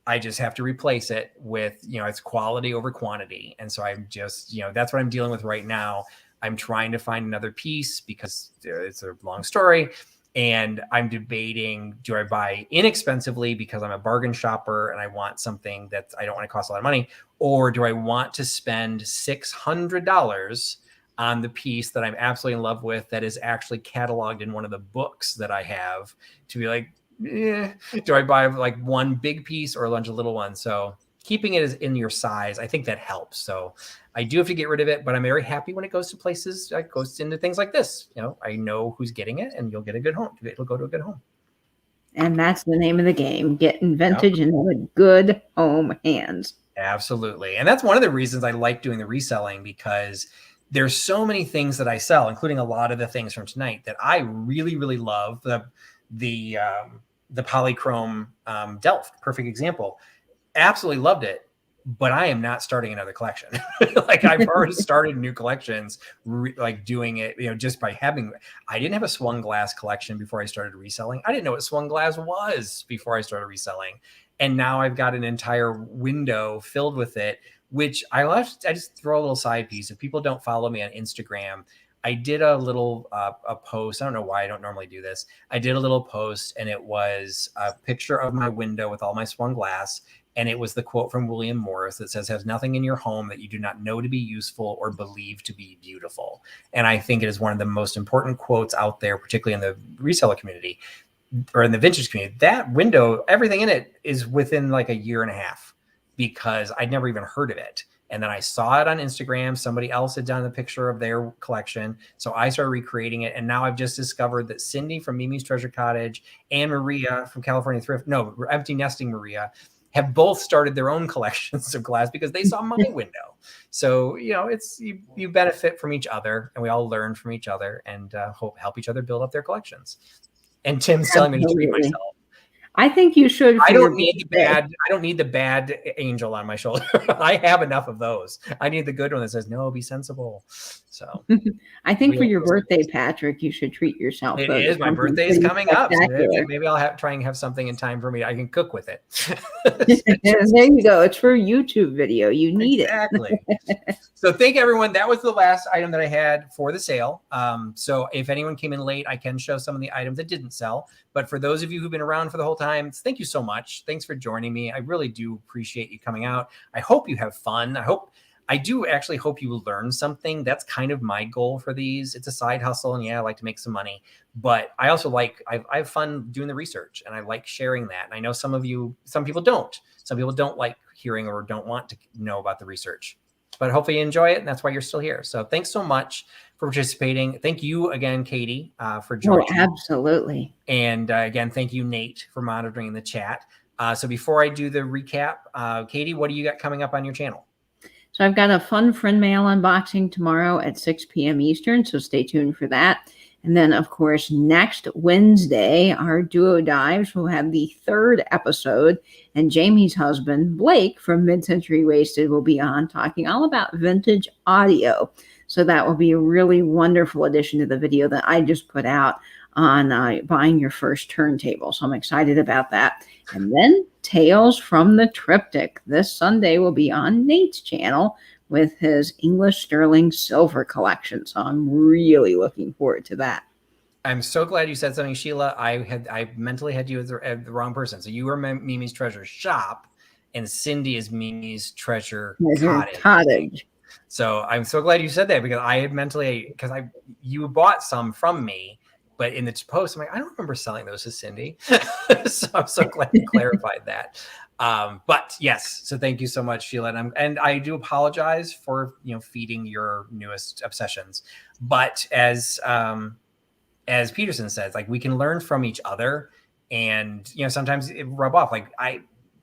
I just have to replace it with, it's quality over quantity. And so I'm just, that's what I'm dealing with right now. I'm trying to find another piece because it's a long story. And I'm debating, do I buy inexpensively because I'm a bargain shopper and I want something that I don't want to cost a lot of money? Or do I want to spend $600 on the piece that I'm absolutely in love with that is actually cataloged in one of the books that I have to be like, do I buy like one big piece or a bunch of little ones? So keeping it as in your size, I think that helps. So I do have to get rid of it, but I'm very happy when it goes to places, it goes into things like this. I know who's getting it, and you'll get a good home. It'll go to a good home. And that's the name of the game. Getting vintage and have a good home hands. Absolutely. And that's one of the reasons I like doing the reselling, because there's so many things that I sell, including a lot of the things from tonight that I really, really love. The polychrome Delft, perfect example. Absolutely loved it, but I am not starting another collection. Like I've already started new collections, like doing it, just by having. I didn't have a swung glass collection before I started reselling. I didn't know what swung glass was before I started reselling, and now I've got an entire window filled with it. Which I just throw a little side piece. If people don't follow me on Instagram, I did a little a post. I don't know why I don't normally do this. I did a little post, and it was a picture of my window with all my swung glass. And it was the quote from William Morris that says, "Has nothing in your home that you do not know to be useful or believe to be beautiful." And I think it is one of the most important quotes out there, particularly in the reseller community or in the vintage community. That window, everything in it is within like a year and a half, because I'd never even heard of it. And then I saw it on Instagram. Somebody else had done a picture of their collection. So I started recreating it. And now I've just discovered that Cindy from Mimi's Treasure Cottage and Maria from California Thrift, Empty Nesting Maria, have both started their own collections of glass because they saw my window. So, it's you benefit from each other, and we all learn from each other, and help each other build up their collections. And Tim's telling me to treat myself. I think you should. I For don't your need the birthday. bad. I don't need the bad angel on my shoulder. I have enough of those. I need the good one that says, "No, be sensible." So I think for your birthday, Patrick, you should treat yourself it though to is. My something birthday's pretty coming up. So spectacular. maybe I'll try and have something in time for me. I can cook with it. There you go. It's for a YouTube video. You need Exactly. So thank everyone. That was the last item that I had for the sale. So if anyone came in late, I can show some of the items that didn't sell. But for those of you who've been around for the whole time, thank you so much. Thanks for joining me. I really do appreciate you coming out. I hope you have fun. I do actually hope you learn something. That's kind of my goal for these. It's a side hustle, and yeah, I like to make some money. But I also I have fun doing the research, and I like sharing that. And I know some people don't. Some people don't like hearing or don't want to know about the research. But hopefully you enjoy it, and that's why you're still here. So thanks so much for participating. Thank you again, Katie, for joining. Oh, absolutely. And again, thank you, Nate, for monitoring the chat. So before I do the recap, Katie, what do you got coming up on your channel? So I've got a fun friend mail unboxing tomorrow at 6 p.m. Eastern, so stay tuned for that. And then, of course, next Wednesday, our Duo Dives will have the 3rd episode, and Jamie's husband, Blake, from Mid-Century Wasted, will be on talking all about vintage audio. So that will be a really wonderful addition to the video that I just put out on buying your first turntable. So I'm excited about that. And then Tales from the Triptych this Sunday will be on Nate's channel with his English sterling silver collection. So I'm really looking forward to that. I'm so glad you said something, Sheila. I mentally had you as the wrong person. So you were Mimi's Treasure Shop, and Cindy is Mimi's Treasure Cottage. So I'm so glad you said that, because I had mentally, you bought some from me, but in the post, I'm like, I don't remember selling those to Cindy. So I'm so glad you clarified that. But yes, so thank you so much, Sheila. And I do apologize for, feeding your newest obsessions. But as Peterson says, like, we can learn from each other, and, sometimes it rub off. Like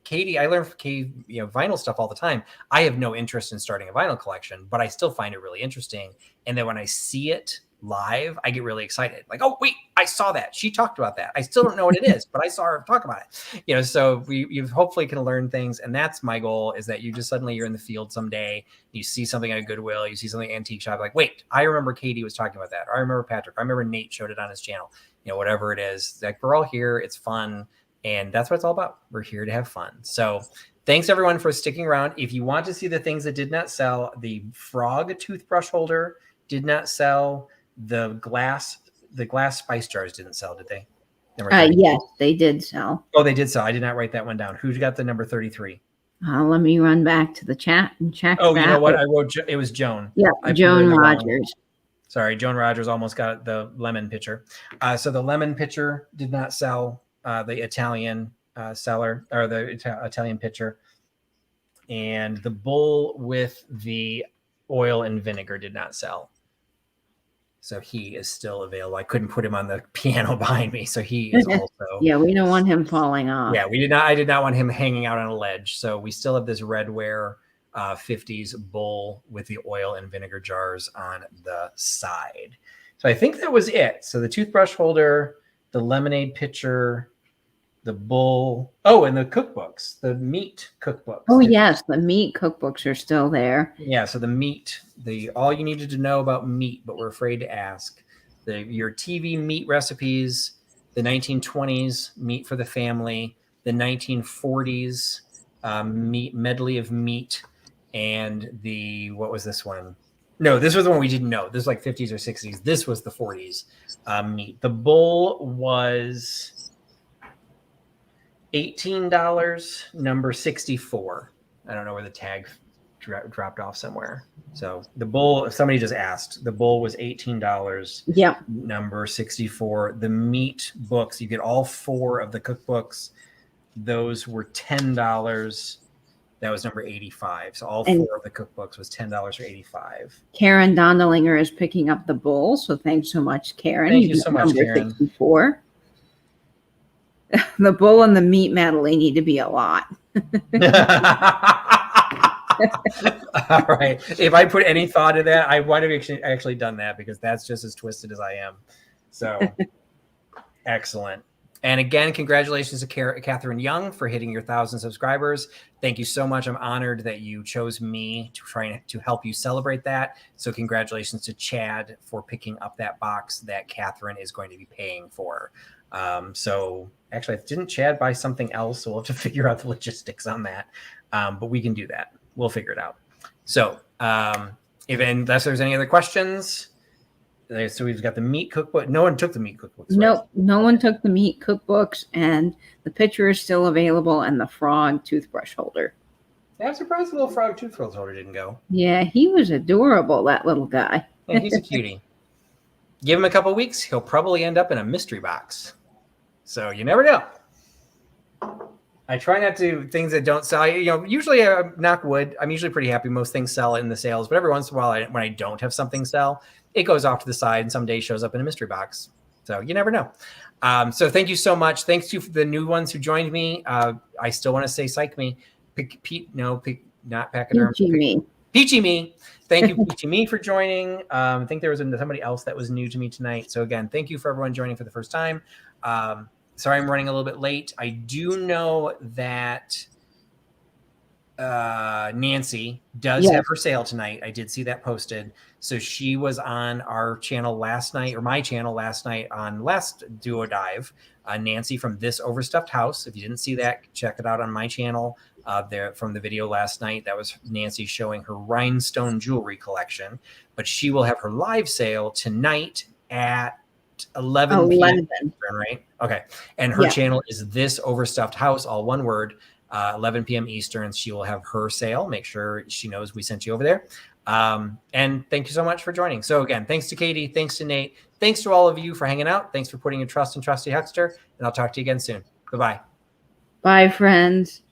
Katie, I learn from Katie, vinyl stuff all the time. I have no interest in starting a vinyl collection, but I still find it really interesting. And then when I see it live, I get really excited. Like, oh, wait, I saw that. She talked about that. I still don't know what it is, but I saw her talk about it. So you hopefully can learn things. And that's my goal, is that you just suddenly you're in the field someday, you see something at a Goodwill, you see something antique shop, like, wait, I remember Katie was talking about that. Or I remember Patrick. I remember Nate showed it on his channel. Whatever it is, like, we're all here. It's fun. And that's what it's all about. We're here to have fun. So thanks everyone for sticking around. If you want to see the things that did not sell, the frog toothbrush holder did not sell. The glass spice jars didn't sell, did they? Yes, they did sell. Oh, they did sell. I did not write that one down. Who's got the number 33? Let me run back to the chat and check. Oh, you know what? I wrote it was Joan. Yeah, Joan Rogers. Sorry, Joan Rogers almost got the lemon pitcher. So the lemon pitcher did not sell. The Italian seller, or the Italian pitcher, and the bowl with the oil and vinegar did not sell. So he is still available. I couldn't put him on the piano behind me, so he is also. Yeah, we don't want him falling off. Yeah, we did not. I did not want him hanging out on a ledge. So we still have this Redware 50s bowl with the oil and vinegar jars on the side. So I think that was it. So the toothbrush holder, the lemonade pitcher, the bowl. Oh, and the cookbooks, the meat cookbooks. Oh, yes, the meat cookbooks are still there. Yeah, so the meat, all you needed to know about meat, but we're afraid to ask. Your TV meat recipes, the 1920s meat for the family, the 1940s meat medley of meat, and what was this one? No, this was the one we didn't know. This was like 50s or 60s. This was the 40s meat. The bowl was $18, number 64. I don't know where the tag dropped off somewhere. So the bowl, somebody just asked, the bowl was $18. Yeah. Number 64. The meat books, you get all 4 of the cookbooks. Those were $10. That was number 85. So all 4 of the cookbooks was $10 for 85. Karen Dondelinger is picking up the bowl. So thanks so much, Karen. Thank you so much, Karen. 64. The bull and the meat medley need to be a lot. All right. If I put any thought into that, I might have actually done that, because that's just as twisted as I am. So excellent. And again, congratulations to Catherine Young for hitting your 1,000 subscribers. Thank you so much. I'm honored that you chose me to try to help you celebrate that. So congratulations to Chad for picking up that box that Catherine is going to be paying for. So actually, didn't Chad buy something else? So we'll have to figure out the logistics on that. But we can do that. We'll figure it out. So unless there's any other questions, so we've got the meat cookbook. No one took the meat cookbooks. Nope, right? no one took the meat cookbooks, and the pitcher is still available, and the frog toothbrush holder. Yeah, I'm surprised the little frog toothbrush holder didn't go. Yeah, he was adorable, that little guy. Yeah, he's a cutie. Give him a couple weeks, he'll probably end up in a mystery box. So you never know. I try not to things that don't sell. Usually, knock wood, I'm usually pretty happy. Most things sell in the sales, but every once in a while, when I don't have something sell, it goes off to the side and someday shows up in a mystery box. So you never know. So thank you so much. Thanks to the new ones who joined me. I still want to say psych me. Not pachyderm. Peachy me. Peachy me. Thank you, Peachy me, for joining. I think there was somebody else that was new to me tonight. So again, thank you for everyone joining for the first time. Sorry, I'm running a little bit late. I do know that Nancy does have her sale tonight. I did see that posted. So she was on our channel last night, or my channel last night on last Duo Dive. Nancy from This Overstuffed House. If you didn't see that, check it out on my channel. There from the video last night. That was Nancy showing her rhinestone jewelry collection. But she will have her live sale tonight at 11 p.m. Right? Okay. And her channel is This Overstuffed House, all one word. 11 p.m. Eastern. She will have her sale. Make sure she knows we sent you over there. And thank you so much for joining. So again, thanks to Katie. Thanks to Nate. Thanks to all of you for hanging out. Thanks for putting your trust in Trusty Huckster. And I'll talk to you again soon. Goodbye. Bye, friends.